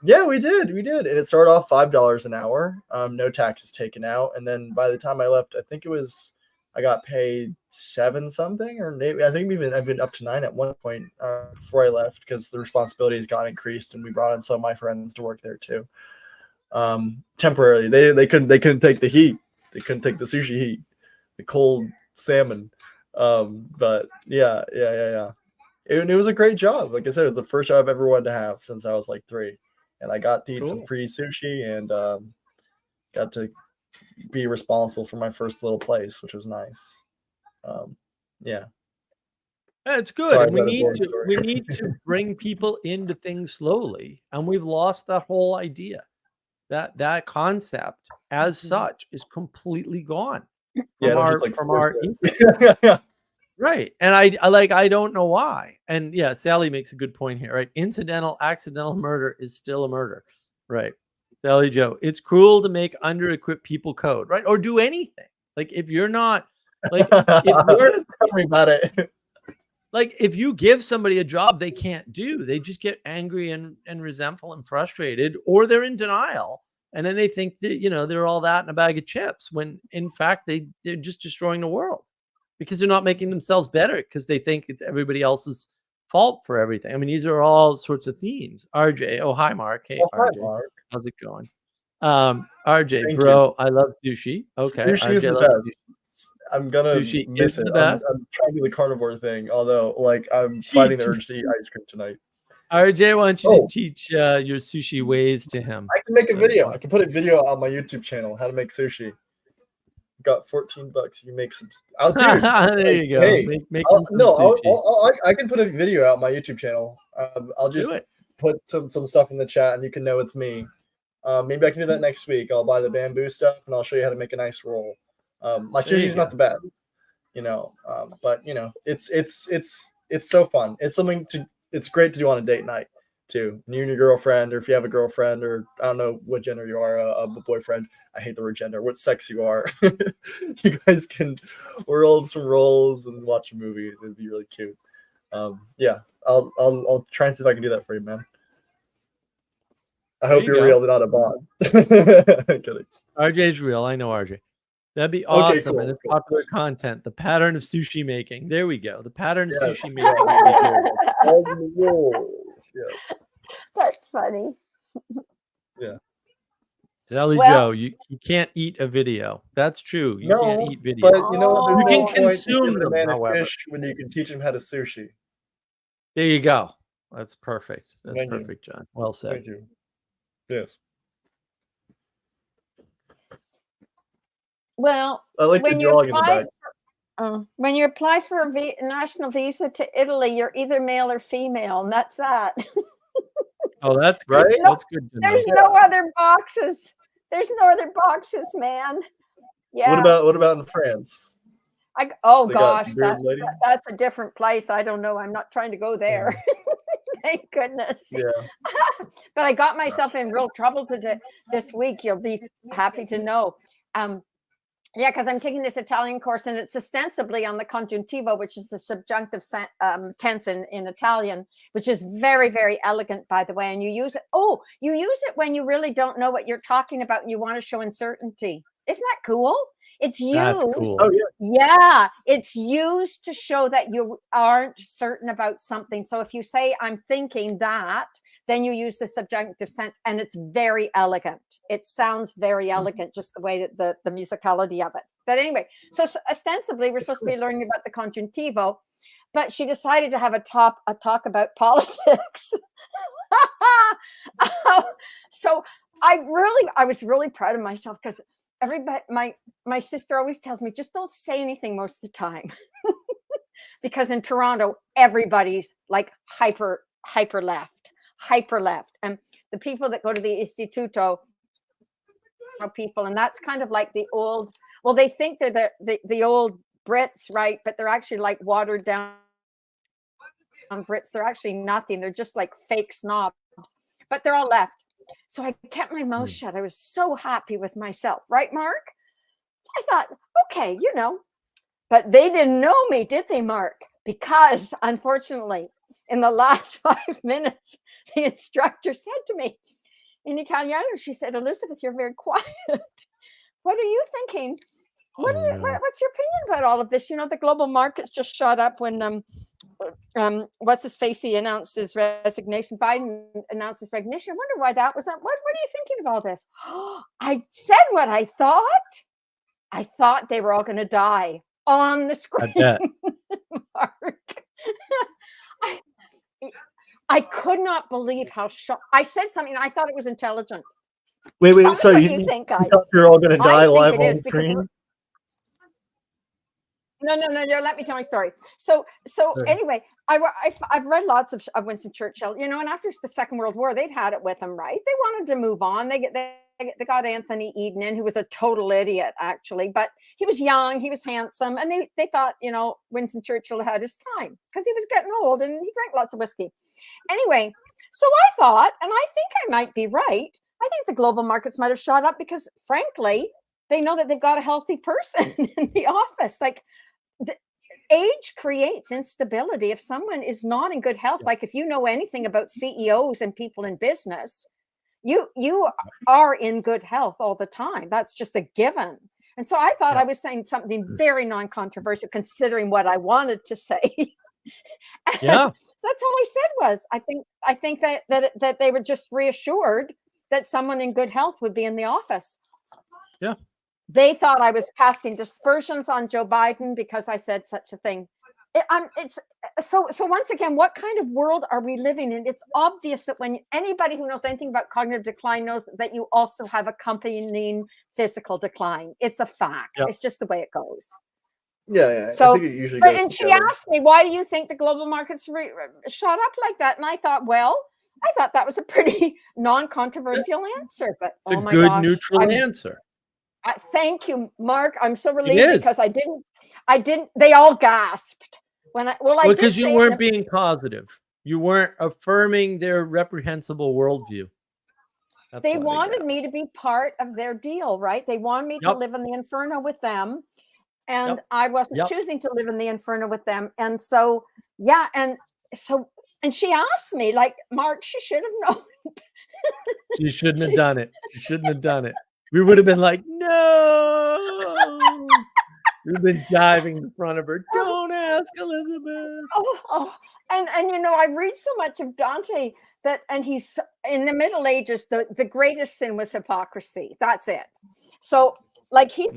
yeah, we did. And it started off $5 an hour, no taxes taken out. And then by the time I left, I think I got paid 7 something, or maybe I think even I've been up to 9 at one point before I left, because the responsibilities got increased and we brought in some of my friends to work there too. Temporarily, they couldn't take the heat. They couldn't take the sushi heat, the cold salmon. But yeah. It was a great job. Like I said, it was the first job I've ever wanted to have since I was like 3, and I got to eat some free sushi and got to be responsible for my first little place, which was nice. Yeah. It's good. Sorry, And we another need boring story. to bring people into things slowly, and we've lost that whole idea. That concept as such is completely gone Yeah, from don't just like from force our it. Yeah. right. And I don't know why. And yeah, Sally makes a good point here, right? Incidental, accidental murder is still a murder, right? Sally Joe, it's cruel to make under-equipped people code, right? Or do anything. Like if you're not like if you're Tell me about it. like if you give somebody a job they can't do, they just get angry and resentful and frustrated, or they're in denial. And then they think that, they're all that in a bag of chips, when in fact they're just destroying the world because they're not making themselves better, because they think it's everybody else's fault for everything. I mean, these are all sorts of themes. RJ, oh hi Mark. Hey Hi, RJ. Mark. How's it going? RJ, Thank bro, I love sushi. Okay. Sushi is RJ the loves best. sushi. I'm gonna Sushi miss is it. the best. I'm trying to do the carnivore thing, although like I'm fighting the urge to eat ice cream tonight. RJ wants you to teach your sushi ways to him. I can make a video. I can put a video on my YouTube channel, how to make sushi. Got $14 if you make some. I'll do. There you go. Hey, make I can put a video out on my YouTube channel. I'll just put some stuff in the chat, and you can know it's me. Maybe I can do that next week. I'll buy the bamboo stuff, and I'll show you how to make a nice roll. My sushi is not the best, but it's so fun. It's something it's great to do on a date night too. You and your girlfriend, or if you have a girlfriend, or I don't know what gender you are, a boyfriend. I hate the word gender. What sex you are. You guys can roll some rolls and watch a movie. It'd be really cute. Yeah, I'll try and see if I can do that for you, man. I hope you're real, not a bot. Kidding. RJ's real. I know RJ. That'd be awesome. Okay, cool, and it's popular content. The pattern of sushi making. There we go. The pattern of sushi making. Yes. That's funny. Yeah. Sally Joe, you can't eat a video. That's true. You can't eat video. But you know what? You can consume them, however. Fish when you can teach him how to sushi. There you go. That's perfect. That's Thank perfect, you. John. Well said. Thank you. Yes. Well, I like the dog in the back. When you apply for a national visa to Italy, you're either male or female, and that's that. Oh, that's good. Right? That's good. There's no other boxes. There's no other boxes, man. Yeah. What about in France? Gosh, that's a different place. I don't know. I'm not trying to go there. Thank goodness. Yeah. But I got myself in real trouble this week. You'll be happy to know. Yeah, because I'm taking this Italian course, and it's ostensibly on the congiuntivo, which is the subjunctive tense in Italian, which is very, very elegant, by the way. And you use it. Oh, you use it when you really don't know what you're talking about and you want to show uncertainty. Isn't that cool? It's used. That's cool. Oh, yeah, it's used to show that you aren't certain about something. So if you say, I'm thinking that, then you use the subjunctive sense, and it's very elegant. It sounds very elegant, just the way that the musicality of it. But anyway, so ostensibly we're supposed to be learning about the congiuntivo, but she decided to have a talk about politics. So I was really proud of myself, because everybody, my sister always tells me, just don't say anything most of the time. Because in Toronto, everybody's like hyper left. And the people that go to the Istituto are people, and that's kind of like the old, well, they think they're the old Brits, right? But they're actually like watered down Brits. They're actually nothing. They're just like fake snobs, but they're all left. So I kept my mouth shut. I was so happy with myself, right, Mark? I thought, okay, But they didn't know me, did they, Mark? Because unfortunately, in the last 5 minutes, the instructor said to me in Italiano, she said, Elizabeth, you're very quiet. What are you thinking? What's your opinion about all of this? You know, the global markets just shot up when what's his face? He announced his resignation. Biden announced his resignation. I wonder why that was. What are you thinking of all this? I said what I thought. I thought they were all going to die on the screen. Mark. I could not believe how shocked. I said something. I thought it was intelligent. Wait. So you think, guys? You thought you're all going to die live on the screen? No. Let me tell my story. So anyway, I've read lots of Winston Churchill, you know, and after the Second World War, they'd had it with him, right? They wanted to move on. They got Anthony Eden in, who was a total idiot, actually, but he was young, he was handsome, and they thought, you know, Winston Churchill had his time because he was getting old and he drank lots of whiskey. Anyway, so I thought, and I think I might be right, I think the global markets might have shot up because, frankly, they know that they've got a healthy person in the office. Like, the age creates instability. If someone is not in good health, like if you know anything about CEOs and people in business, you are in good health all the time. That's just a given. And so I thought I was saying something very non-controversial considering what I wanted to say. Yeah. So that's all I said was, I think that they were just reassured that someone in good health would be in the office. Yeah. They thought I was casting dispersions on Joe Biden because I said such a thing. So once again, what kind of world are we living in? It's obvious that when anybody who knows anything about cognitive decline knows that you also have accompanying physical decline. It's a fact. Yep. It's just the way it goes. Yeah. So, I think it usually goes and she asked me, why do you think the global markets shot up like that? And I thought, well, that was a pretty non-controversial answer. But it's a good neutral answer. Thank you, Mark. I'm so relieved because I didn't. They all gasped because you weren't being positive. You weren't affirming their reprehensible worldview. They wanted me to be part of their deal, right? They wanted me to live in the inferno with them, and I wasn't choosing to live in the inferno with them. And so, and she asked me, like, Mark, she should have known. She shouldn't have done it. She shouldn't have done it. We would have been like, no. We've been diving in front of her. Don't ask Elizabeth. And you know, I read so much of Dante and he's in the Middle Ages. The greatest sin was hypocrisy. That's it. So, like he's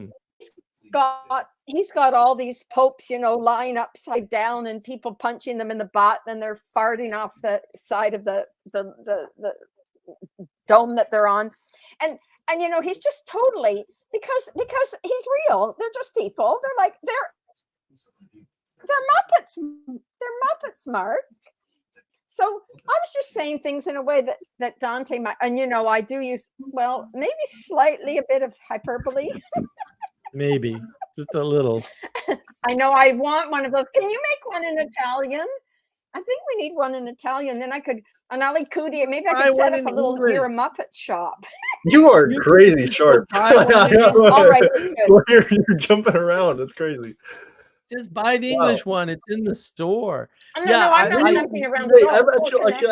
got all these popes, you know, lying upside down and people punching them in the butt, and they're farting off the side of the dome that they're on, and you know, he's just totally because he's real. They're just people. They're Muppets. They're Muppets, Mark. So I was just saying things in a way that Dante might, and you know, I do use, well, maybe slightly a bit of hyperbole. Maybe just a little. I know I want one of those. Can you make one in Italian? I think we need one in Italian. Then I could, an Ali Cudi, maybe I could set up a little You're a Muppet shop. You are crazy sharp. All right, you're jumping around. It's crazy. Just buy the English one. It's in the store. No, I'm not jumping around. Wait, I have an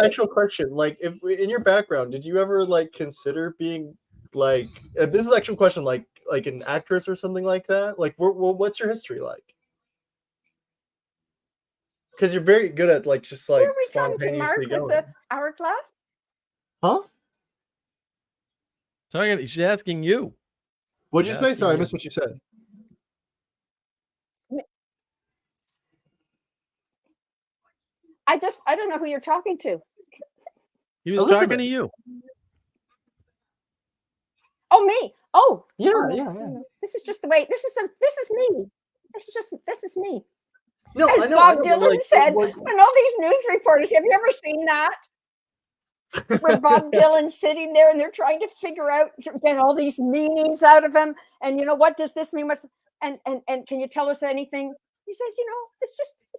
actual question. Like, if in your background, did you ever like consider being like? This is an actual question. Like an actress or something like that. Like, what's your history like? Because you're very good at like just like spontaneously going. With the hourglass? Huh? She's asking you. What'd you say? Sorry, I missed what you said. I don't know who you're talking to. He was talking to you. Oh, me. Oh, yeah. This is just the way. This is me. This is me. No, as Bob Dylan said, when all these news reporters, have you ever seen that? Where Bob Dylan's sitting there and they're trying to figure out, get all these meanings out of him. And you know, what does this mean? And can you tell us anything? He says, you know, it's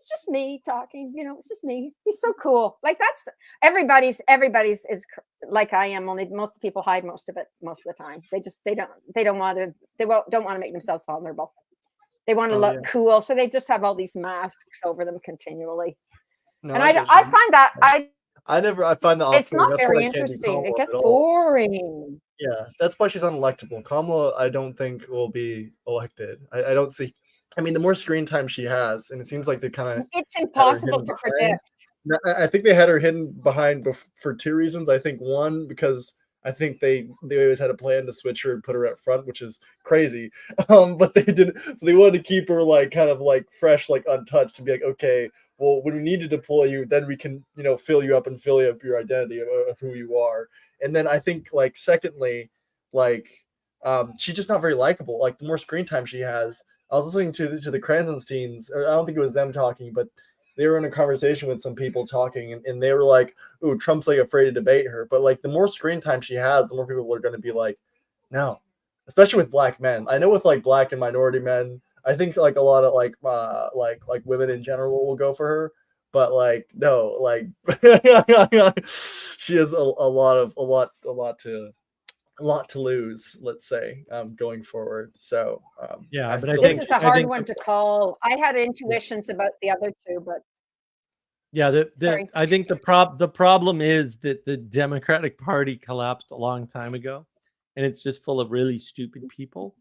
just me talking, you know, it's just me. He's so cool. Like that's everybody's is like I am, only most people hide most of it most of the time. They don't want to make themselves vulnerable. They want to Oh, look yeah. cool, so they just have all these masks over them continually. No, And I get I you. find that I find that it's off-putting. not That's why very I can't do interesting. It Kamala gets at all. boring. Yeah, that's why she's unelectable. Kamala, I don't think will be elected. I don't see. I mean, the more screen time she has, and it seems like they kind of It's had her impossible hidden to behind. predict. No, I think they had her hidden behind for two reasons. I think one, because I think they always had a plan to switch her and put her up front, which is crazy. But they didn't, so they wanted to keep her like kind of like fresh, like untouched, to be like, okay, well, when we need to deploy you, then we can, fill you up and fill you up your identity of who you are. And then I think, like, secondly, like, she's just not very likable. Like, the more screen time she has, I was listening to the Kranzensteins, or I don't think it was them talking, but they were in a conversation with some people talking, and they were like, "Ooh, Trump's like afraid to debate her." But like, the more screen time she has, the more people are going to be like, "No," especially with black men. I know with like black and minority men, I think like a lot of like women in general will go for her. But like, no, like she has a lot to lose, let's say, going forward. So Yeah, I but I still This think is a hard one to call. I had intuitions about the other two, but sorry. I think the problem is that the Democratic Party collapsed a long time ago, and it's just full of really stupid people.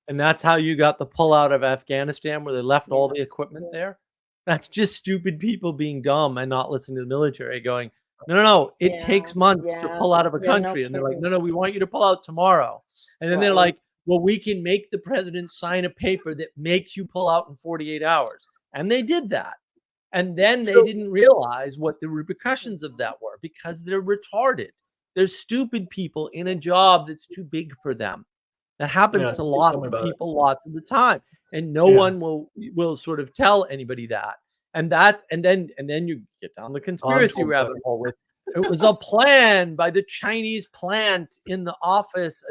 And that's how you got the pullout of Afghanistan, where they left all the equipment there. That's just stupid people being dumb and not listening to the military, going, no, it takes months to pull out of a country. And they're like, no, we want you to pull out tomorrow. And then they're like, well, we can make the president sign a paper that makes you pull out in 48 hours. And they did that. And then they didn't realize what the repercussions of that were, because they're retarded. They're stupid people in a job that's too big for them. That happens to lots of people lots of the time. And no one will sort of tell anybody that. And then you get down the conspiracy rabbit hole with, it was a plan by the Chinese plant in the office.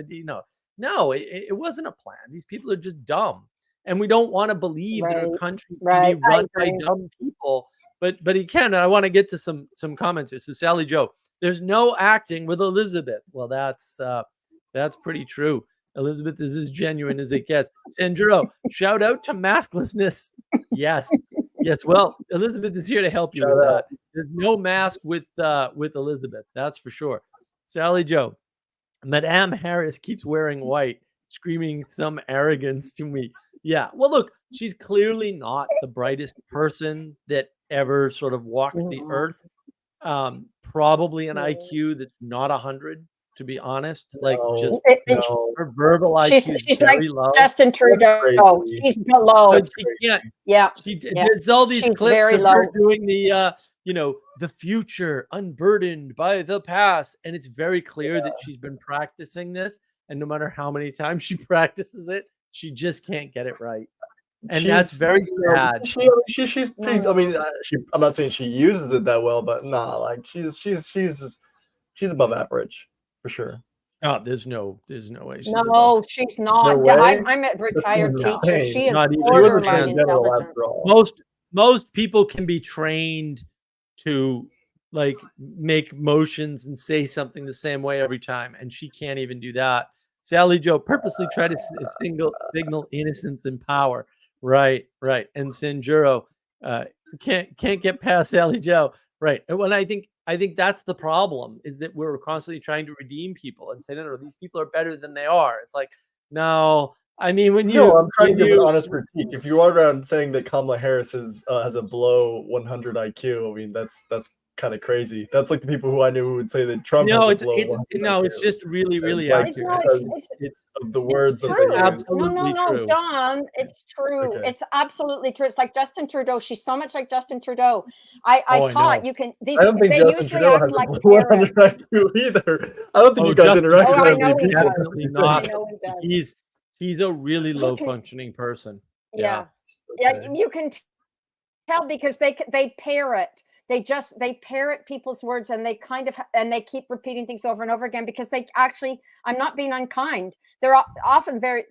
No, it wasn't a plan. These people are just dumb. And we don't want to believe that our country can be run by dumb people. But he can. And I want to get to some comments here. So Sally Joe, there's no acting with Elizabeth. Well, that's pretty true. Elizabeth is as genuine as it gets. Sandro, shout out to masklessness. Yes. Well, Elizabeth is here to help you with that. There's no mask with Elizabeth. That's for sure. Sally Joe, Madame Harris keeps wearing white, screaming some arrogance to me. Yeah. Well, look, she's clearly not the brightest person that ever sort of walked the earth. Probably an IQ that's not 100. To be honest, like her verbal IQ is very low. Justin Trudeau. She's below. She can't. Yeah. There's all these clips of her doing the the future unburdened by the past, and it's very clear that she's been practicing this, and no matter how many times she practices it, she just can't get it right. And that's very sad. She's pretty, I mean, I'm not saying she uses it that well, but like she's above average. For sure. Oh, there's no way. She's not. I'm a retired teacher. She is borderline intelligent. Most people can be trained to like make motions and say something the same way every time, and she can't even do that. Sally Joe purposely tried to signal innocence and power. Right. And Sanjuro can't get past Sally Joe. Right. And when I think that's the problem, is that we're constantly trying to redeem people and say, no, these people are better than they are. It's like, no, I mean, I'm trying to give an honest critique. If you are around saying that Kamala Harris has a below 100 IQ, I mean, that's kind of crazy. That's like the people who I knew who would say that Trump has a below 100 IQ. It's just really, really accurate. It's of the words that they use. Absolutely true. John, it's true. Okay. It's absolutely true. It's like Justin Trudeau. She's so much like Justin Trudeau. I taught you can. I don't think Justin Trudeau has like 100 IQ either. I don't think you guys interact with that many people. Definitely not. He's a really low functioning person. Yeah. You can tell because they parrot. They parrot people's words, and they they keep repeating things over and over again because they actually, I'm not being unkind. They're often the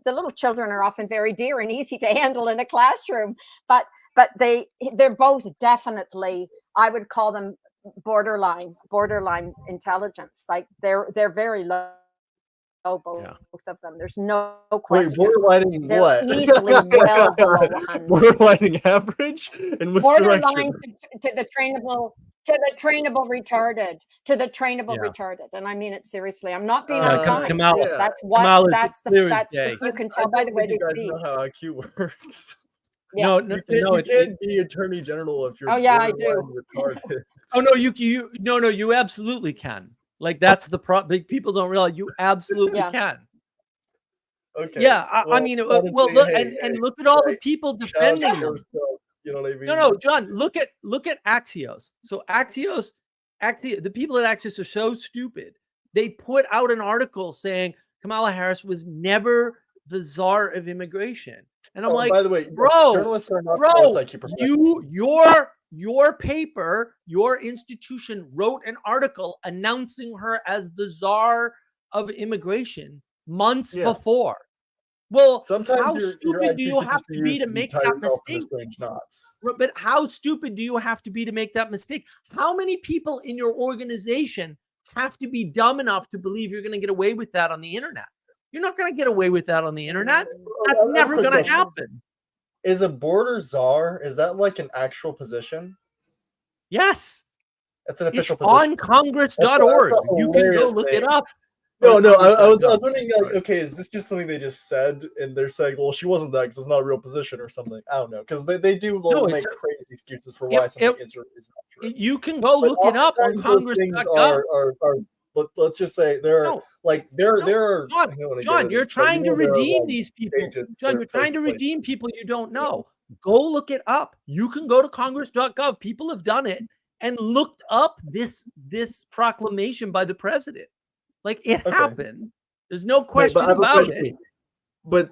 little children are often very dear and easy to handle in a classroom, but they're both definitely, I would call them borderline intelligence. Like they're very low both of them. There's no Wait, question. borderlining They're what? easily well below 100. Borderlining average? In which Borderline direction? to the trainable retarded, to the trainable Yeah. retarded, and I mean it seriously. I'm not being Uh, unkind. Kamala, yeah. That's what. Kamala, That's it's clear the. as That's the. day. You can I tell by don't the way think they you guys see. know how IQ works. Yeah. No, You it, can't be attorney general if you're Oh, yeah, I borderline do. retarded. oh no, you absolutely can. Like that's the problem. People don't realize you absolutely Yeah. can. Okay. Yeah, I well, mean, honestly, well, look, hey, and hey, look at all the like, people shout out to defending them. yourself, you know what I mean? No, John, look at Axios. So Axios, the people at Axios are so stupid. They put out an article saying Kamala Harris was never the czar of immigration, and I'm like, by the way, bro, journalists are not the lowest IQ professionals. your paper, your institution wrote an article announcing her as the czar of immigration months before. Well, sometimes how your stupid do IQ you can have just to be to used make tie that yourself into mistake? strange knots. But how stupid do you have to be to make that mistake? How many people in your organization have to be dumb enough to believe you're going to get away with that on the internet? You're not going to get away with that on the internet. That's I have a never quick going to question. happen. Is a border czar, is that like an actual position? Yes. It's an It's official position. on congress.org. That's a You can go hilarious look thing. it up. No, I was Congress.gov. wondering, like, okay, is this just something they just said, and they're saying, well, she wasn't that because it's not a real position or something? I don't know, because they do No, make crazy excuses for why something is not true. You can go But look it up on oftentimes those things congress.gov. let's just say there are John, you're trying to redeem these people. agents John, that you're are trying to placed redeem people you don't know. Go look it up. You can go to congress.gov. People have done it and looked up this proclamation by the president. Like it happened. There's no question about it. But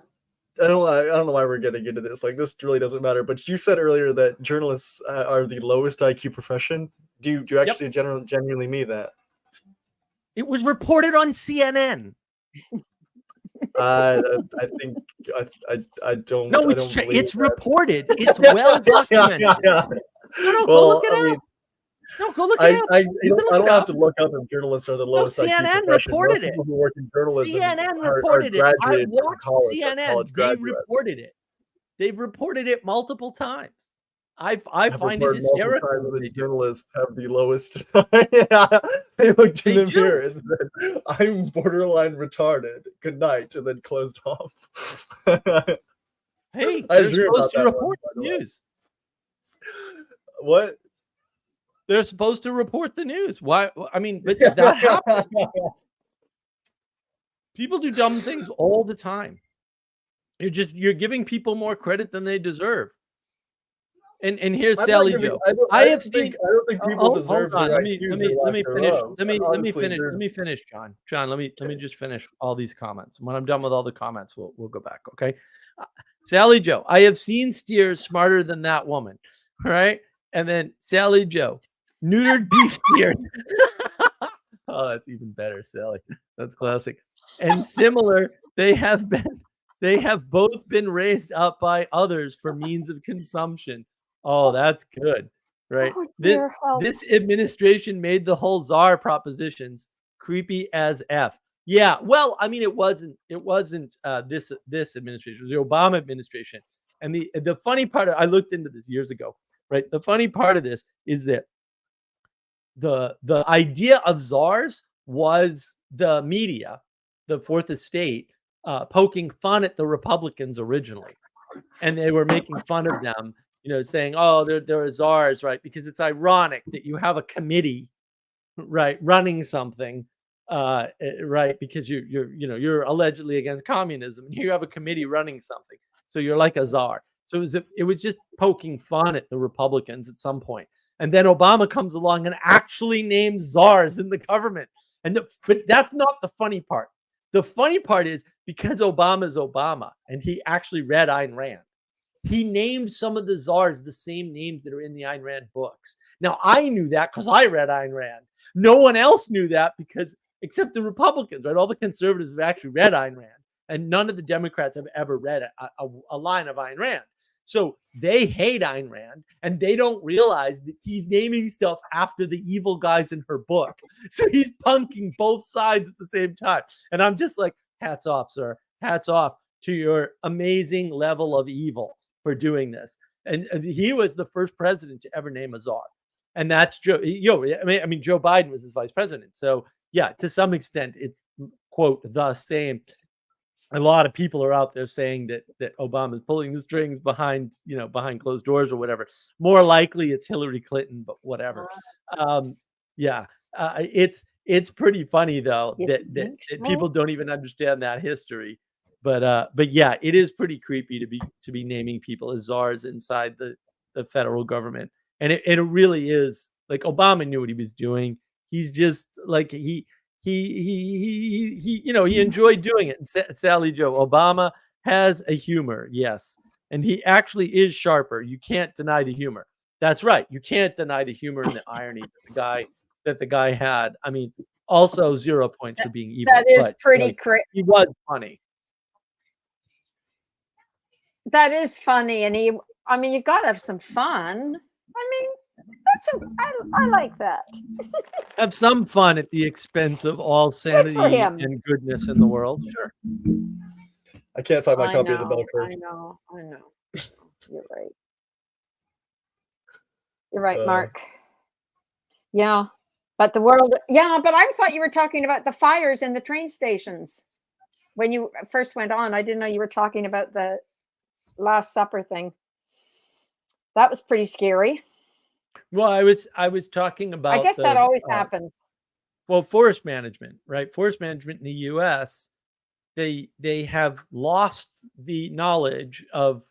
I don't know why we're getting into this. Like, this really doesn't matter. But you said earlier that journalists are the lowest IQ profession. Do you actually genuinely mean that? It was reported on CNN. I think I don't. No, it's reported. It's well documented. No, go look it up. No, go look it up. I don't have to look up if journalists are the lowest IQ CNN profession. reported Most people who work in journalism CNN are reported it. I graduated from watched college, CNN. They reported it. They've reported it multiple times. I find it hysterical. The journalists have the lowest. They looked in the mirror and said, "I'm borderline retarded. Good night," and then closed off. Hey, they're supposed to report the news. What? They're supposed to report the news. Why? I mean, but that happens. People do dumb things all the time. You're giving people more credit than they deserve. And here's Sally Joe. I don't think people deserve. Let me finish, John. John, let me just finish all these comments. When I'm done with all the comments, we'll go back. Okay, Sally Joe. I have seen steers smarter than that woman. All right, and then Sally Joe, neutered beef steers. Oh, that's even better, Sally. That's classic. And similar, they have both been raised up by others for means of consumption. Oh, that's good, right? Oh, this administration made the whole czar propositions creepy as F. Yeah, well, I mean, it wasn't this administration. It was the Obama administration. And the funny part, I looked into this years ago, right? The funny part of this is that the idea of czars was the media, the Fourth Estate, poking fun at the Republicans originally, and they were making fun of them. Saying, "Oh, they're czars," right? Because it's ironic that you have a committee, right, running something, right? Because you're allegedly against communism, and you have a committee running something, so you're like a czar. So it was just poking fun at the Republicans at some point, and then Obama comes along and actually names czars in the government, but that's not the funny part. The funny part is because Obama's Obama, and he actually read Ayn Rand. He named some of the czars the same names that are in the Ayn Rand books. Now, I knew that because I read Ayn Rand. No one else knew that except the Republicans, right? All the conservatives have actually read Ayn Rand, and none of the Democrats have ever read a line of Ayn Rand. So they hate Ayn Rand, and they don't realize that he's naming stuff after the evil guys in her book. So he's punking both sides at the same time. And I'm just like, hats off, sir. Hats off to your amazing level of evil for doing this. And he was the first president to ever name a czar. And that's Joe. I mean, Joe Biden was his vice president. So yeah, to some extent, it's quote the same. A lot of people are out there saying that Obama is pulling the strings behind closed doors or whatever. More likely, it's Hillary Clinton, but whatever. It's pretty funny though that people don't even understand that history. But yeah, it is pretty creepy to be naming people as czars inside the federal government. And it really is like Obama knew what he was doing. He's just like he enjoyed doing it. And Sally Joe, Obama has a humor, yes, and he actually is sharper. You can't deny the humor. That's right. You can't deny the humor and the irony that the guy had. I mean, also 0 points for being evil. That is pretty crazy. He was funny. That is funny, and you got to have some fun. I mean, I like that. Have some fun at the expense of all sanity and goodness in the world. Sure. I can't find my copy of the bell curve. I know. You're right. You're right, Mark. Yeah. But the world, but I thought you were talking about the fires in the train stations. When you first went on, I didn't know you were talking about the Last Supper thing. That was pretty scary. Well, I was talking about. I guess that always happens. Well, forest management, right? Forest management in the U.S., they have lost the knowledge of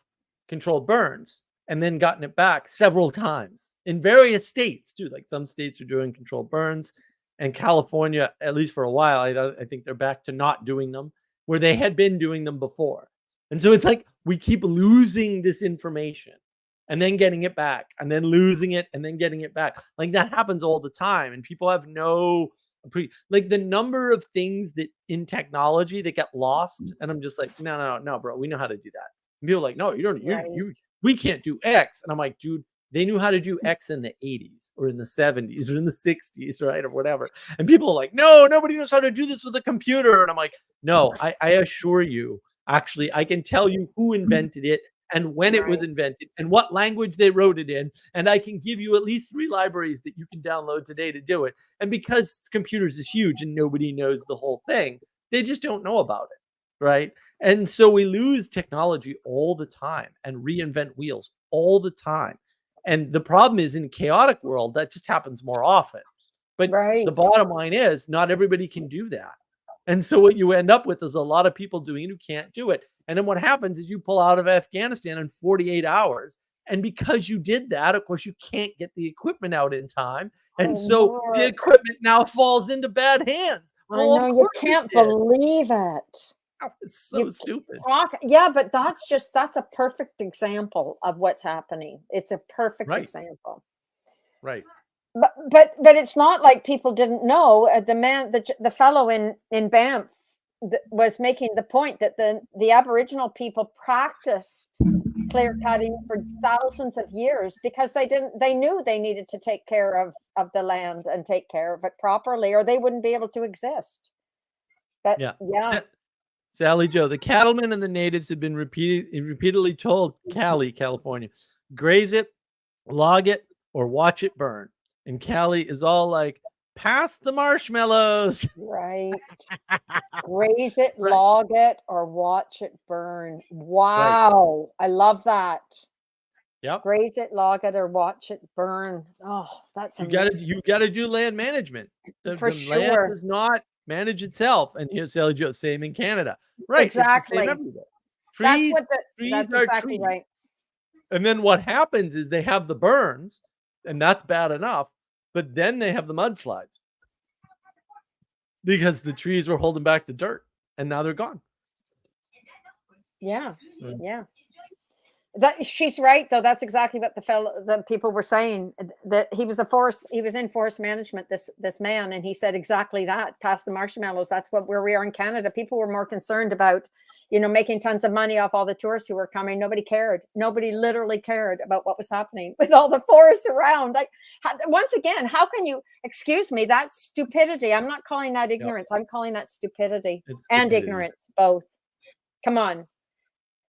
controlled burns and then gotten it back several times in various states too. Like some states are doing controlled burns, and California, at least for a while, I think they're back to not doing them where they had been doing them before. And so it's like we keep losing this information and then getting it back and then losing it and then getting it back. Like that happens all the time. And people have like the number of things that in technology that get lost. And I'm just like, no, bro, we know how to do that. And people are like, no, you don't, we can't do X. And I'm like, dude, they knew how to do X in the 80s or in the 70s or in the 60s, right? Or whatever. And people are like, no, nobody knows how to do this with a computer. And I'm like, no, I assure you, actually, I can tell you who invented it and when it was invented and what language they wrote it in. And I can give you at least 3 libraries that you can download today to do it. And because computers is huge and nobody knows the whole thing, they just don't know about it, right? And so we lose technology all the time and reinvent wheels all the time. And the problem is in a chaotic world, that just happens more often. But the bottom line is not everybody can do that. And so what you end up with is a lot of people doing it who can't do it. And then what happens is you pull out of Afghanistan in 48 hours. And because you did that, of course, you can't get the equipment out in time. And the equipment now falls into bad hands. Well, I know, you can't believe it. It's so stupid. But that's a perfect example of what's happening. It's a perfect example. Right. But it's not like people didn't know. The fellow in Banff was making the point that the Aboriginal people practiced clear cutting for thousands of years because they knew they needed to take care of the land and take care of it properly, or they wouldn't be able to exist. But Sally Joe, the cattlemen and the natives have been repeatedly told, California, graze it, log it, or watch it burn. And Callie is all like, pass the marshmallows. Right. Graze it, log it, or watch it burn. Wow. Right. I love that. Yep. Graze it, log it, or watch it burn. Oh, that's you gotta do land management. For sure. Land does not manage itself. And here's Sally Joe, same in Canada. Right. Exactly. Trees that's are exactly trees. Right. And then what happens is they have the burns, and that's bad enough. But then they have the mudslides because the trees were holding back the dirt, and now they're gone. Yeah. That she's right though. That's exactly what the people were saying. That he was in forest management. This man, and he said exactly that. Pass the marshmallows. That's where we are in Canada. People were more concerned about making tons of money off all the tourists who were coming. Nobody cared. Nobody literally cared about what was happening with all the forests around. Like, once again, how can you, excuse me, that's stupidity. I'm not calling that ignorance. I'm calling that stupidity and ignorance, both. Come on.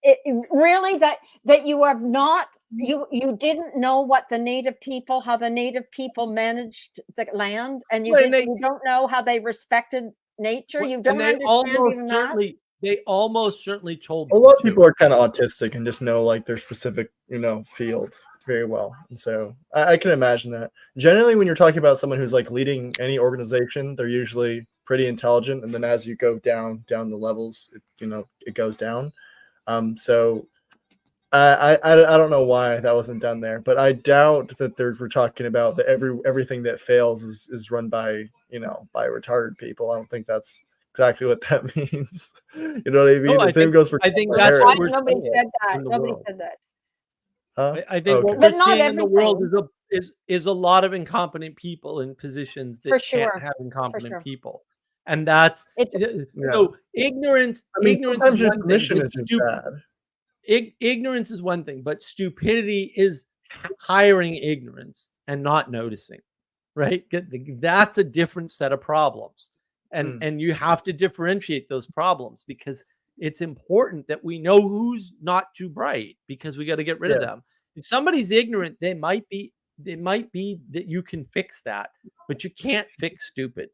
It really, that you have not, you didn't know what the native people, how the native people managed the land, and you don't know how they respected nature. You don't understand even that. They almost certainly told a lot of people are kind of autistic and just know like their specific, field very well. And so I can imagine that. Generally, when you're talking about someone who's like leading any organization, they're usually pretty intelligent. And then as you go down the levels, it goes down. So I don't know why that wasn't done there, but I doubt that we're talking about that everything that fails is run by by retarded people. I don't think that's exactly what that means. You know what I mean? No, the same goes for. I think that's what nobody said that. Nobody said that. Huh? I think what we're seeing in the world is a lot of incompetent people in positions that can't have incompetent people, and that's so ignorance. Ignorance is one thing. Is just bad. Ignorance is one thing, but stupidity is hiring ignorance and not noticing, right? That's a different set of problems, and you have to differentiate those problems because it's important that we know who's not too bright because we got to get rid of them. If somebody's ignorant, they might be that you can fix that, but you can't fix stupid.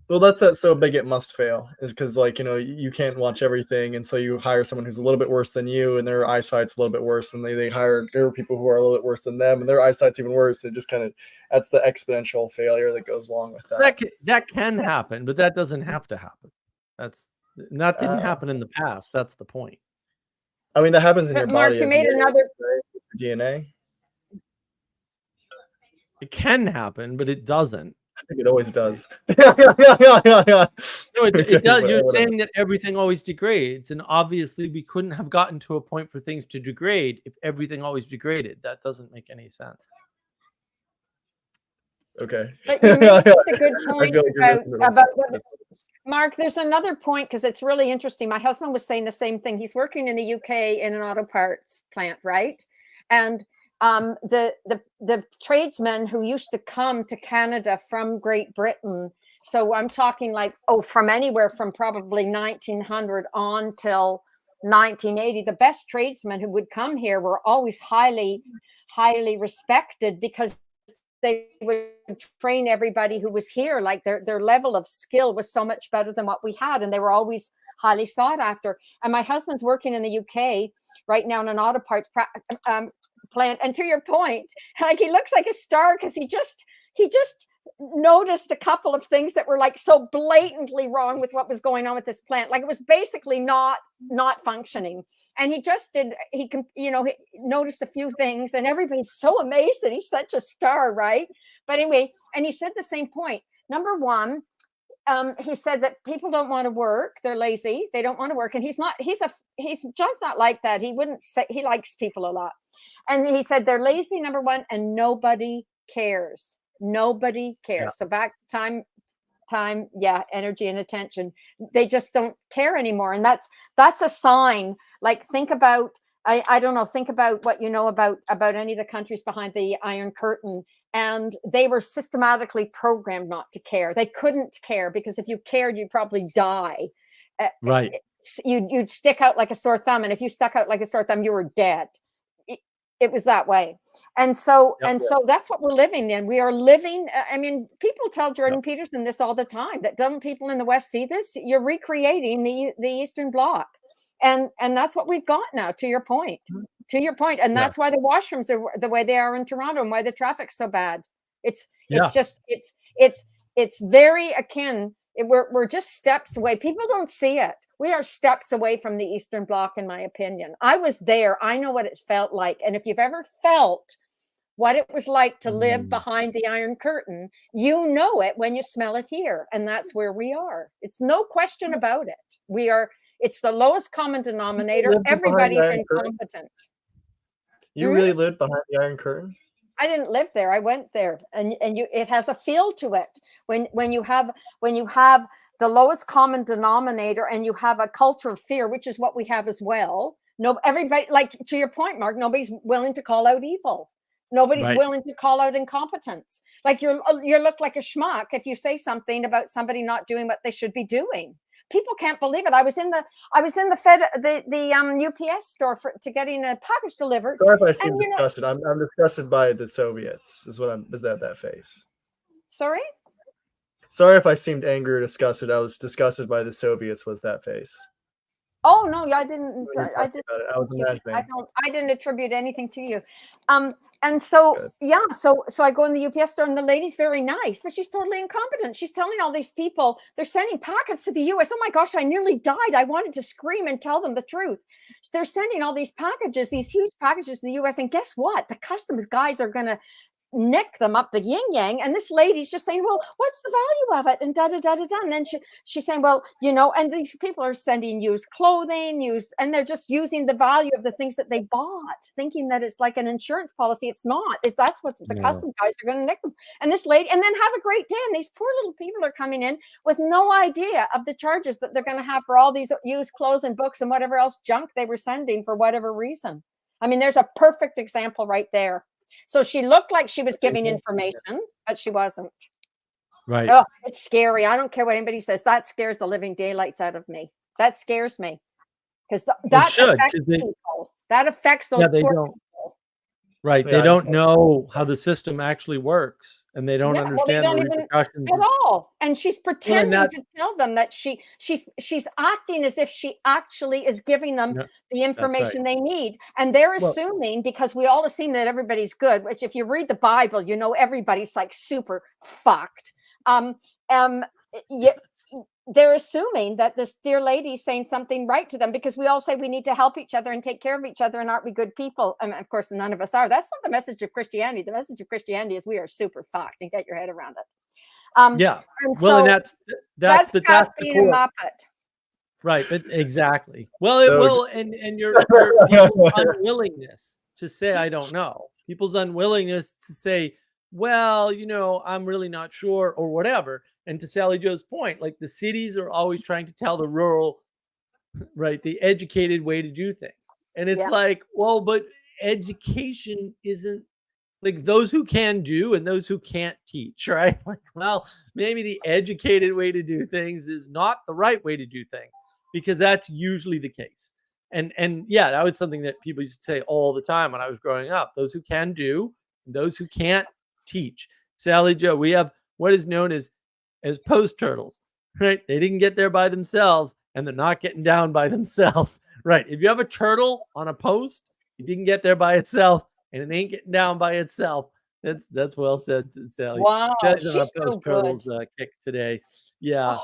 Well, that's that so big it must fail is because you can't watch everything, and so you hire someone who's a little bit worse than you, and their eyesight's a little bit worse, and they hire people who are a little bit worse than them, and their eyesight's even worse. It just that's the exponential failure that goes along with that. That can happen, but that doesn't have to happen. That didn't happen in the past. That's the point. I mean, that happens in your Mark, body. You made another DNA. It can happen, but it doesn't. I think it always does. No, it does. You're saying that everything always degrades, and obviously we couldn't have gotten to a point for things to degrade if everything always degraded. That doesn't make any sense. Okay. But you made a good point about what, Mark, there's another point because it's really interesting. My husband was saying the same thing. He's working in the UK in an auto parts plant, right? And the tradesmen who used to come to Canada from Great Britain. So I'm talking from anywhere from probably 1900 on till 1980. The best tradesmen who would come here were always highly, highly respected because they would train everybody who was here. Like their level of skill was so much better than what we had, and they were always highly sought after. And my husband's working in the UK right now in an auto parts plant, and to your point, he looks like a star because he just noticed a couple of things that were so blatantly wrong with what was going on with this plant. It was basically not functioning, and he noticed a few things, and everybody's so amazed that he's such a star, right? But anyway, and he said the same point. Number one, he said that people don't want to work. They're lazy. They don't want to work. And John's not like that. He wouldn't say, he likes people a lot. And he said they're lazy, number one, and nobody cares. Nobody cares. Yeah. So back to time, energy and attention. They just don't care anymore. And that's a sign. Think about, I don't know, think about what you know about any of the countries behind the Iron Curtain. And they were systematically programmed not to care. They couldn't care because if you cared, you'd probably die. Right. You'd stick out like a sore thumb. And if you stuck out like a sore thumb, you were dead. It was that way. And so that's what we're living in. We are living. I mean, people tell Jordan Peterson this all the time, that don't people in the West see this? You're recreating the Eastern Bloc. And that's what we've got now, to your point. And that's why the washrooms are the way they are in Toronto and why the traffic's so bad. It's very akin. We're just steps away. People don't see it. We are steps away from the Eastern Bloc, in my opinion. I was there. I know what it felt like. And if you've ever felt what it was like to live behind the Iron Curtain, you know it when you smell it here. And that's where we are. It's no question about it. It's the lowest common denominator. Everybody's incompetent. You really lived behind the Iron Curtain? I didn't live there. I went there, and it has a feel to it when you have the lowest common denominator, and you have a culture of fear, which is what we have as well. No, everybody, like to your point, Mark, nobody's willing to call out evil. Nobody's Right. willing to call out incompetence. Like you look like a schmuck if you say something about somebody not doing what they should be doing. People can't believe it. I was in the UPS store to getting a package delivered. Sorry if I seem disgusted. I'm disgusted by the Soviets. Is that face? Sorry? Sorry if I seemed angry or disgusted. I was disgusted by the Soviets. Was that face? Oh no, I didn't. I was imagining. I didn't attribute anything to you. And so good. Yeah, so I go in the UPS store and the lady's very nice, but she's totally incompetent. She's telling all these people they're sending packets to the US. Oh my gosh, I nearly died. I wanted to scream and tell them the truth. They're sending all these packages, these huge packages to the US, and guess what? The customs guys are gonna nick them up the yin yang, and this lady's just saying, well, what's the value of it, and da da da da da. And then she's saying, well, and these people are sending used clothing, and they're just using the value of the things that they bought, thinking that it's like an insurance policy. It's not. That's what the customs guys are going to nick them. And this lady, and then have a great day. And these poor little people are coming in with no idea of the charges that they're going to have for all these used clothes and books and whatever else junk they were sending for whatever reason. I mean, there's a perfect example right there. So she looked like she was giving information, but she wasn't. Right. Oh, it's scary. I don't care what anybody says. That scares the living daylights out of me. That scares me. Because that affects people. That affects those poor people. Right. They don't know how the system actually works, and they don't understand the repercussions at all. And she's pretending to tell them that she's acting as if she actually is giving them the information they need. And they're assuming, because we all assume that everybody's good, which if you read the Bible, everybody's like super fucked. They're assuming that this dear lady is saying something right to them, because we all say we need to help each other and take care of each other, and aren't we good people? And of course, none of us are. That's not the message of Christianity. The message of Christianity is we are super fucked, and get your head around it. And that's being a Muppet. Right, but exactly. Well, it will, and your people's unwillingness to say I don't know. People's unwillingness to say, well, I'm really not sure, or whatever. And to Sally Joe's point, like the cities are always trying to tell the rural, right, the educated way to do things. And it's like, well, but education isn't like those who can do and those who can't teach, right? Like, well, maybe the educated way to do things is not the right way to do things, because that's usually the case. And yeah, that was something that people used to say all the time when I was growing up. Those who can do, and those who can't teach. Sally Joe, we have what is known as post turtles, right? They didn't get there by themselves, and they're not getting down by themselves, right? If you have a turtle on a post, it didn't get there by itself, and it ain't getting down by itself. That's well said, Sally. Wow, Sally's on our post turtles kick today. Yeah,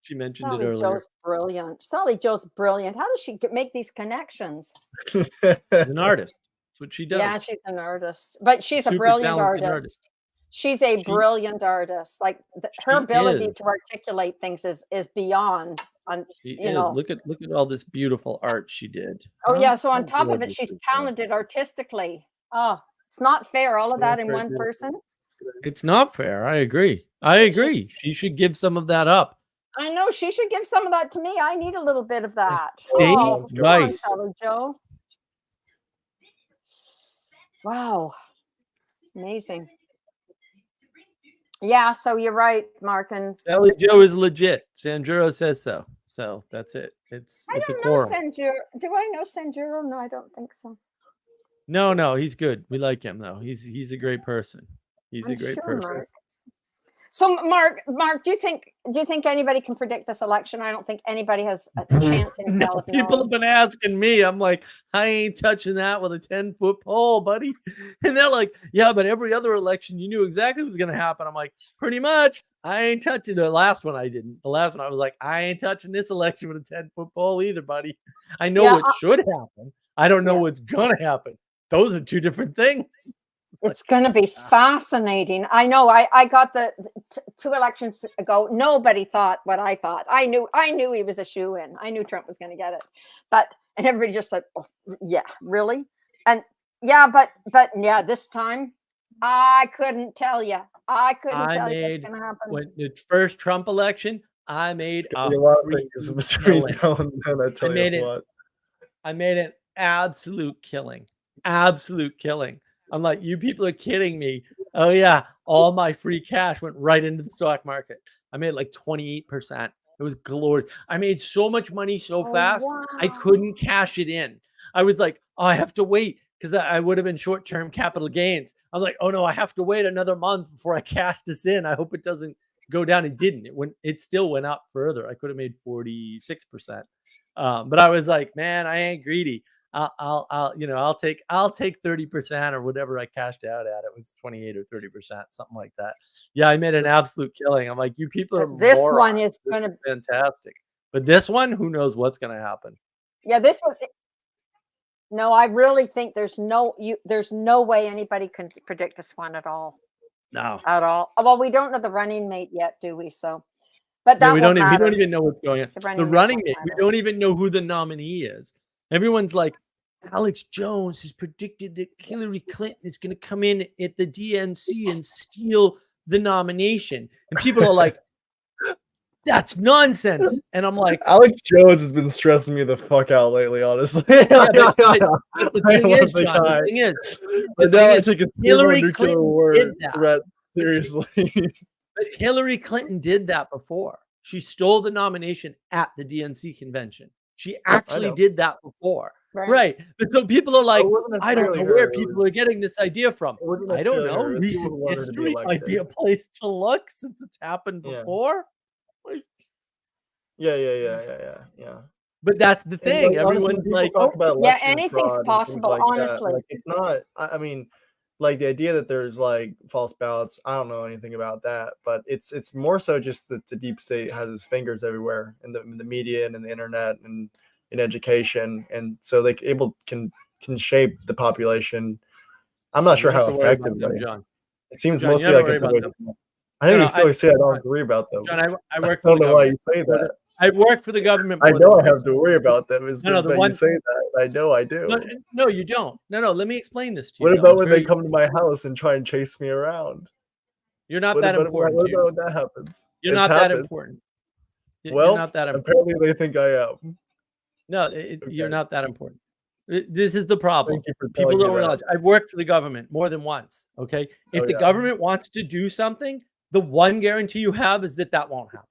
she mentioned Sally it earlier. Joe's brilliant. Sally Joe's brilliant. How does she make these connections? She's an artist. That's what she does. Yeah, she's an artist, but she's a brilliant artist. She's a brilliant artist. Like her ability to articulate things is beyond. Look at all this beautiful art she did. Oh yeah. So on top of it, she's talented artistically. Oh, it's not fair. All of that in one person. It's not fair. I agree. She should give some of that up. I know she should give some of that to me. I need a little bit of that. Right. Joe. Wow. Amazing. Yeah, so you're right, Mark. And Sally Joe is legit. Sanjuro says so. So that's it. It's a quorum. Sanjuro. Do I know Sanjuro? No, I don't think so. No, he's good. We like him though. He's a great person. He's a great person. Mark. So Mark, do you think anybody can predict this election? I don't think anybody has a chance in hell. People have been asking me. I'm like, I ain't touching that with a 10-foot pole, buddy. And they're like, yeah, but every other election, you knew exactly what was going to happen. I'm like, pretty much. I ain't touching the last one. I didn't. The last one, I was like, I ain't touching this election with a 10-foot pole either, buddy. I know what should happen. I don't know what's going to happen. Those are two different things. It's going to be fascinating. I know. I got the 2 elections ago. Nobody thought what I thought. I knew he was a shoo-in. I knew Trump was going to get it. And everybody just said, oh, yeah, really? And but this time I couldn't tell you. I couldn't tell you what's going to happen. When the first Trump election, I made a a lot of freaking things between killing. now and then. I tell made you it. what. I made an absolute killing. Absolute killing. I'm like, you people are kidding me. Oh yeah, all my free cash went right into the stock market. I made like 28%. It was glory. I made so much money so fast, I wow. couldn't cash it in. I was like, oh, I have to wait because I would have been short-term capital gains. I'm like, oh no, I have to wait another month before I cash this in. I hope it doesn't go down. It didn't. It still went up further. I could have made 46%. But I was like, man, I ain't greedy. I'll take 30% or whatever I cashed out at. It was 28 or 30%, something like that. Yeah, I made an absolute killing. I'm like, you people are This morons. one is This going to is fantastic. But this one, who knows what's going to happen? Yeah, this one. No, I really think there's no way anybody can predict this one at all. No. At all. Well, we don't know the running mate yet, do we? So, but that we won't don't matter. even know what's going on. The running mate, we don't even know who the nominee is. Everyone's like, Alex Jones has predicted that Hillary Clinton is going to come in at the DNC and steal the nomination. And people are like, that's nonsense. And I'm like, Alex Jones has been stressing me the fuck out lately, honestly. Yeah, but the thing is, John, the thing is, Hillary Clinton did that. Threat, seriously. But Hillary Clinton did that before. She stole the nomination at the DNC convention. She actually did that before. Right. But so people are like, I don't know where people are getting this idea from. I don't know. Recent history might be a place to look since it's happened before. Yeah. But that's the thing. Everyone's like, talk about anything's possible. Like honestly, like, it's not. I mean, like the idea that there's like false ballots. I don't know anything about that, but it's more so just that the deep state has its fingers everywhere in the media and in the internet and in education, and so they can shape the population. I'm not sure how effectively. John. It seems mostly like it's a way. I think you still say I don't agree about them. John, I work. I don't know why you say that. I work for the government. I know I have to worry about them. You say that. I know I do. No, you don't. No. Let me explain this to you. What about when they come to my house and try and chase me around? You're not that important. What about when that happens? You're not that important. Well, apparently they think I am. No, you're not that important. This is the problem. Thank you for People don't me realize. that. I've worked for the government more than once. Okay, if the government wants to do something, the one guarantee you have is that won't happen,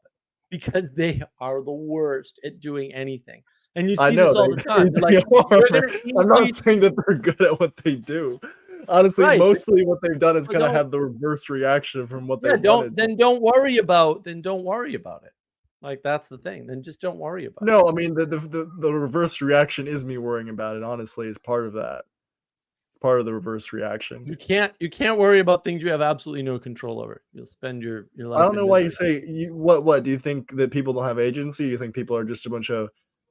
because they are the worst at doing anything. And you see this all the time. Like, I'm not saying that they're good at what they do. Honestly, mostly what they've done is kind of have the reverse reaction from what they wanted. Then don't worry about it. Like, that's the thing. Then just don't worry about it. No, I mean the reverse reaction is me worrying about it. Honestly, is part of that. Part of the reverse reaction. You can't worry about things you have absolutely no control over. You'll spend your life. I don't know why you say what do you think that people don't have agency? You think people are just a bunch of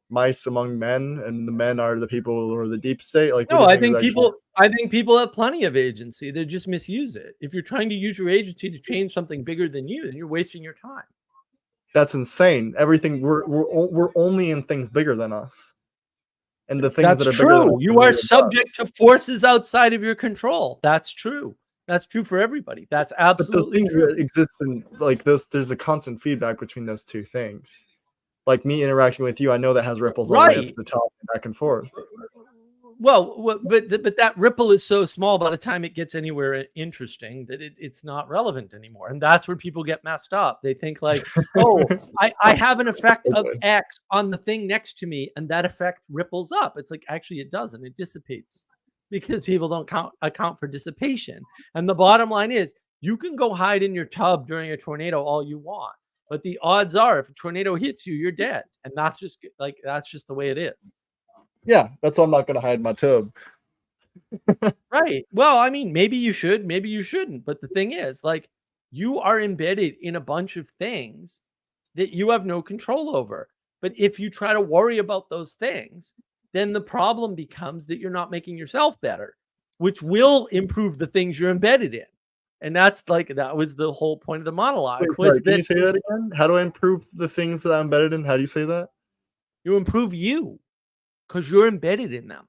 mice among men, and the men are the people who are the deep state? Like, no, I think people have plenty of agency. They just misuse it. If you're trying to use your agency to change something bigger than you, then you're wasting your time. That's insane. Everything we're only in things bigger than us. And the things that are bigger than us, you are subject to forces outside of your control. That's true. That's true for everybody. That's absolutely true. But those things exist in like those. There's a constant feedback between those two things. Like me interacting with you, I know that has ripples all the way up to the top and back and forth. Well, but that ripple is so small by the time it gets anywhere interesting that it's not relevant anymore. And that's where people get messed up. They think like, oh, I have an effect of X on the thing next to me, and that effect ripples up. It's like, actually, it doesn't. It dissipates because people don't account for dissipation. And the bottom line is, you can go hide in your tub during a tornado all you want, but the odds are if a tornado hits you, you're dead. And that's just the way it is. Yeah, that's why I'm not going to hide in my tub. Right. Well, I mean, maybe you should, maybe you shouldn't. But the thing is, like, you are embedded in a bunch of things that you have no control over. But if you try to worry about those things, then the problem becomes that you're not making yourself better, which will improve the things you're embedded in. And that was the whole point of the monologue. Wait, sorry, can you say that again? How do I improve the things that I'm embedded in? How do you say that? You improve you. Because you're embedded in them.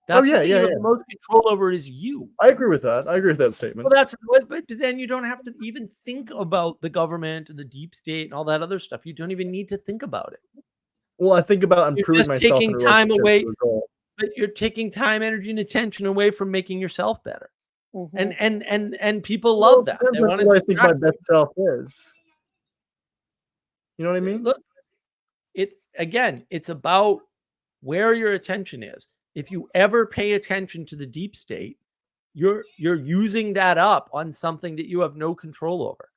That's yeah, what yeah, you have yeah. the most control over is you. I agree with that. I agree with that statement. Well, but then you don't have to even think about the government and the deep state and all that other stuff. You don't even need to think about it. Well, I think about You're improving just myself in taking time relationship away, to a goal. but you're taking time, energy, and attention away from making yourself better. Mhm. And people Well, love it that. depends They on want to what I think my distract you. best self is. You know what I mean? Look, it's about where your attention is. If you ever pay attention to the deep state, you're using that up on something that you have no control over,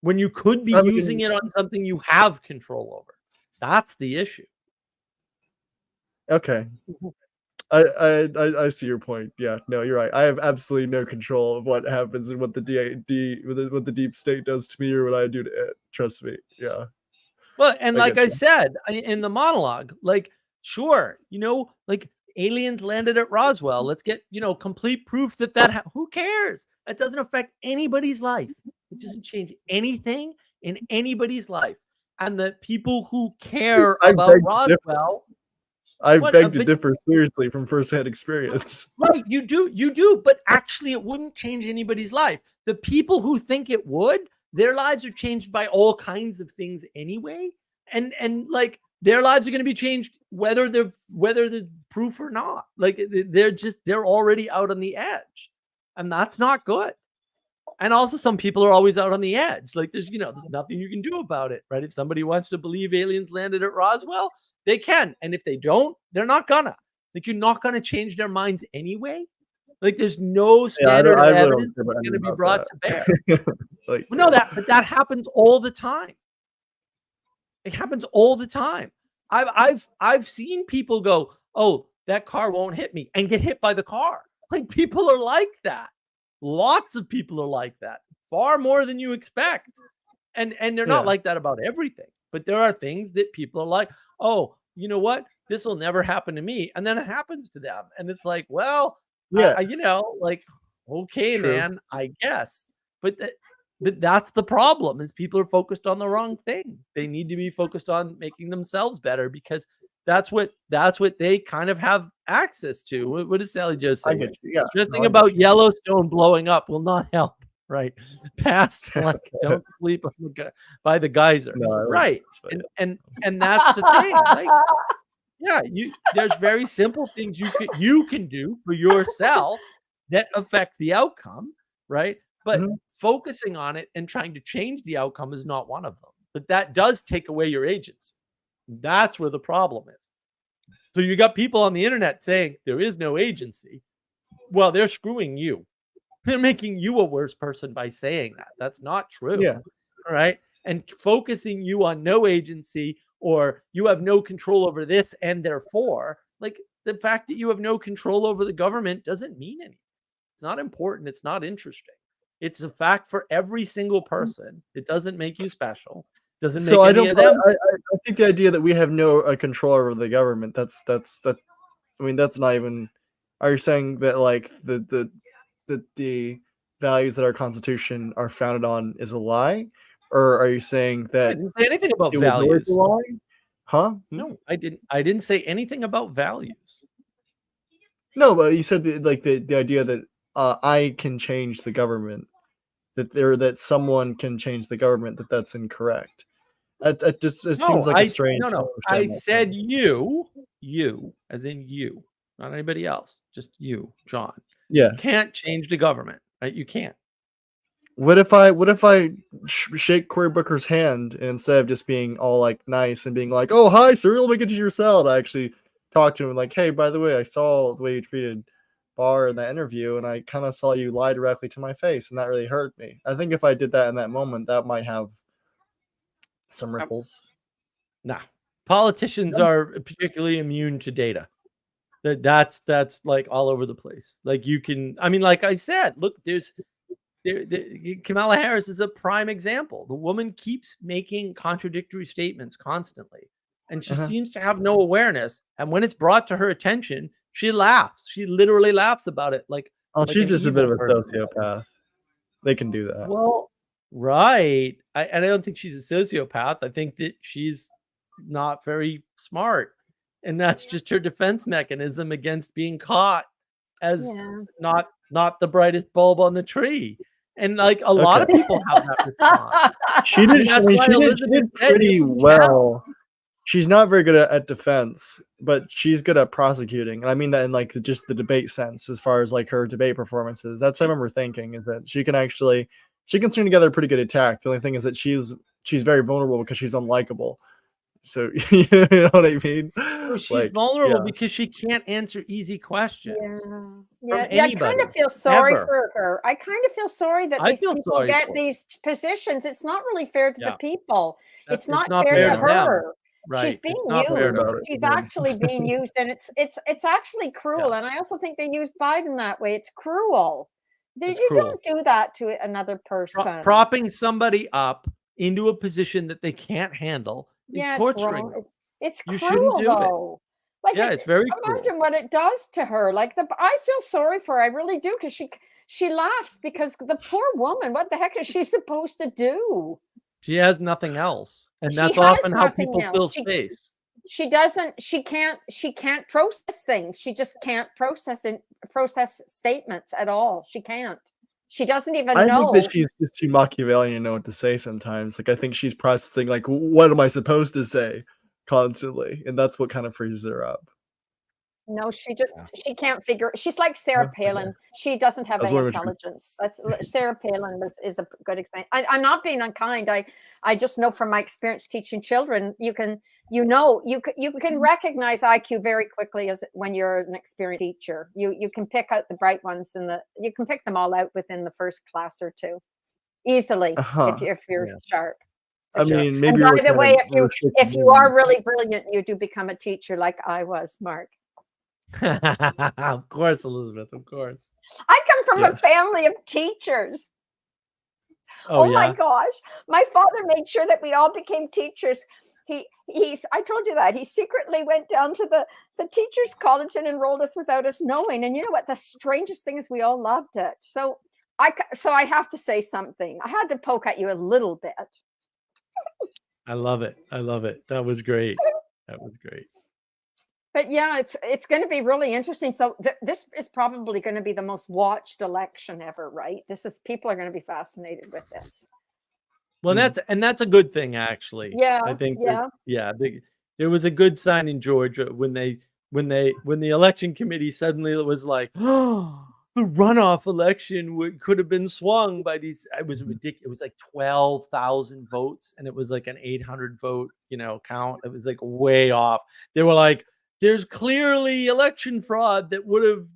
when you could be using it on something you have control over. That's the issue. Okay. I see your point. Yeah, no, you're right. I have absolutely no control of what happens and what what the deep state does to me or what I do to it. Trust me. Yeah. Well, and I like get I you. said in the monologue, like, sure, like aliens landed at Roswell. Let's get, complete proof that who cares? That doesn't affect anybody's life. It doesn't change anything in anybody's life. And the people who care I about beg to differ. Roswell, I what? beg to But differ seriously from firsthand experience. right, you do, but actually it wouldn't change anybody's life. The people who think it would, their lives are changed by all kinds of things anyway. And like their lives are going to be changed whether there's proof or not. Like they're already out on the edge. And that's not good. And also some people are always out on the edge. Like there's nothing you can do about it, right? If somebody wants to believe aliens landed at Roswell, they can. And if they don't, they're not gonna. Like you're not gonna change their minds anyway. Like there's no standard of I really don't evidence care that's about going to be about brought to that. bear. Like, Well, no, but that happens all the time. It happens all the time. I've seen people go, "Oh, that car won't hit me," and get hit by the car. Like people are like that. Lots of people are like that. Far more than you expect. And they're not Yeah. like that about everything. But there are things that people are like, "Oh, you know what? This will never happen to me." And then it happens to them. And it's like, well, Yeah. like, okay, True. man, I guess. But that's the problem, is people are focused on the wrong thing. They need to be focused on making themselves better, because that's what they kind of have access to. What does Sally Joe say? I get you. Yeah. Stressing No, I get about you. Yellowstone blowing up will not help, right? Past like don't sleep by the geyser, No, I right? like that, And that's the thing. Like, yeah, there's very simple things you can do for yourself that affect the outcome, right? But Mhm. focusing on it and trying to change the outcome is not one of them. But that does take away your agency. That's where the problem is. So you got people on the internet saying there is no agency. Well, they're screwing you. They're making you a worse person by saying that. That's not true. Yeah. All right. And focusing you on no agency, or you have no control over this, and therefore, like, the fact that you have no control over the government doesn't mean anything. It's not important. It's not interesting. It's a fact for every single person. It doesn't make you special. Doesn't make So any of them. I think the idea that we have no control over the government, that's I mean, that's not even. Are you saying that like the values that our constitution are founded on is a lie, or are you saying I that didn't say anything about it was always values. a lie? Huh? No, I didn't. I didn't say anything about values. No, but you said the idea that I can change the government, that someone can change the government, that's incorrect. It seems like a strange. No. I said you, as in you, not anybody else. Just you, John. Yeah. Can't change the government, right? You can't. What if I shake Cory Booker's hand, and instead of just being all like nice and being like, "Oh, hi, Cyril, make it to your salad," I actually talk to him like, "Hey, by the way, I saw the way you treated Barr in that interview, and I kind of saw you lie directly to my face, and that really hurt me." I think if I did that in that moment, that might have some ripples. Nah. Politicians are particularly immune to data. That's like all over the place. Like you can, I mean, like I said, look, Kamala Harris is a prime example. The woman keeps making contradictory statements constantly, and she seems to have no awareness. And when it's brought to her attention, she laughs. She literally laughs about it. Like, She's just a bit of a person. sociopath. They can do that. Well, right. I don't think she's a sociopath. I think that she's not very smart. and that's just her defense mechanism against being caught as not the brightest bulb on the tree. And like a lot of people have that response. She did. That's I mean, why she Elizabeth did said pretty you can well. She's not very good at defense, but she's good at prosecuting. And I mean that in like just the debate sense, as far as like her debate performances. That's what I remember thinking, is that she can string together a pretty good attack. The only thing is that she's very vulnerable because she's unlikable. So you know what I mean? So she's vulnerable because she can't answer easy questions. I kind of feel sorry for her. I kind of feel sorry that these people get these positions. It's not really fair to the people. It's not fair to her. Right. She's being used. She's actually being used, and it's actually cruel. And I also think they used Biden that way. It's cruel. You don't do that to another person. Propping somebody up into a position that they can't handle is torturing them. It's cruel, though. Like, it's very cruel. Imagine what it does to her. Like, I feel sorry for her. I really do, because she laughs because the poor woman. What the heck is she supposed to do? She has nothing else, and that's often how people fill space. She doesn't. She can't process things. She just can't process statements at all. She can't. She doesn't even know. I think that she's just too Machiavellian to know what to say sometimes. Like, I think she's processing, like, what am I supposed to say constantly? And that's what kind of freezes her up. No, she can't figure. She's like Sarah Palin. She doesn't have any intelligence. Sarah Palin is a good example. I'm not being unkind. I just know from my experience teaching children, you can recognize IQ very quickly as when you're an experienced teacher. You can pick out the bright ones, and you can pick them all out within the first class or two easily if you're sharp. I mean, maybe. And by the way, if you are really brilliant, you do become a teacher, like I was, Mark. Of course, Elizabeth, of course. I come from a family of teachers. Oh my gosh. My father made sure that we all became teachers. I told you that. He secretly went down to the teachers' college and enrolled us without us knowing. And you know what? The strangest thing is we all loved it. So I have to say something. I had to poke at you a little bit. I love it. That was great. But yeah, it's going to be really interesting. So this is probably going to be the most watched election ever, right? People are going to be fascinated with this. Well, that's a good thing, actually. Yeah, I think. There was a good sign in Georgia when the election committee suddenly was like, oh, the runoff election could have been swung by these. It was ridiculous. It was like 12,000 votes, and it was like an 800 vote, count. It was like way off. They were like, there's clearly election fraud that would have,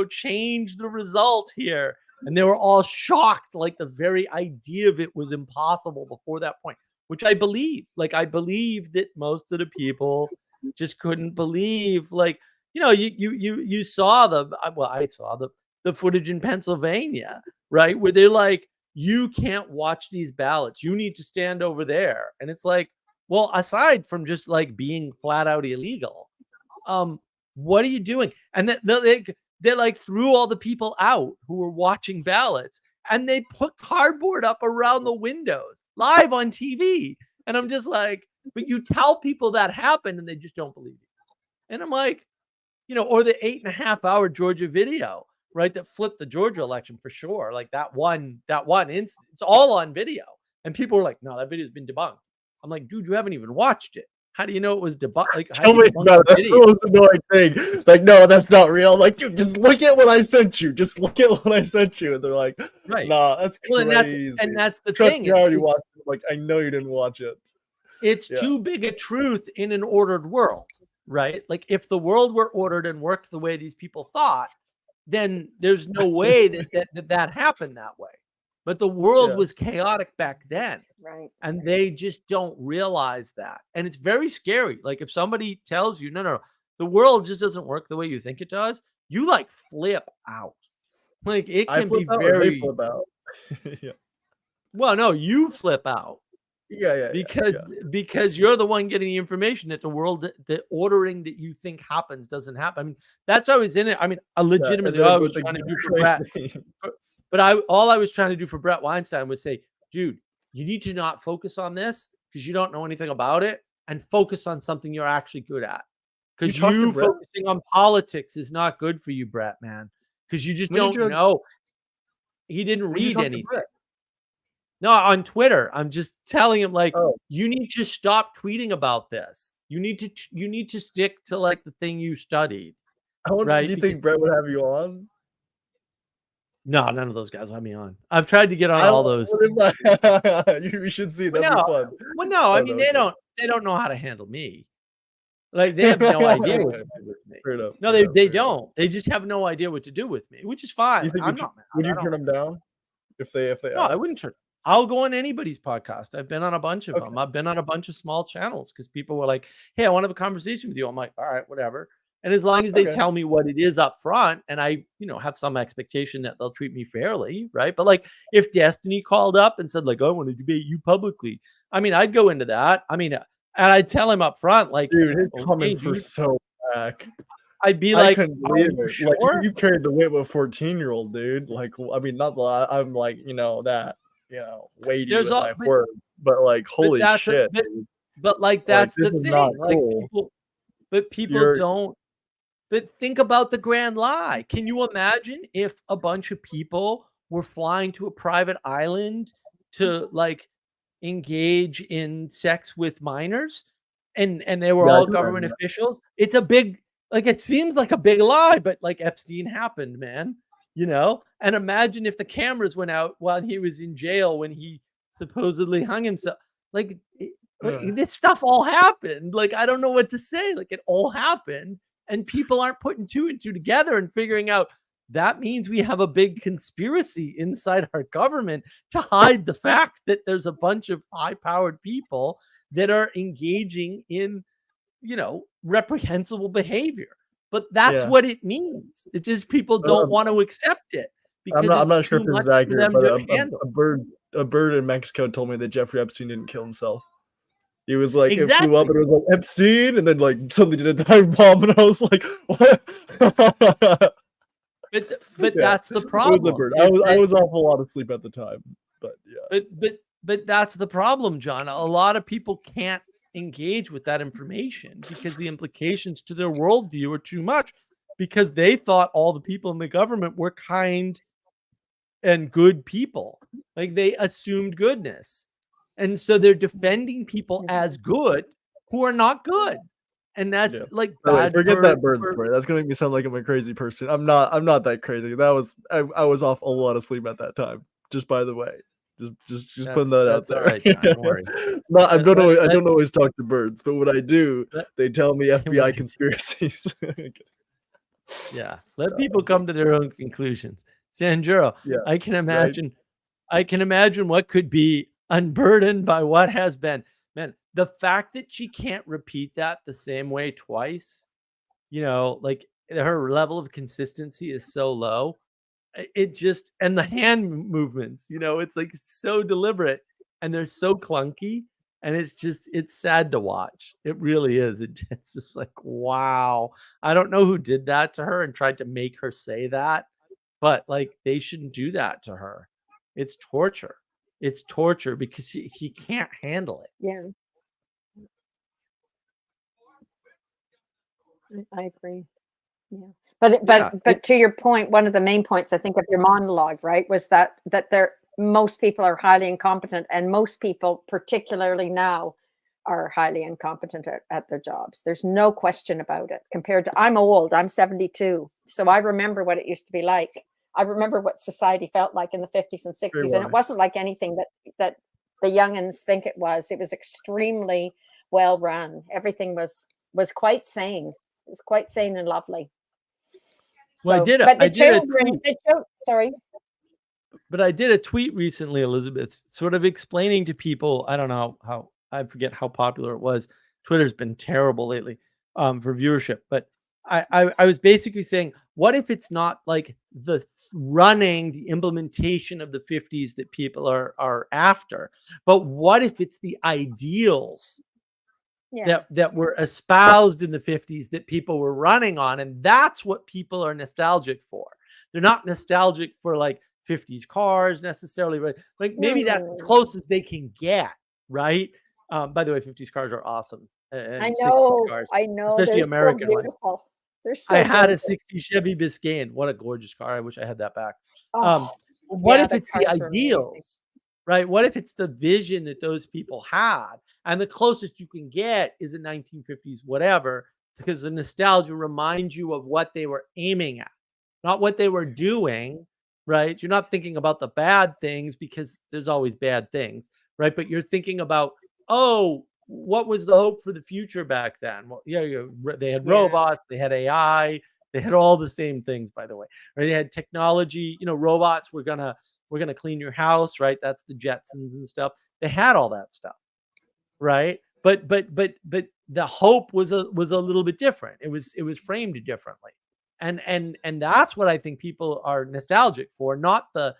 changed the result here. And they were all shocked. Like, the very idea of it was impossible before that point, which I believe. Like, I believe that most of the people just couldn't believe. Like, you saw I saw the footage in Pennsylvania, right? Where they're like, you can't watch these ballots. You need to stand over there. And it's like, well, aside from just like being flat out illegal, what are you doing? And they like threw all the people out who were watching ballots, and they put cardboard up around the windows live on TV. And I'm just like, but you tell people that happened and they just don't believe you. And I'm like, or the 8.5-hour Georgia video, right? That flipped the Georgia election for sure. Like that one instance, it's all on video. And people were like, no, that video's been debunked. I'm like, dude, you haven't even watched it. How do you know it was debunked? Like, tell me about that. That was the annoying thing. Like, no, that's not real. I'm like, dude, just look at what I sent you. And they're like, right. Nah, that's crazy. And that's the Trust thing. Me, I already watched it. Like, I know you didn't watch it. It's too big a truth in an ordered world, right? Like, if the world were ordered and worked the way these people thought, then there's no way that happened that way. But the world was chaotic back then. Right. And they just don't realize that. And it's very scary. Like, if somebody tells you, no, the world just doesn't work the way you think it does, you like flip out. Like, it can be very. Flip out. Yeah. Well, no, you flip out. Yeah. Because you're the one getting the information that the ordering that you think happens doesn't happen. I mean, that's always in it. I mean, legitimately, I was trying to do for Brett. But all I was trying to do for Brett Weinstein was say, dude, you need to not focus on this because you don't know anything about it, and focus on something you're actually good at. Because talked to you Brett? focusing on politics is not good for you, Brett, man. Because you just When did don't you- know. He didn't When did you read talk to anything. Brett? No, on Twitter. I'm just telling him, like, Oh. you need to stop tweeting about this. You need to stick to, like, the thing you studied. Right? Do you think Brett would have you on? No, none of those guys will have me on. I've tried to get on all those. We should see. That'd be fun. Well, no, I mean, they don't know how to handle me. Like, they have no idea what to do with me. No, they don't. They just have no idea what to do with me, which is fine. Would you turn them down if they No, I wouldn't turn. I'll go on anybody's podcast. I've been on a bunch of them. I've been on a bunch of small channels because people were like, "Hey, I want to have a conversation with you." I'm like, "All right, whatever." And as long as they tell me what it is up front, and I, have some expectation that they'll treat me fairly, right? But like, if Destiny called up and said, like, "I want to debate you publicly," I mean, I'd go into that. I mean, and I'd tell him up front, like, dude, his comments were so back. I'd be like, couldn't believe it. Sure? Like, you carried the weight of a 14-year-old, dude. Like, I mean, not a lot. I'm like, that, weighty with my words, but like, holy shit. But like, that's the thing. Like, cool. people don't. But think about the grand lie. Can you imagine if a bunch of people were flying to a private island to, like, engage in sex with minors, and they were all government officials? It's a big, like, it seems like a big lie, but like, Epstein happened, man. And imagine if the cameras went out while he was in jail when he supposedly hung himself. Like, this stuff all happened. Like, I don't know what to say. Like, it all happened. And people aren't putting two and two together and figuring out that means we have a big conspiracy inside our government to hide the fact that there's a bunch of high-powered people that are engaging in, reprehensible behavior. But that's what it means. It's just people don't want to accept it. Because I'm not sure if it's accurate, but a bird in Mexico told me that Jeffrey Epstein didn't kill himself. He was like, It flew up and it was like, Epstein, and then like suddenly did a dive bomb, and I was like, what? But that's the problem. It was a bird. I was off a lot of sleep at the time, but yeah. But that's the problem, John. A lot of people can't engage with that information because the implications to their worldview are too much, because they thought all the people in the government were kind and good people. Like, they assumed goodness. And so they're defending people as good who are not good. And that's like bad. Forget that bird story. That's gonna make me sound like I'm a crazy person. I'm not that crazy. I was off a lot of sleep at that time. Just by the way. Just putting that out there. All right, John, don't worry. I don't always talk to birds, but when I do, they tell me FBI conspiracies. Yeah. Let people come to their own conclusions. Sanjuro, I can imagine what could be unburdened by what has been. Man, the fact that she can't repeat that the same way twice, like, her level of consistency is so low. It just, and the hand movements, it's like so deliberate and they're so clunky, and it's sad to watch. It really is. It's just like, wow. I don't know who did that to her and tried to make her say that, but like, they shouldn't do that to her. It's torture. It's torture because he can't handle it. Yeah. I agree. Yeah. But to your point, one of the main points, I think, of your monologue, right, was that most people are highly incompetent, and most people, particularly now, are highly incompetent at their jobs. There's no question about it. Compared to, I'm old, I'm 72, so I remember what it used to be like. I remember what society felt like in the 50s and 60s, and it wasn't like anything that the youngins think it was. It was extremely well run. Everything was quite sane. It was quite sane and lovely. Well, I did But I did a tweet recently, Elizabeth, sort of explaining to people, I don't know how, I forget how popular it was. Twitter's been terrible lately for viewership, but I was basically saying, what if it's not like the implementation of the 50s that people are after, but what if it's the ideals that were espoused in the 50s that people were running on, and that's what people are nostalgic for. They're not nostalgic for like 50s cars necessarily, but like maybe that's as close as they can get, right? By the way, 50s cars are awesome, I and 60s know, cars, I know. especially They're so American ones. beautiful. They're so I had a gorgeous. 60 Chevy Biscayne. What a gorgeous car. I wish I had that back. Oh, What yeah, if the it's the cars are amazing. ideals, right? What if it's the vision that those people had? And the closest you can get is a 1950s whatever, because the nostalgia reminds you of what they were aiming at, not what they were doing, right? You're not thinking about the bad things because there's always bad things, right? But you're thinking about, oh, what was the hope for the future back then? Well, yeah, they had Yeah. robots, they had AI, they had all the same things, by the way. Right? They had technology. Robots were gonna clean your house, right? That's the Jetsons and stuff. They had all that stuff, right? But the hope was a little bit different. It was framed differently, and that's what I think people are nostalgic for, not the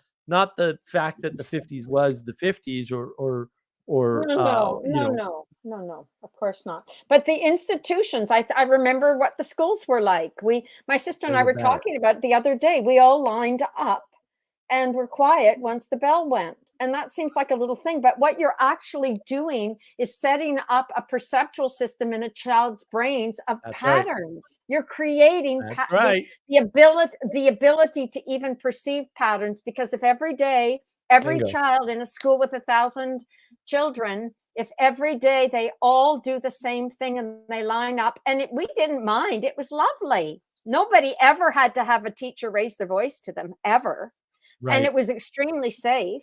fact that the 50s was the 50s or No, of course not. But the institutions, I remember what the schools were like. My sister and They I were were better. talking about it the other day. We all lined up and were quiet once the bell went. And that seems like a little thing, but what you're actually doing is setting up a perceptual system in a child's brains of That's right. patterns. You're creating That's right. the ability to even perceive patterns, because if every day, every Bingo. child in a school with 1,000 children, if every day they all do the same thing and they line up, and we didn't mind, it was lovely. Nobody ever had to have a teacher raise their voice to them, ever. Right. And it was extremely safe.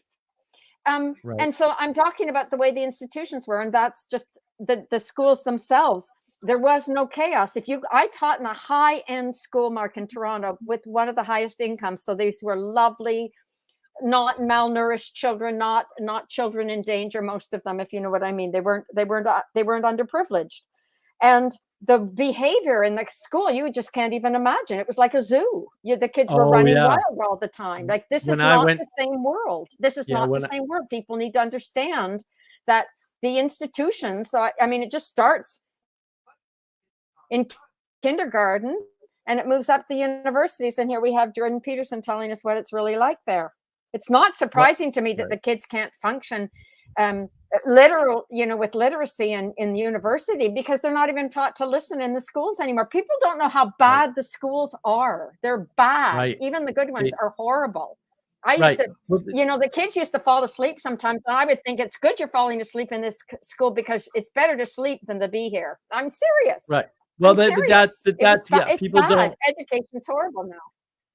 Right. And so I'm talking about the way the institutions were, and that's just the schools themselves. There was no chaos. I taught in a high-end school, Mark, in Toronto, with one of the highest incomes. So these were lovely, not malnourished children, not children in danger, most of them, if you know what I mean. They weren't underprivileged. And the behavior in the school, you just can't even imagine. It was like a zoo. The kids were running wild all the time. Like, this is not the same world. This is not the same world. People need to understand that the institutions, so I mean, it just starts in kindergarten and it moves up the universities. And here we have Jordan Peterson telling us what it's really like there. It's not surprising to me that the kids can't function with literacy in university, because they're not even taught to listen in the schools anymore. People don't know how bad the schools are. They're bad. Right. Even the good ones are horrible. I used to, the kids used to fall asleep sometimes, and I would think, it's good you're falling asleep in this school, because it's better to sleep than to be here. I'm serious. Right. Well, that's people don't. Education's horrible now.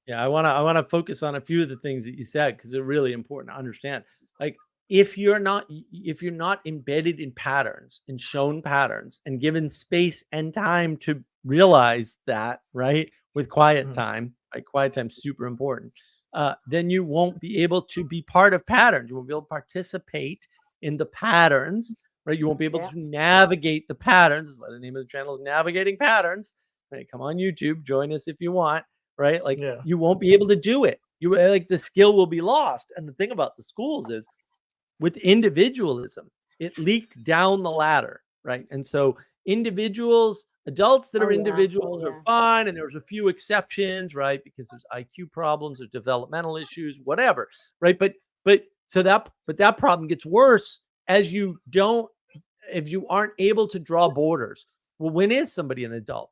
Yeah, I want to focus on a few of the things that you said, because they're really important to understand. Like, if you're not embedded in patterns and shown patterns and given space and time to realize that, right, with quiet time, like quiet time, super important, then you won't be able to be part of patterns. You won't be able to participate in the patterns, right? You won't be able to navigate the patterns. That's why the name of the channel is Navigating Patterns. Right? Come on YouTube, join us if you want, right? Like, you won't be able to do it. The skill will be lost. And the thing about the schools is, with individualism, it leaked down the ladder, right? And so adults that are individuals are fine, and there's a few exceptions, right? Because there's IQ problems, there's developmental issues, whatever, right? But that problem gets worse if you aren't able to draw borders. Well, when is somebody an adult?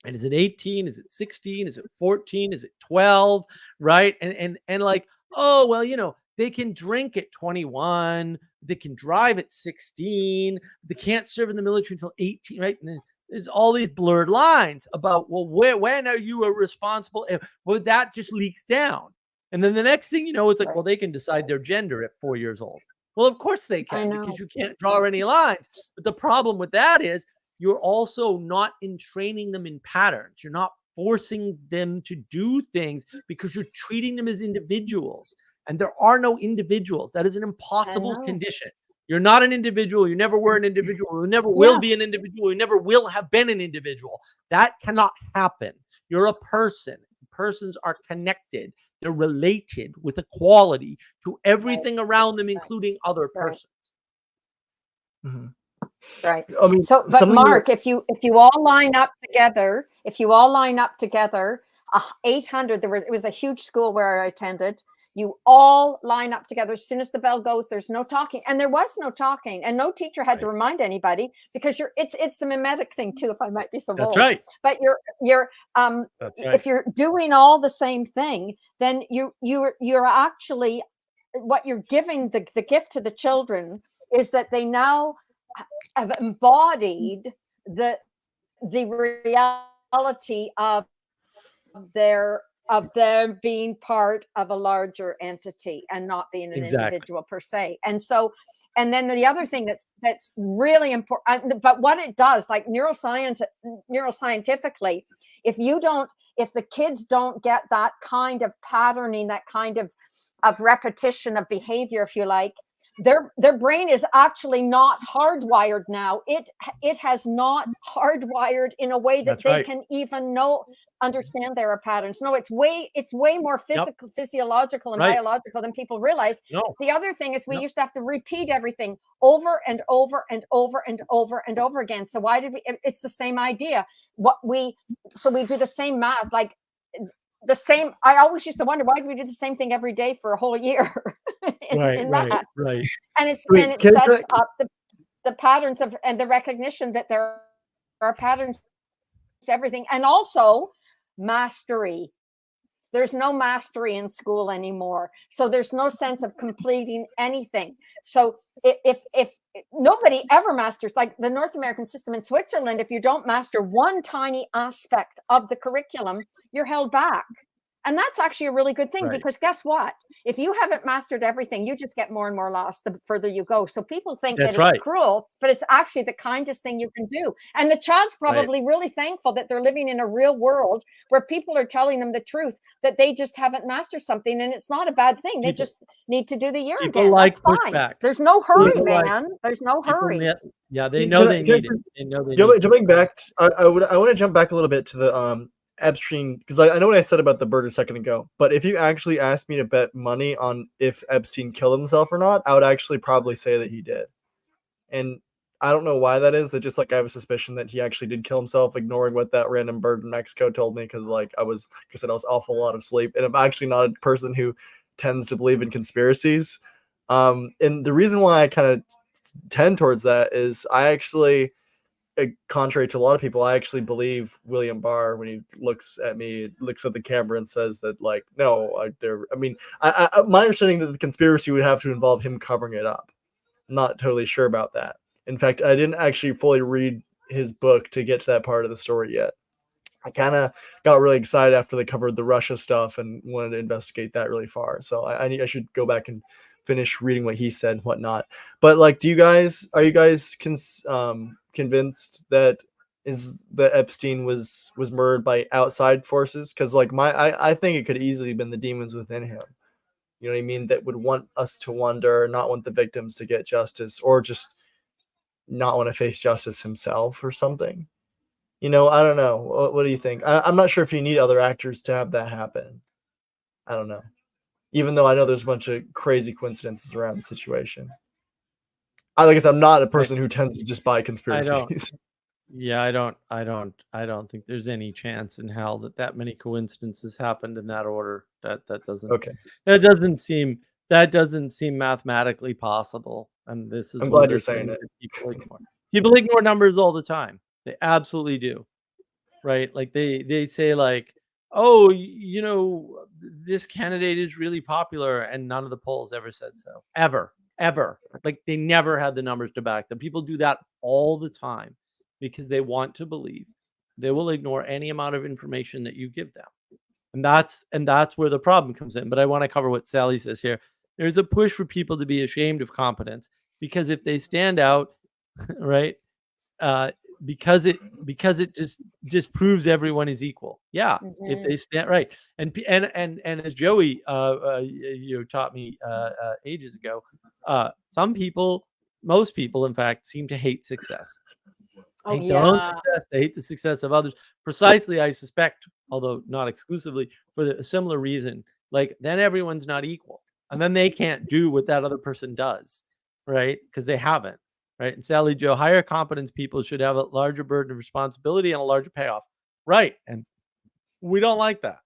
And is it 18? Is it 16? Is it 14? Is it 12? Right? And like, oh, well, they can drink at 21. They can drive at 16. They can't serve in the military until 18, right? And then there's all these blurred lines about, well, when are you a responsible? Well, that just leaks down. And then the next thing you know, it's like, well, they can decide their gender at 4 years old. Well, of course they can, because you can't draw any lines. But the problem with that is, you're also not training them in patterns. You're not forcing them to do things, because you're treating them as individuals. And there are no individuals. That is an impossible condition. You're not an individual. You never were an individual. You never will be an individual. You never will have been an individual. That cannot happen. You're a person. Persons are connected. They're related with equality to everything around them, including other persons. Right. I mean, so, but Mark, if you all line up together, 800, it was a huge school where I attended. You all line up together. As soon as the bell goes, there's no talking. And there was no talking, and no teacher had to remind anybody, because it's the mimetic thing too, if I might be so bold. That's right. But if you're doing all the same thing, then you're actually, what you're giving the gift to the children is that they now have embodied the reality of them being part of a larger entity and not being an individual per se. And so, and then the other thing that's really important, but what it does, like neuroscientifically, if the kids don't get that kind of patterning, that kind of repetition of behavior, if you like, their brain is actually not hardwired now. It has not hardwired in a way that they can even understand there are patterns. No, it's way more physiological and biological than people realize. The other thing is we used to have to repeat everything over and over and over and over and over again. So why did we? It's the same idea. We do the same math, like the same. I always used to wonder, why do we do the same thing every day for a whole year? Right. And it sets up the patterns and the recognition that there are patterns to everything, and also mastery. There's no mastery in school anymore, so there's no sense of completing anything. So if nobody ever masters, like the North American system in Switzerland, if you don't master one tiny aspect of the curriculum, you're held back. And that's actually a really good thing, because guess what? If you haven't mastered everything, you just get more and more lost the further you go. So people think that it's cruel, but it's actually the kindest thing you can do. And the child's probably really thankful that they're living in a real world where people are telling them the truth, that they just haven't mastered something. And it's not a bad thing. They just need to do the year again. That's fine. There's no hurry, man. There's no hurry. They know they need it. They know they need it. Jumping back, I want to jump back a little bit to the Epstein, because I know what I said about the bird a second ago, but if you actually asked me to bet money on if Epstein killed himself or not, I would actually probably say that he did. And I don't know why that is. That just, like, I have a suspicion that he actually did kill himself, ignoring what that random bird in Mexico told me, because I was awful lot of sleep, and I'm actually not a person who tends to believe in conspiracies. And the reason why I kind of tend towards that is I actually, contrary to a lot of people, I actually believe William Barr when he looks at me, looks at the camera, and says that, like, no, my understanding that the conspiracy would have to involve him covering it up. I'm not totally sure about that. In fact, I didn't actually fully read his book to get to that part of the story yet. I kind of got really excited after they covered the Russia stuff and wanted to investigate that really far. So I should go back and finish reading what he said and whatnot. But, like, are you guys convinced that Epstein was murdered by outside forces? Because, like, I think it could easily have been the demons within him. You know what I mean? That would want us to wonder, not want the victims to get justice, or just not want to face justice himself or something. I don't know. What do you think? I'm not sure if you need other actors to have that happen. I don't know. Even though I know there's a bunch of crazy coincidences around the situation. Like I said, I'm not a person who tends to just buy conspiracies. I don't think there's any chance in hell that many coincidences happened in that order. That doesn't seem mathematically possible. And this is, I'm glad you're saying it. People ignore numbers all the time. They absolutely do. Right? Like they say, like, oh, this candidate is really popular, and none of the polls ever said so. Ever. Like, they never had the numbers to back them. People do that all the time because they want to believe. They will ignore any amount of information that you give them. And that's where the problem comes in. But I want to cover what Sally says here. There's a push for people to be ashamed of competence, because if they stand out, right, because it just proves everyone is equal. Yeah, if they stand right, and as Joey taught me ages ago, most people, in fact, seem to hate success. Hate their own success. They hate the success of others. Precisely, I suspect, although not exclusively, for a similar reason. Like, then everyone's not equal, and then they can't do what that other person does, right? Because they haven't. Right. And Sally Joe, higher competence people should have a larger burden of responsibility and a larger payoff. Right. And we don't like that.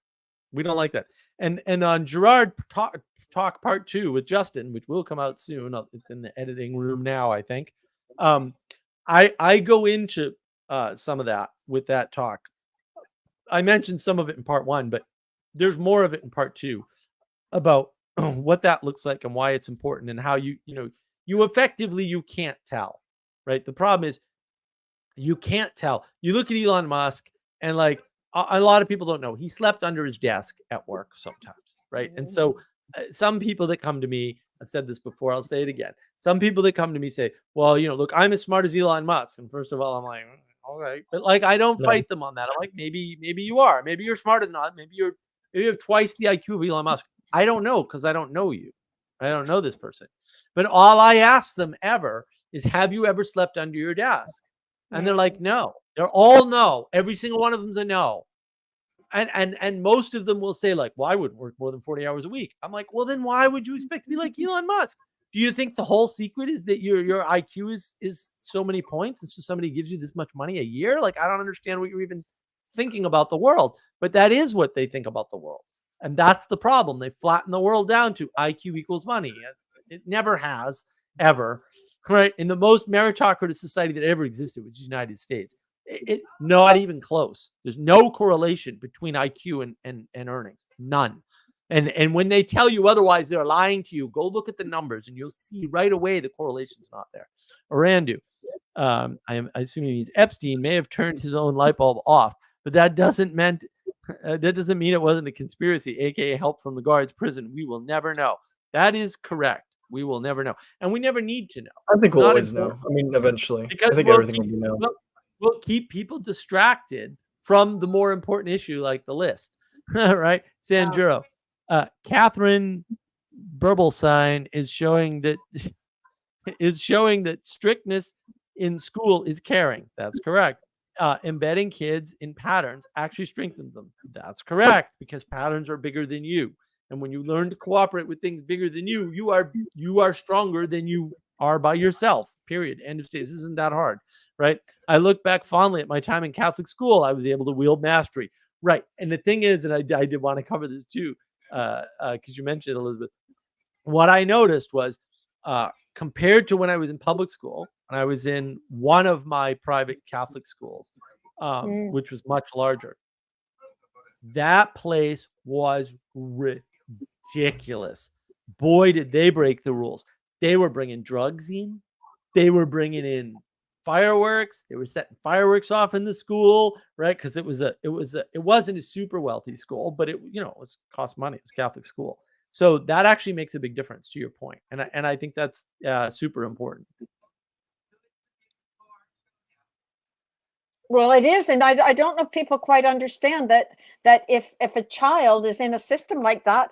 And on Girard talk part 2 with Justin, which will come out soon. It's in the editing room now, I think. I go into some of that with that talk. I mentioned some of it in part 1, but there's more of it in part 2 about what that looks like and why it's important and how you effectively, you can't tell, right? The problem is you can't tell. You look at Elon Musk and like a lot of people don't know he slept under his desk at work sometimes, right? And so some people that come to me, I've said this before, I'll say it again. Some people that come to me say, well, look, I'm as smart as Elon Musk. And first of all, I'm like, all right. But like, I don't fight them on that. I'm like, maybe you are. Maybe you're smarter than not. Maybe you have twice the IQ of Elon Musk. I don't know, because I don't know you. I don't know this person. But all I ask them ever is, have you ever slept under your desk? And they're like, no. They're all no. Every single one of them's a no. And most of them will say like, well, I wouldn't work more than 40 hours a week. I'm like, well, then why would you expect to be like Elon Musk? Do you think the whole secret is that your IQ is so many points and so somebody gives you this much money a year? Like, I don't understand what you're even thinking about the world. But that is what they think about the world. And that's the problem. They flatten the world down to IQ equals money. It never has, ever. Right? In the most meritocratic society that ever existed, which is the United States, not even close. There's no correlation between IQ and earnings. None. And when they tell you otherwise, they're lying to you. Go look at the numbers and you'll see right away the correlation's not there. Orandu, I assume he means Epstein may have turned his own light bulb off, but that doesn't mean it wasn't a conspiracy, aka help from the guards prison. We will never know. That is correct. We will never know, and we never need to know. I think we'll always know. I mean, eventually, because I think everything will be known. We'll keep people distracted from the more important issue, like the list, right? Sanjuro, Catherine Burblesine is showing that strictness in school is caring. That's correct. Embedding kids in patterns actually strengthens them. That's correct, because patterns are bigger than you. And when you learn to cooperate with things bigger than you, you are stronger than you are by yourself. Period. End of stage. This isn't that hard, right? I look back fondly at my time in Catholic school. I was able to wield mastery, right? And the thing is, and I did want to cover this too, because you mentioned it, Elizabeth. What I noticed was, compared to when I was in public school, and I was in one of my private Catholic schools, which was much larger, that place was ridiculous. Boy, did they break the rules. They were bringing drugs in. They were bringing in fireworks. They were setting fireworks off in the school, right? Because it wasn't a super wealthy school, but it cost money. It's a Catholic school. So that actually makes a big difference, to your point. And I think that's super important. Well, it is, and I don't know if people quite understand that if a child is in a system like that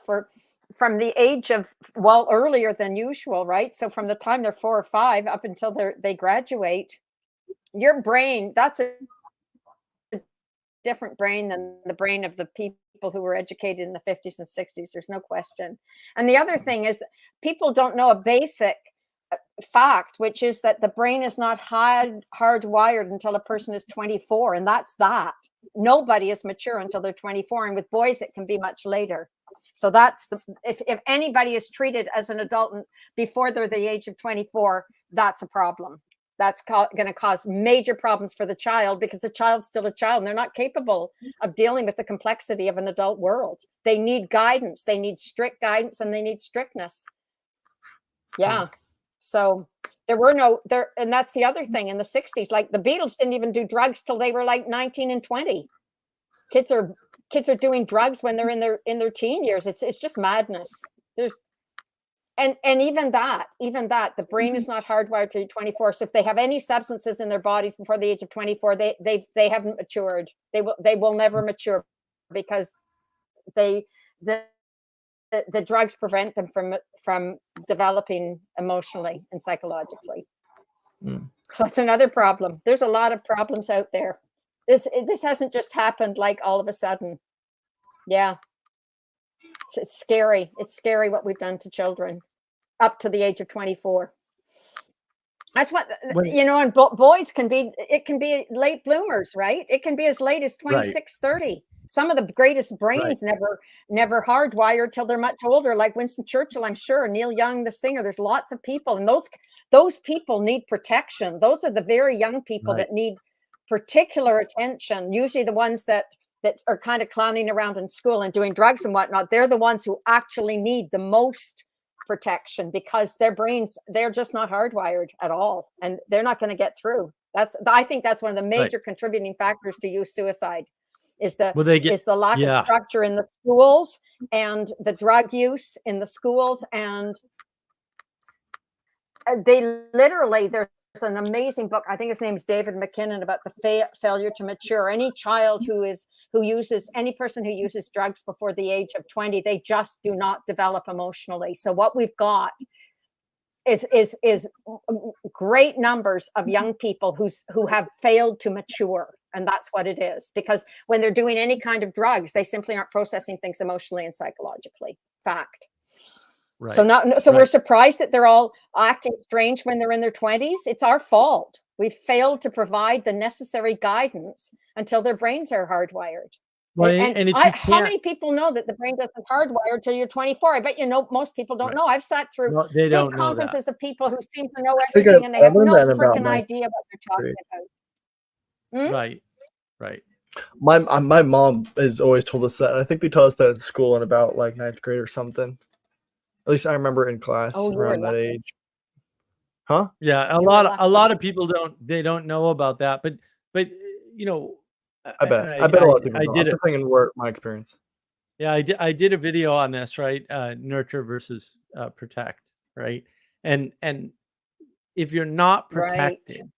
from the age of, well, earlier than usual, right? So from the time they're 4 or 5 up until they graduate, your brain, that's a different brain than the brain of the people who were educated in the 50s and 60s. There's no question. And the other thing is, people don't know a basic fact, which is that the brain is not hardwired until a person is 24, and that's that. Nobody is mature until they're 24, and with boys it can be much later. So that's if anybody is treated as an adult before they're the age of 24, that's a problem. That's going to cause major problems for the child, because the child's still a child and they're not capable of dealing with the complexity of an adult world. They need guidance. They need strict guidance, and they need strictness. Yeah. So there were and that's the other thing in the 60s, like the Beatles didn't even do drugs till they were like 19 and 20. Kids are doing drugs when they're in their teen years. It's just madness. And even that, the brain is not hardwired to 24. So if they have any substances in their bodies before the age of 24, they haven't matured. They will never mature, because the drugs prevent them from developing emotionally and psychologically. So it's another problem. There's a lot of problems out there. This hasn't just happened like all of a sudden. Yeah. It's scary. It's scary what we've done to children up to the age of 24. That's what, When, you know, and boys can be, it can be late bloomers, right? It can be as late as 26, 30. Some of the greatest brains never hardwired till they're much older, like Winston Churchill, I'm sure, Neil Young, the singer. There's lots of people, and those people need protection. Those are the very young people that need particular attention. Usually the ones that are kind of clowning around in school and doing drugs and whatnot, they're the ones who actually need the most protection, because their brains, they're just not hardwired at all, and they're not going to get through. I think that's one of the major contributing factors to youth suicide, is the lack of structure in the schools, and the drug use in the schools. And they literally, there's an amazing book, I think his name is David McKinnon, about the failure to mature. Any child any person who uses drugs before the age of 20, they just do not develop emotionally. So what we've got is great numbers of young people who have failed to mature. And that's what it is, because when they're doing any kind of drugs, they simply aren't processing things emotionally and psychologically. Fact. So we're surprised that they're all acting strange when they're in their 20s. It's our fault. We failed to provide the necessary guidance until their brains are hardwired. How many people know that the brain doesn't hardwire until you're 24? I bet most people don't know. I've sat through big conferences of people who seem to know everything, and they have no freaking idea what they're talking about. Right. My mom has always told us that. I think they taught us that in school in about like 9th grade or something. At least I remember in class around that age. Huh? Yeah, a lot of people don't know about that, but you know, I bet a lot of people. I'm just saying in my experience. Yeah, I did a video on this, right? Nurture versus protect, right? And if you're not protected,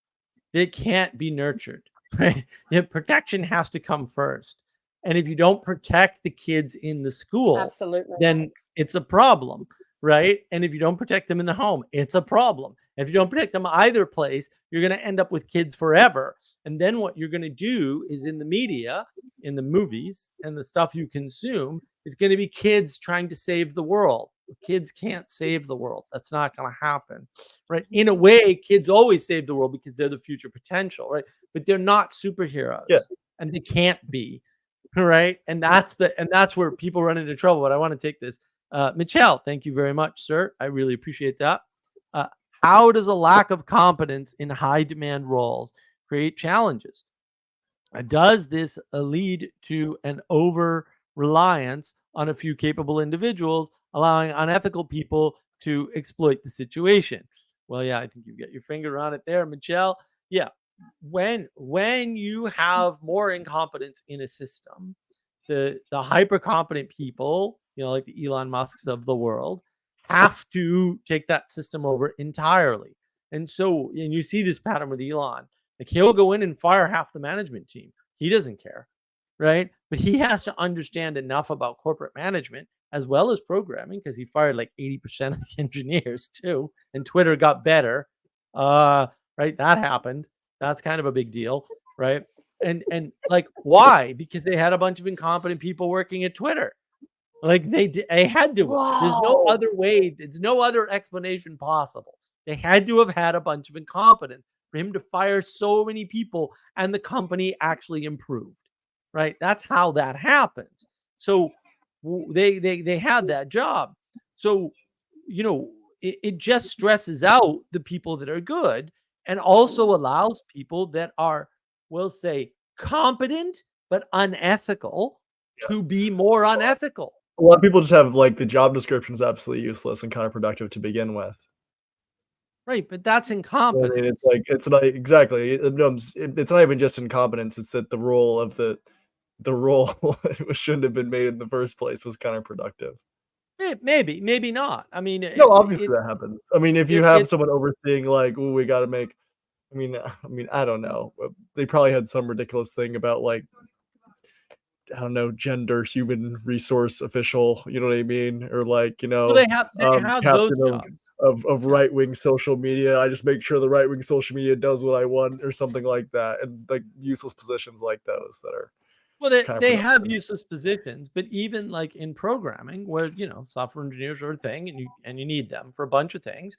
it can't be nurtured, right? Protection has to come first. And if you don't protect the kids in the school, then it's a problem, right? And if you don't protect them in the home, it's a problem. And if you don't protect them either place, you're going to end up with kids forever. And then what you're going to do is, in the media, in the movies, and the stuff you consume, is going to be kids trying to save the world. Kids can't save the world. That's not going to happen, right? In a way, kids always save the world because they're the future potential, right? But they're not superheroes, and they can't be, right? And that's where people run into trouble. But I want to take this. Michelle, thank you very much, sir. I really appreciate that. How does a lack of competence in high demand roles create challenges? Does this lead to an over reliance on a few capable individuals, allowing unethical people to exploit the situation? Well, yeah, I think you've got your finger on it there, Michelle. Yeah, when you have more incompetence in a system, the hyper competent people, like the Elon Musks of the world, have to take that system over entirely. And you see this pattern with Elon. Like, he'll go in and fire half the management team. He doesn't care, right? But he has to understand enough about corporate management as well as programming, because he fired like 80% of the engineers too. And Twitter got better, right? That happened. That's kind of a big deal, right? And like, why? Because they had a bunch of incompetent people working at Twitter. Like, they had to. Wow. There's no other way. There's no other explanation possible. They had to have had a bunch of incompetence for him to fire so many people, and the company actually improved, right? That's how that happens. So they had that job. So, it just stresses out the people that are good, and also allows people that are, we'll say, competent but unethical to be more unethical. A lot of people just have like the job description is absolutely useless and counterproductive to begin with. Right, but that's incompetence. I mean, it's like, it's not exactly. It's not even just incompetence. It's that the role shouldn't have been made in the first place was counterproductive. Maybe not. I mean, no, obviously that happens. I mean, if you have someone overseeing, like, we got to make. I mean, I don't know. They probably had some ridiculous thing about, like, I don't know, gender human resource official. You know what I mean? Or like, well, they have those jobs. Of right-wing social media. I just make sure the right-wing social media does what I want, or something like that. And like useless positions like those that are. Well, they have useless positions, but even like in programming, where software engineers are a thing, and you need them for a bunch of things.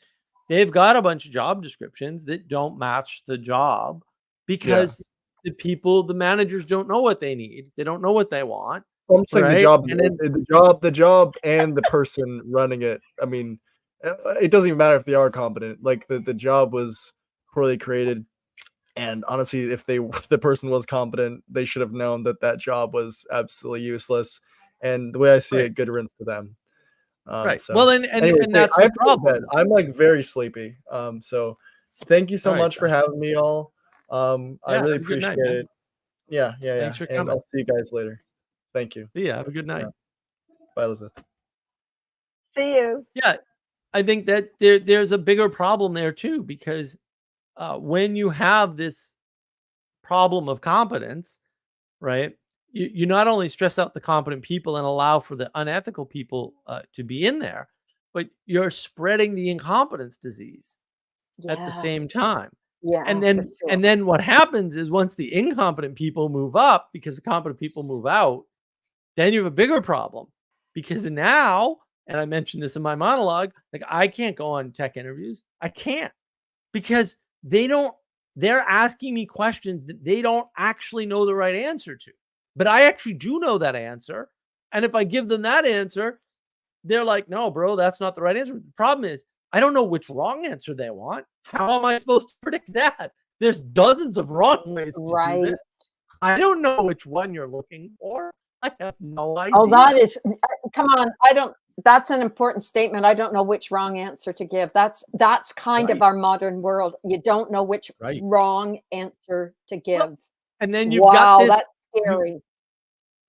they've got a bunch of job descriptions that don't match the job because the managers don't know what they need. They don't know what they want. I'm saying right? the job, And then, the job, and the person running it. I mean, it doesn't even matter if they are competent. Like the job was poorly created, and honestly, if the person was competent, they should have known that job was absolutely useless. And the way I see Right. it, good riddance to them. right. So, Well, and anyways, hey, that's I the have to go to bed. problem. I'm like very sleepy. So thank you so All right, much for Josh. having me, all. I Yeah, really have a good night, appreciate man. it. Yeah. Thanks for And coming. I'll see you guys later. Thank you. See ya. Have a good night. Bye, Elizabeth. See you. Yeah, I think that there's a bigger problem there too, because when you have this problem of competence, right? You not only stress out the competent people and allow for the unethical people to be in there, but you're spreading the incompetence disease at the Yeah. same time. Yeah. And for then sure. and then what happens is once the incompetent people move up because the competent people move out, then you have a bigger problem because now, and I mentioned this in my monologue, like I can't go on tech interviews. I can't because they're asking me questions that they don't actually know the right answer to. But I actually do know that answer. And if I give them that answer, they're like, no, bro, that's not the right answer. The problem is I don't know which wrong answer they want. How am I supposed to predict that? There's dozens of wrong ways to do Right. this. I don't know which one you're looking for. I have no idea. Oh, that is, come on. That's an important statement. I don't know which wrong answer to give. That's kind of Right. our modern world. You don't know which Right. wrong answer to give. Well, and then you've got Wow, this, that's scary.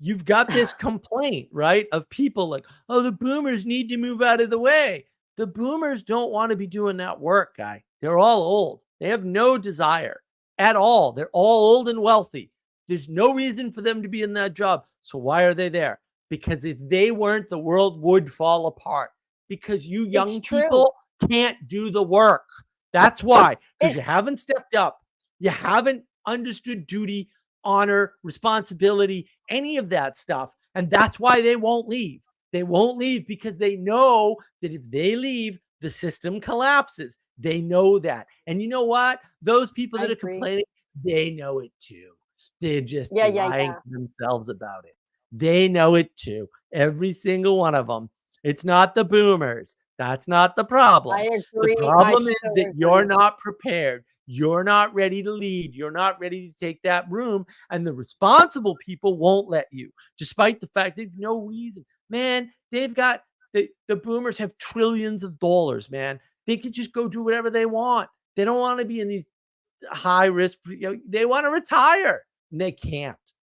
you've got this complaint, right? Of people like, oh, the boomers need to move out of the way. The boomers don't want to be doing that work, guy. They're all old. They have no desire at all. They're all old and wealthy. There's no reason for them to be in that job. So why are they there? Because if they weren't, the world would fall apart. Because you young It's true. people can't do the work. That's why. Because you It's- haven't stepped up. You haven't understood duty, honor, responsibility, any of that stuff. And that's why they won't leave. They won't leave because they know that if they leave, the system collapses. They know that. And you know what? Those people I that are agree. complaining, they know it too. They're just Yeah, lying yeah. to themselves about it. They know it too. Every single one of them. It's not the boomers. That's not the problem. I The agree. problem is so that you're agree. not prepared. You're not ready to lead. You're not ready to take that room. And the responsible people won't let you, despite the fact there's no reason. Man, they've got the boomers have trillions of dollars, man. They could just go do whatever they want. They don't want to be in these high risk, they want to retire and they can't.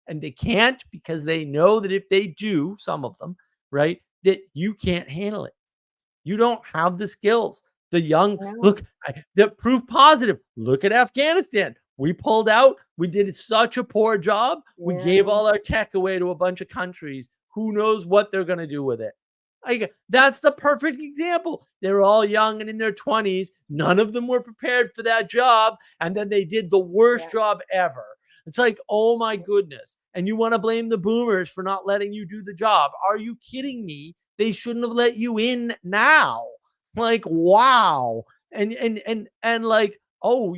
And they can't because they know that if they do, some of them, right, that you can't handle it. You don't have the skills. The young, No. look, the proof positive. Look at Afghanistan. We pulled out. We did such a poor job. We gave Yeah. all our tech away to a bunch of countries. Who knows what they're going to do with it? That's the perfect example. They're all young and in their 20s. None of them were prepared for that job. And then they did the worst Yeah. job ever. It's like, oh my goodness. And you want to blame the boomers for not letting you do the job. Are you kidding me? They shouldn't have let you in now. Like, wow. And like, oh,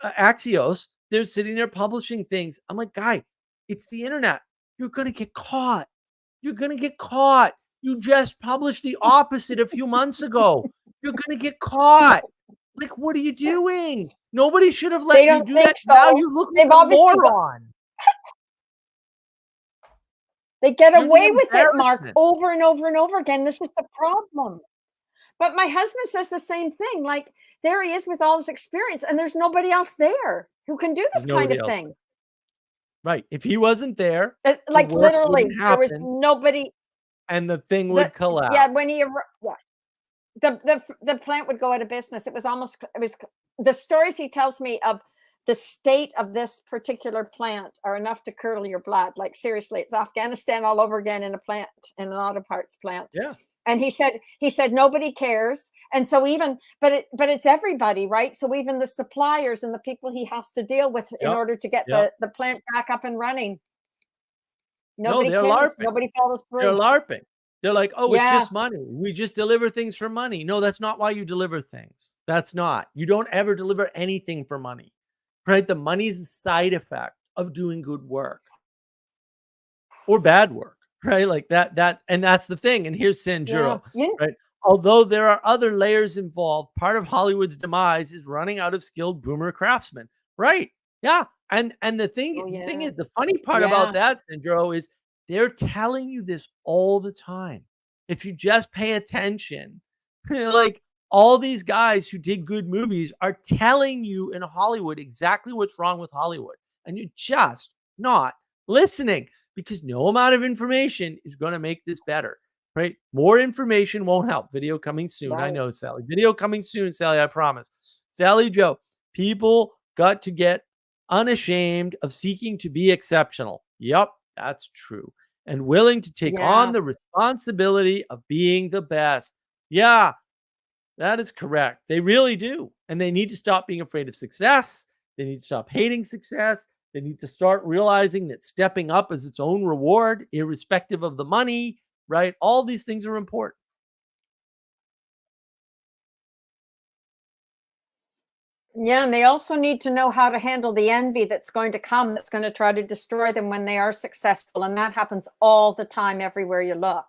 Axios, they're sitting there publishing things. I'm like, guy, it's the internet. You're going to get caught. You're going to get caught. You just published the opposite a few months ago. You're going to get caught. Like, what are you doing? Nobody should have let They you don't do think that. Now so. you look They've like a obviously got- moron. They get You're the away with it, Mark, embarrassment. over and over and over again. This is the problem. But my husband says the same thing. Like, there he is with all his experience, and there's nobody else there who can do this There's kind nobody of else thing. Right. If he wasn't there, Like, work literally, wouldn't there was happen. nobody. And the thing would collapse. Yeah, when he the plant would go out of business. It was the stories he tells me of the state of this particular plant are enough to curdle your blood. Like, seriously, it's Afghanistan all over again in an auto parts plant. Yeah. And he said nobody cares. And so but it's everybody, right? So even the suppliers and the people he has to deal with in order to get the plant back up and running. Nobody they're cares. LARPing. Nobody follows through. They're LARPing. They're like, oh, it's Yeah. just money. We just deliver things for money. No, that's not why you deliver things. That's not. You don't ever deliver anything for money, right? The money is a side effect of doing good work or bad work, right? Like and that's the thing. And here's Sanjuro, right? Although there are other layers involved, part of Hollywood's demise is running out of skilled boomer craftsmen, right? Yeah. And the thing is, the funny part about that, Sandro, is they're telling you this all the time. If you just pay attention, like all these guys who did good movies are telling you in Hollywood exactly what's wrong with Hollywood. And you're just not listening, because no amount of information is going to make this better, right? More information won't help. Video coming soon. Right. I know, Sally. Video coming soon, Sally, I promise. Sally Joe, people got to get unashamed of seeking to be exceptional. Yep, that's true. And willing to take on the responsibility of being the best. Yeah, that is correct. They really do. And they need to stop being afraid of success. They need to stop hating success. They need to start realizing that stepping up is its own reward, irrespective of the money, right? All these things are important. Yeah, and they also need to know how to handle the envy that's going to come, that's going to try to destroy them when they are successful. And that happens all the time, everywhere you look.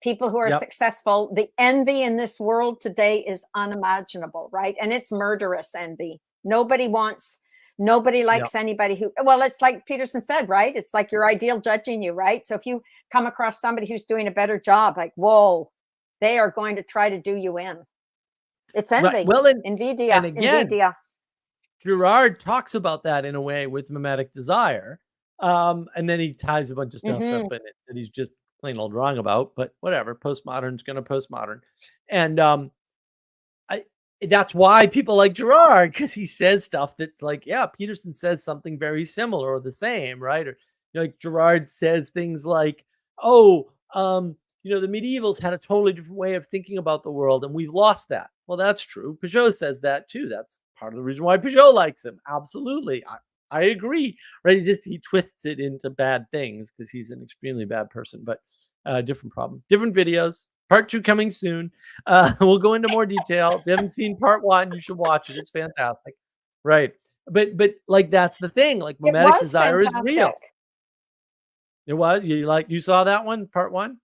People who are successful, the envy in this world today is unimaginable, right? And it's murderous envy. Nobody likes anybody who, well, it's like Peterson said, right? It's like your ideal judging you, right? So if you come across somebody who's doing a better job, like, whoa, they are going to try to do you in. It's envy. Right. Well, Nvidia. And again, Nvidia. Girard talks about that in a way with mimetic desire. And then he ties a bunch of stuff up in it that he's just plain old wrong about, but whatever. Postmodern's going to postmodern. And that's why people like Girard, because he says stuff that, like, Peterson says something very similar or the same, right? Or like Girard says things like, the medievals had a totally different way of thinking about the world, and we've lost that. Well, that's true. Peugeot says that too. That's part of the reason why Peugeot likes him. Absolutely. I agree, right? He twists it into bad things because he's an extremely bad person, but different problem, different videos. Part 2 coming soon. We'll go into more detail. If you haven't seen part 1, you should watch it. It's fantastic. Right. But like, that's the thing. Like, mimetic desire is real. It was. You saw that one, part 1?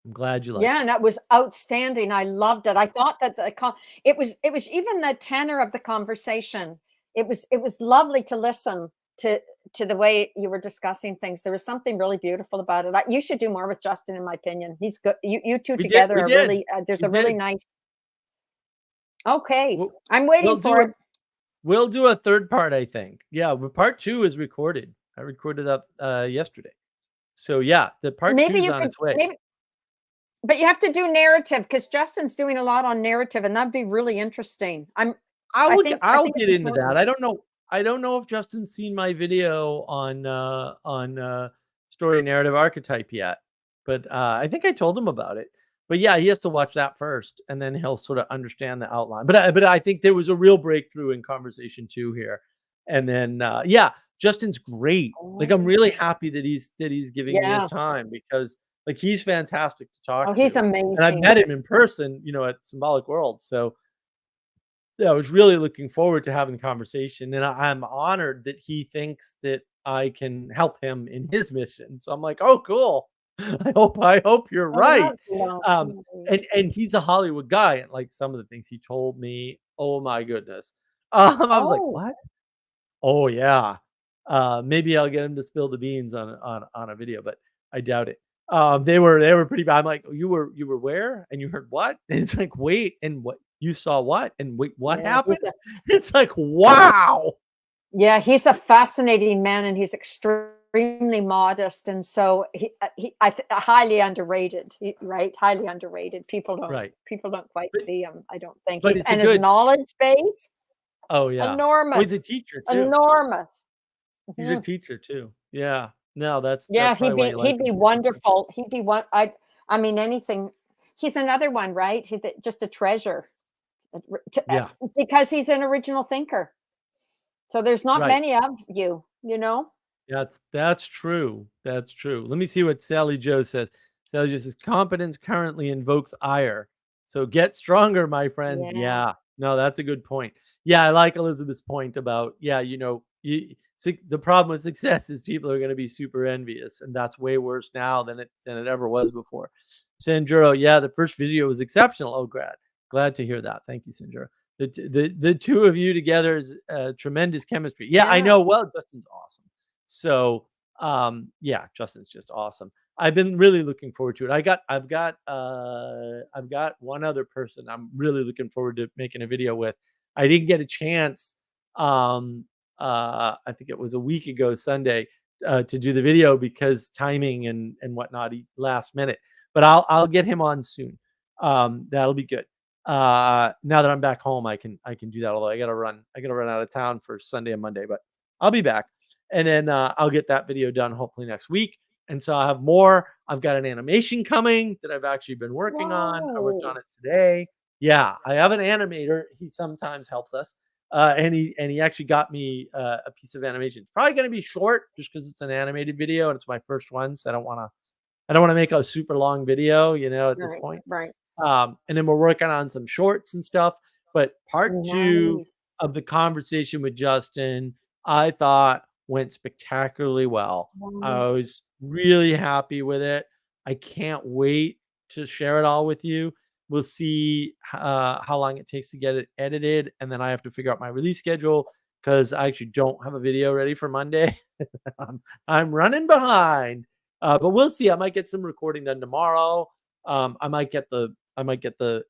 I'm glad you liked it. And that was outstanding. I loved it. I thought that it was even the tenor of the conversation. It was lovely to listen to the way you were discussing things. There was something really beautiful about it. You should do more with Justin, in my opinion. He's good. You two together are really, there's a really nice. Okay. I'm waiting for it. We'll do a third part, I think. Yeah. But part 2 is recorded. I recorded that yesterday. So the part 2 is on its way. But you have to do narrative, because Justin's doing a lot on narrative, and that'd be really interesting. I'll get into that. I don't know if Justin's seen my video on story narrative archetype yet, but I think I told him about it. But he has to watch that first, and then he'll sort of understand the outline. But I think there was a real breakthrough in conversation 2 here. And then Justin's great. Like, I'm really happy that he's giving me his time, because like, he's fantastic to talk to. He's amazing. And I met him in person, at Symbolic World. So I was really looking forward to having the conversation, and I'm honored that he thinks that I can help him in his mission. So I'm like, oh, cool. I hope you're right. And he's a Hollywood guy, and like some of the things he told me, oh my goodness. I was like, what? Oh yeah. Maybe I'll get him to spill the beans on a video, but I doubt it. They were pretty bad. I'm like, you were where? And you heard what? And it's like, wait, and what? You saw what? And wait, what happened? It's like, wow. Yeah, he's a fascinating man, and he's extremely modest, and so highly underrated. Right, highly underrated. People don't quite see him, I don't think. His knowledge base. Oh yeah, enormous. He's a teacher too. Enormous. He's a teacher too. Yeah. No, that's he'd be wonderful. He'd be one. I mean, anything. He's another one, right? He's just a treasure. Because he's an original thinker. So there's not many of you. That's true. That's true. Let me see what Sally Joe says. Sally Joe says competence currently invokes ire. So get stronger, my friend. Yeah. Yeah. No, that's a good point. Yeah, I like Elizabeth's point about the problem with success is people are going to be super envious, and that's way worse now than it ever was before. Sanjuro, yeah, the first video was exceptional. Oh, glad to hear that. Thank you, Sanjuro. The two of you together is tremendous chemistry. Yeah, I know. Well, Justin's awesome. So yeah, Justin's just awesome. I've been really looking forward to it. I've got one other person I'm really looking forward to making a video with. I didn't get a chance. I think it was a week ago Sunday to do the video because timing and whatnot, last minute. But I'll get him on soon. That'll be good. Now that I'm back home, I can do that. Although I gotta run out of town for Sunday and Monday, but I'll be back, and then I'll get that video done hopefully next week. And so I'll have more. I've got an animation coming that I've actually been working on. I worked on it today. Yeah, I have an animator. He sometimes helps us, and he actually got me a piece of animation. It's probably going to be short just because it's an animated video and it's my first one. So I don't want to make a super long video, at this point. Right. And then we're working on some shorts and stuff. But part 2 of the conversation with Justin, I thought went spectacularly well. I was really happy with it. I can't wait to share it all with you. We'll see how long it takes to get it edited. And then I have to figure out my release schedule because I actually don't have a video ready for Monday. I'm running behind. But we'll see. I might get some recording done tomorrow. I might get the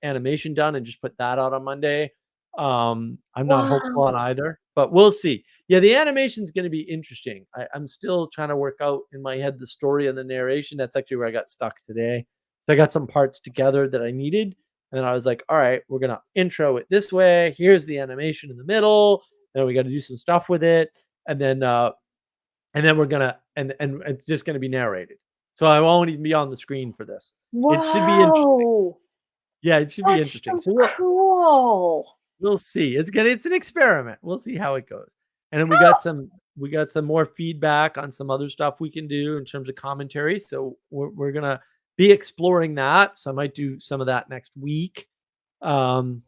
animation done and just put that out on Monday. I'm not hopeful on either, but we'll see. Yeah, the animation is going to be interesting. I'm still trying to work out in my head the story and the narration. That's actually where I got stuck today. So I got some parts together that I needed, and then I was like, all right, we're going to intro it this way. Here's the animation in the middle. Then we got to do some stuff with it, and then we're gonna and it's just gonna be narrated. So I won't even be on the screen for this. It should be interesting. Yeah, it should be interesting. So cool. We'll see. It's an experiment. We'll see how it goes. And then we got some more feedback on some other stuff we can do in terms of commentary. So we're gonna be exploring that. So I might do some of that next week. So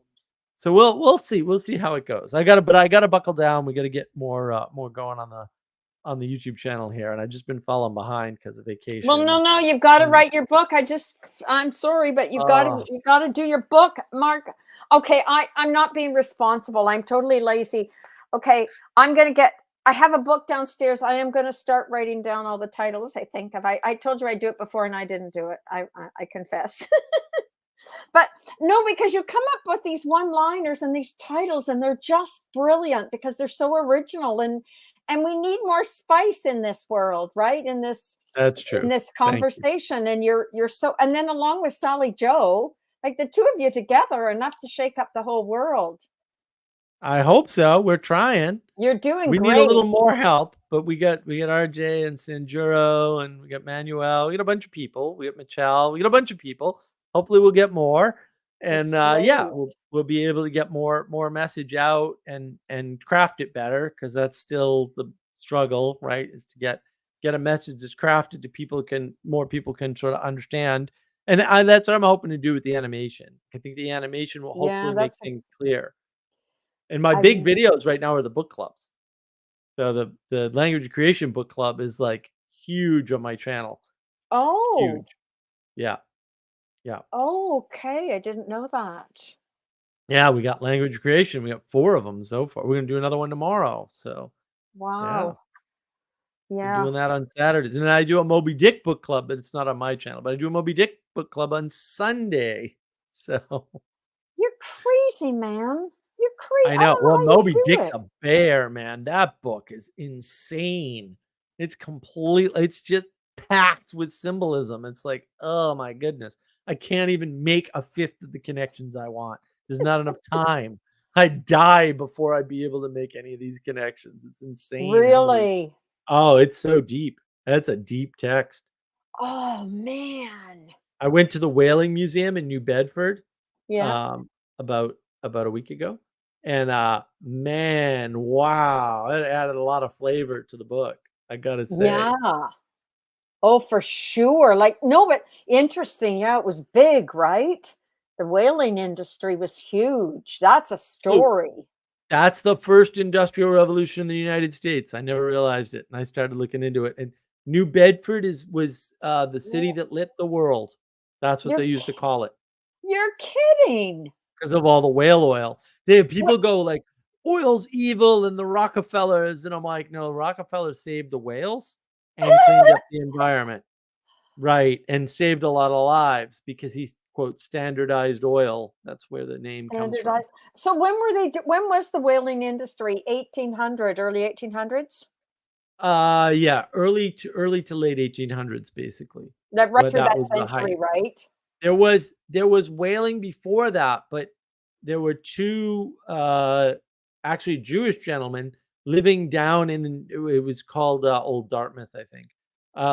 we'll see. We'll see how it goes. I gotta buckle down. We gotta get more going on the YouTube channel here, and I've just been falling behind because of vacation. Well, no, you've got to write your book. I'm sorry, but you've got to do your book, Mark. Okay, I'm not being responsible. I'm totally lazy. Okay, I have a book downstairs. I am going to start writing down all the titles I think of. I told you I'd do it before, and I didn't do it. I confess. But no, because you come up with these one-liners and these titles, and they're just brilliant because they're so original, and we need more spice in this world, right? That's true. In this conversation, and you're so, and then along with Sally Joe, like the two of you together are enough to shake up the whole world. I hope so. We're trying. You're doing great. We need a little more help, but we got RJ and Sanjuro, and we got Manuel. We got a bunch of people. We got Michelle. We got a bunch of people. Hopefully we'll get more. And yeah, we'll be able to get more message out and craft it better, because that's still the struggle, right? Is to get a message that's crafted to more people can sort of understand. And that's what I'm hoping to do with the animation. I think the animation will hopefully make things clear. And my big videos right now are the book clubs. So the language creation book club is like huge on my channel. Oh, huge. Yeah. Oh, okay. I didn't know that. Yeah, we got language creation. We got 4 of them so far. We're gonna do another one tomorrow. So wow. Yeah. I'm doing that on Saturdays. And then I do a Moby Dick book club, but it's not on my channel. But I do a Moby Dick book club on Sunday. So you're crazy, man. You're crazy. I know. Well, Moby Dick's a bear, man. That book is insane. It's just packed with symbolism. It's like, oh my goodness. I can't even make a fifth of the connections I want. There's not enough time. I'd die before I'd be able to make any of these connections. It's insane. Really? Oh, it's so deep. That's a deep text. Oh man. I went to the Whaling Museum in New Bedford. Yeah. About a week ago. And man, wow, it added a lot of flavor to the book. I gotta say. Yeah. Oh, for sure. Like, no, but interesting. Yeah, it was big, right? The whaling industry was huge. That's a Oh, story. that's the first industrial revolution in the United States. I never realized it, and I started looking into it. And New Bedford was the city Yeah. that lit the world. That's what they You're used to call it you're kidding. because of all the whale oil. They What? people go like, "Oil's evil," and the Rockefellers, and I'm like, "No, Rockefeller saved the whales and cleaned up the environment." Right, and saved a lot of lives because he's quote standardized oil. That's where the name comes from. Standardized. So when were they? When was the whaling industry? 1800, early 1800s. Yeah, early to late 1800s, basically. That right But through that that was the century, height. right? There was whaling before that, but there were two actually Jewish gentlemen living down in it was called Old Dartmouth, I think,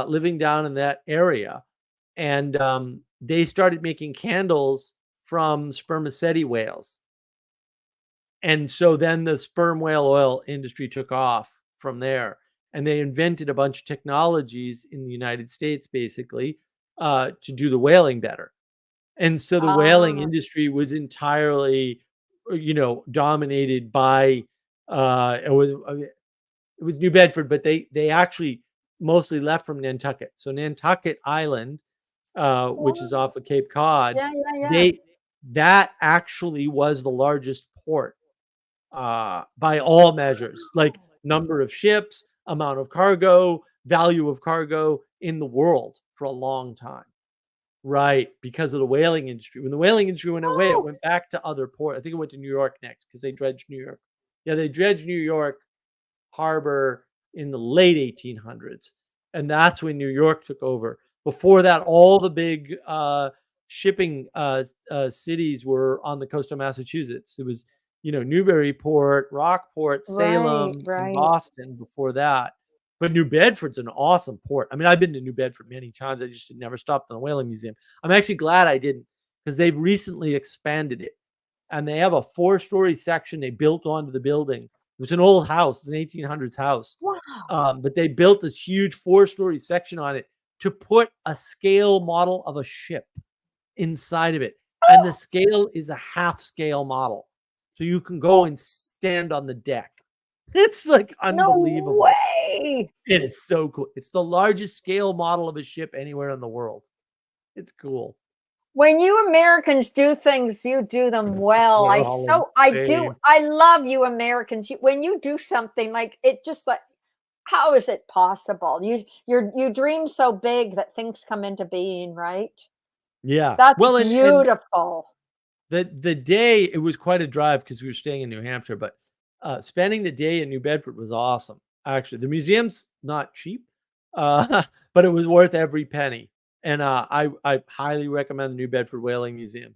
living down in that area, and they started making candles from spermaceti whales. And so then the sperm whale oil industry took off from there, and they invented a bunch of technologies in the United States, basically, to do the whaling better. And so the whaling Ah, industry was entirely, dominated by it was New Bedford, but they actually mostly left from Nantucket. So Nantucket Island, which is oh, off of Cape Cod, yeah, yeah, yeah. they that actually was the largest port by all measures, like Wow. number of ships, amount of cargo, value of cargo in the world for a long time. Right, because of the whaling industry. When the whaling industry went away, it Oh, went back to other ports. I think it went to New York next because they dredged New York. Yeah, they dredged New York Harbor in the late 1800s, and that's when New York took over. Before that, all the big shipping cities were on the coast of Massachusetts. It was, Newburyport, Rockport, right, Salem, and right. Boston before that. But New Bedford's an awesome port. I mean, I've been to New Bedford many times. I just never stopped in the whaling museum. I'm actually glad I didn't because they've recently expanded it, and they have a 4-story section they built onto the building. It's an old house. It's an 1800s house, Wow. but they built this huge 4-story section on it to put a scale model of a ship inside of it, and the scale is a half scale model, so you can go and stand on the deck. It's like No unbelievable. way. It is so cool. It's the largest scale model of a ship anywhere in the world. It's cool. When you Americans do things, you do them well. We're all insane. I love you Americans. When you do something like it, just like, how is it possible? You dream so big that things come into being, right? Yeah. That's Well, and beautiful. the day it was quite a drive because we were staying in New Hampshire, but spending the day in New Bedford was awesome. Actually, the museum's not cheap, but it was worth every penny. And I highly recommend the New Bedford Whaling Museum.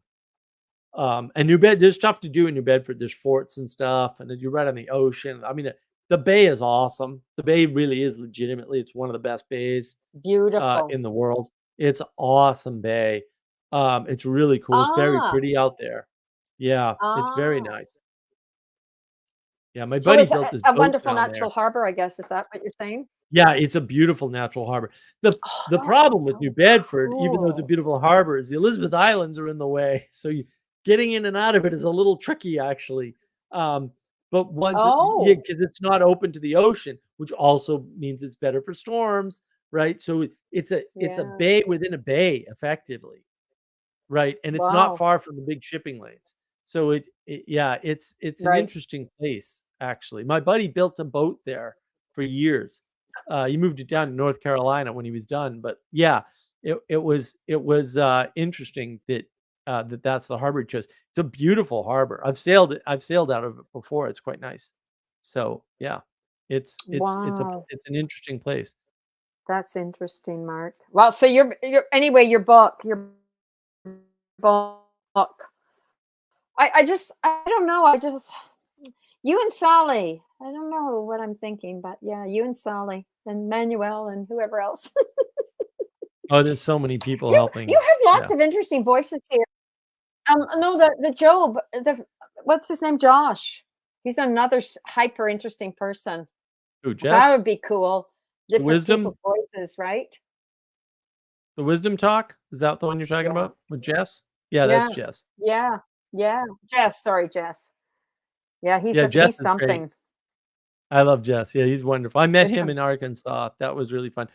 And there's stuff to do in New Bedford. There's forts and stuff, and then you're right on the ocean. I mean, the bay is awesome. The bay really is legitimately. It's one of the best bays Beautiful. in the world. It's awesome bay. It's really cool. It's very Ah, pretty out there. Yeah, it's very ah. nice. Yeah, my So buddy it's built this a boat wonderful down natural there. harbor, I guess. Is that what you're saying? Yeah, it's a beautiful natural harbor. The Oh, the problem that's with New so Bedford, even though it's a cool. beautiful harbor, is the Elizabeth Islands are in the way. So getting in and out of it is a little tricky, actually. Um, but once yeah, Oh, because it's not open to the ocean, which also means it's better for storms, right? So it's a yeah. bay within a bay, effectively. Right, and it's not Wow. far from the big shipping lanes. So yeah, it's an Right. interesting place, actually. My buddy built a boat there for years. He moved it down to North Carolina when he was done, but yeah, it was interesting that's the harbor he chose. It's a beautiful harbor. I've sailed out of it before. It's quite nice. So, yeah, Wow. it's an interesting place. That's interesting, Mark. Well, so anyway, your book. I don't know. You and Sally. I don't know what I'm thinking, but yeah, you and Sally and Manuel and whoever else. Oh, there's so many people You helping. have Yeah. lots of interesting voices here. No, the Job, the what's his name? Josh. He's another hyper interesting person. Ooh, That Jess? would be cool. Different wisdom, people's voices, right? the wisdom talk. Is that the one you're talking Yeah. about with Jess? Yeah, Yeah. that's Jess. Yeah. Yeah. Jess. Sorry, Jess. Yeah, Yeah, Jess he's is great. something. I love Jess. Yeah, he's wonderful. I met Good him for in Arkansas. That was really fun.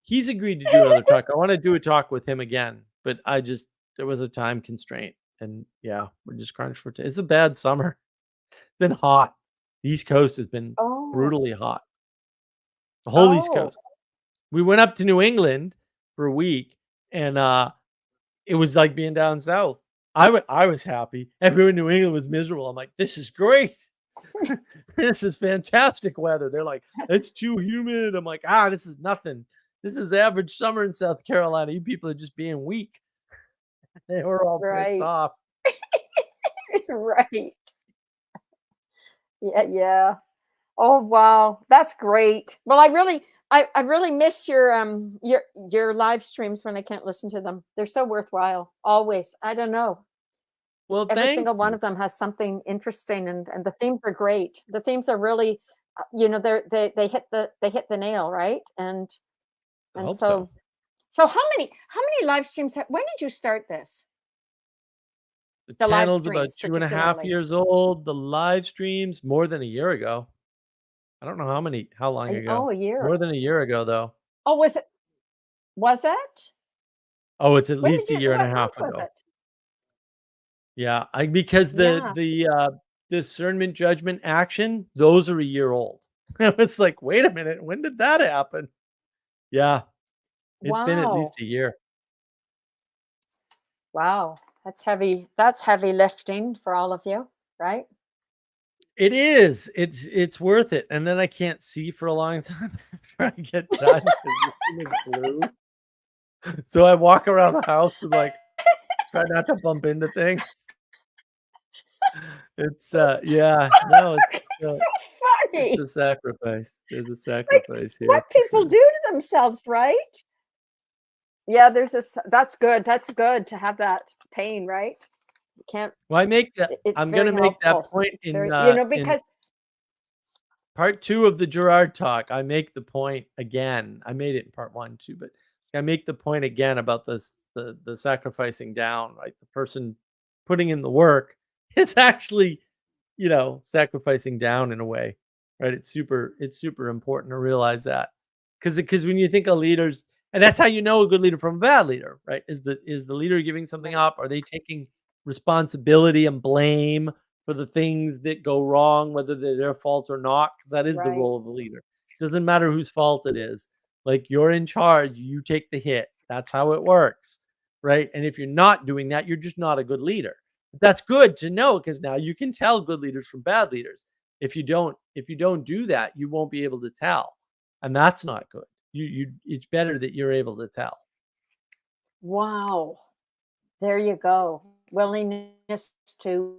He's agreed to do another talk. I want to do a talk with him again, but there was a time constraint, and yeah, we're just crunched for time. It's a bad summer. It's been hot. The East Coast has been Oh. brutally hot. The whole East Oh. Coast. We went up to New England for a week, and it was like being down south. I was happy. Everyone in New England was miserable. I'm like, this is great. This is fantastic weather. They're like, it's too humid. I'm like, this is nothing. This is average summer in South Carolina. You people are just being weak. They were all pissed Right. off. Right. Yeah, yeah. Oh wow, that's great. Well, I really miss your live streams when I can't listen to them. They're so worthwhile. Always. I don't know. Well, Every thank single one you. of them has something interesting, and the themes are great. The themes are really, they hit the nail, right? And I and hope so so. so how many live streams when did you start this? The The live channel's about streams 2.5 particularly. years old. The live streams more than a year ago. I don't know how long ago. A year. More than a year ago, though. Oh, was it? Oh, it's at When least did a you year and a what half month was ago. it? Yeah, because Yeah. the discernment, judgment, action, those are a year old. It's like, wait a minute, when did that happen? Yeah, it's been at least Wow. a year. Wow. That's heavy. That's heavy lifting for all of you, right? It is. It's worth it. And then I can't see for a long time after I get done because this thing is blue. So I walk around the house and like try not to bump into things. It's yeah, no, It's uh, so it's funny. a sacrifice. There's a Like sacrifice here. what people do to themselves, right? Yeah, that's good. That's good to have that pain, right? You can't Well, I make that. it's I'm very gonna make that helpful. point It's very, you know, in because part 2 of the Girard talk. I make the point again. I made it in part 1 too, but I make the point again about the sacrificing down, right? The person putting in the work is actually, sacrificing down in a way, right? It's super important to realize that. Because when you think of leaders, and that's how you know a good leader from a bad leader, right? Is the leader giving something right, up? Are they taking responsibility and blame for the things that go wrong, whether they're their fault or not? Because that is the right. role of the leader. It doesn't matter whose fault it is. Like, you're in charge, you take the hit. That's how it works, right? And if you're not doing that, you're just not a good leader. But that's good to know, because now you can tell good leaders from bad leaders. If you don't do that, you won't be able to tell, and that's not good. It's better that you're able to tell. Wow. There you go. To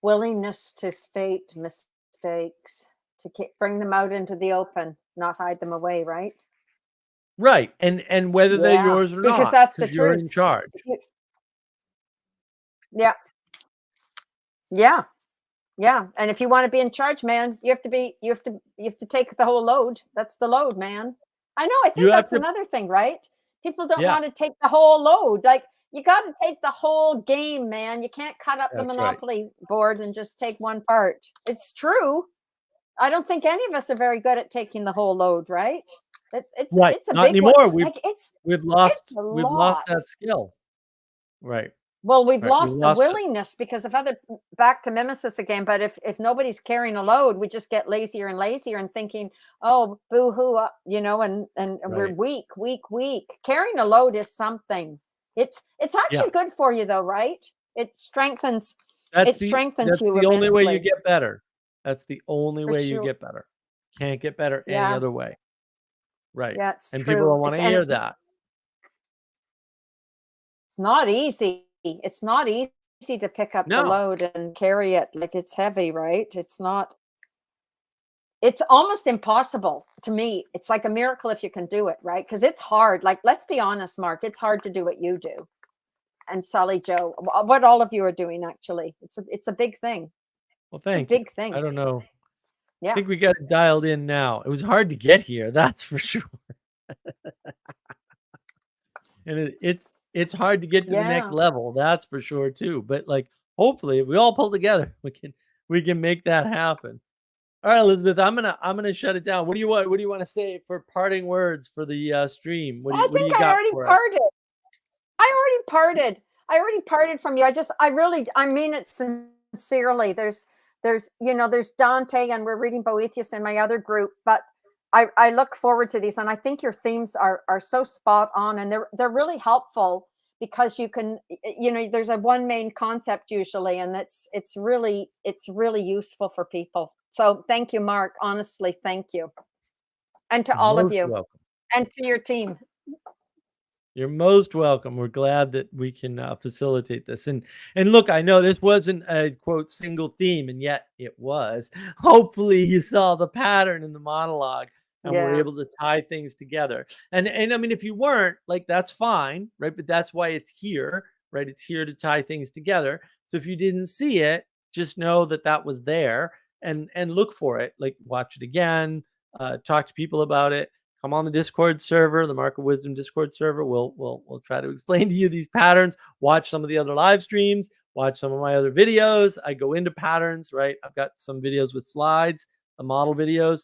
willingness to state mistakes, to bring them out into the open, not hide them away, right? Right, and whether they're Yeah, yours or because not, that's the because you're truth. in charge. Yeah, yeah, yeah. And if you want to be in charge, man, you have to take the whole load. That's the load, man. I know. I You think have that's to, another thing, right? People don't yeah, want to take the whole load. Like, you got to take the whole game, man. You can't cut up the that's right. Monopoly board and just take one part. It's true. I don't think any of us are very good at taking the whole load, right? Right, It's a not big one. anymore. Like We've it's lost a we've lost lot. that skill. Right, Well, we've right. We've lost the lost it. willingness because of back to mimesis again. But if nobody's carrying a load, we just get lazier and lazier and thinking, oh, boo hoo, and we're Right. weak. Carrying a load is something. It's Yeah. actually good for you though, right? It strengthens That's the you only way you immensely. get better. That's the only For way you sure. get better. Can't get better any Yeah, other way. Right. yeah, it's And people true. don't wanna And hear that. it's not easy. It's not easy to pick up the No. load and carry it. Like, it's heavy, right? It's almost impossible to me. It's like a miracle if you can do it, right? Because it's hard. Like, let's be honest, Mark, it's hard to do what you do. And Sally Joe, what all of you are doing, actually. It's a big thing. Well, It's a thank you. big thing. I don't know. Yeah. I think we got it dialed in now. It was hard to get here, that's for sure. And it's hard to get to the next Yeah. level, that's for sure too. But like, hopefully, if we all pull together, we can make that happen. All right, Elizabeth, I'm gonna shut it down. What do you want to say for parting words for the stream? I What do think you I got already for us? parted. I already parted from you. I mean it sincerely. There's Dante, and we're reading Boethius in my other group, but I look forward to these, and I think your themes are so spot on, and they're really helpful because you can, there's a one main concept usually, and it's really useful for people. So thank you, Mark. Honestly, thank you, and to all of Most you, welcome. and to your team. You're most welcome. We're glad that we can facilitate this. And look, I know this wasn't a quote single theme, and yet it was. Hopefully, you saw the pattern in the monologue, and we're Yeah. able to tie things together. And I mean, if you weren't, like, that's fine, right? But that's why it's here, right? It's here to tie things together. So if you didn't see it, just know that that was there, and look for it. Like, watch it again, talk to people about it. Come on the Discord server, the Mark of Wisdom Discord server. We'll try to explain to you these patterns. Watch some of the other live streams. Watch some of my other videos. I go into patterns, right? I've got some videos with slides, the model videos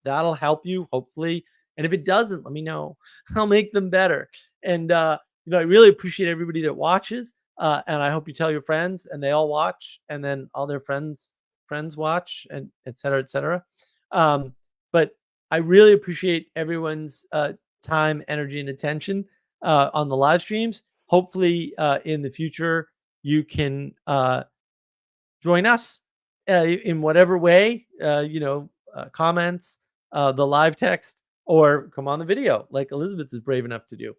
that'll help you, hopefully. And if it doesn't, let me know. I'll make them better. And I really appreciate everybody that watches. And I hope you tell your friends, and they all watch, and then all their friends watch, and et cetera, et cetera. But I really appreciate everyone's time, energy, and attention on the live streams. Hopefully, in the future, you can join us in whatever way, comments, the live text, or come on the video like Elizabeth is brave enough to do.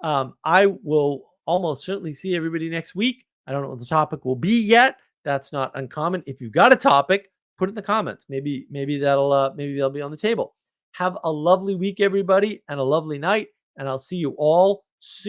I will almost certainly see everybody next week. I don't know what the topic will be yet. That's not uncommon. If you've got a topic, put it in the comments. Maybe that'll be on the table. Have a lovely week, everybody, and a lovely night. And I'll see you all soon.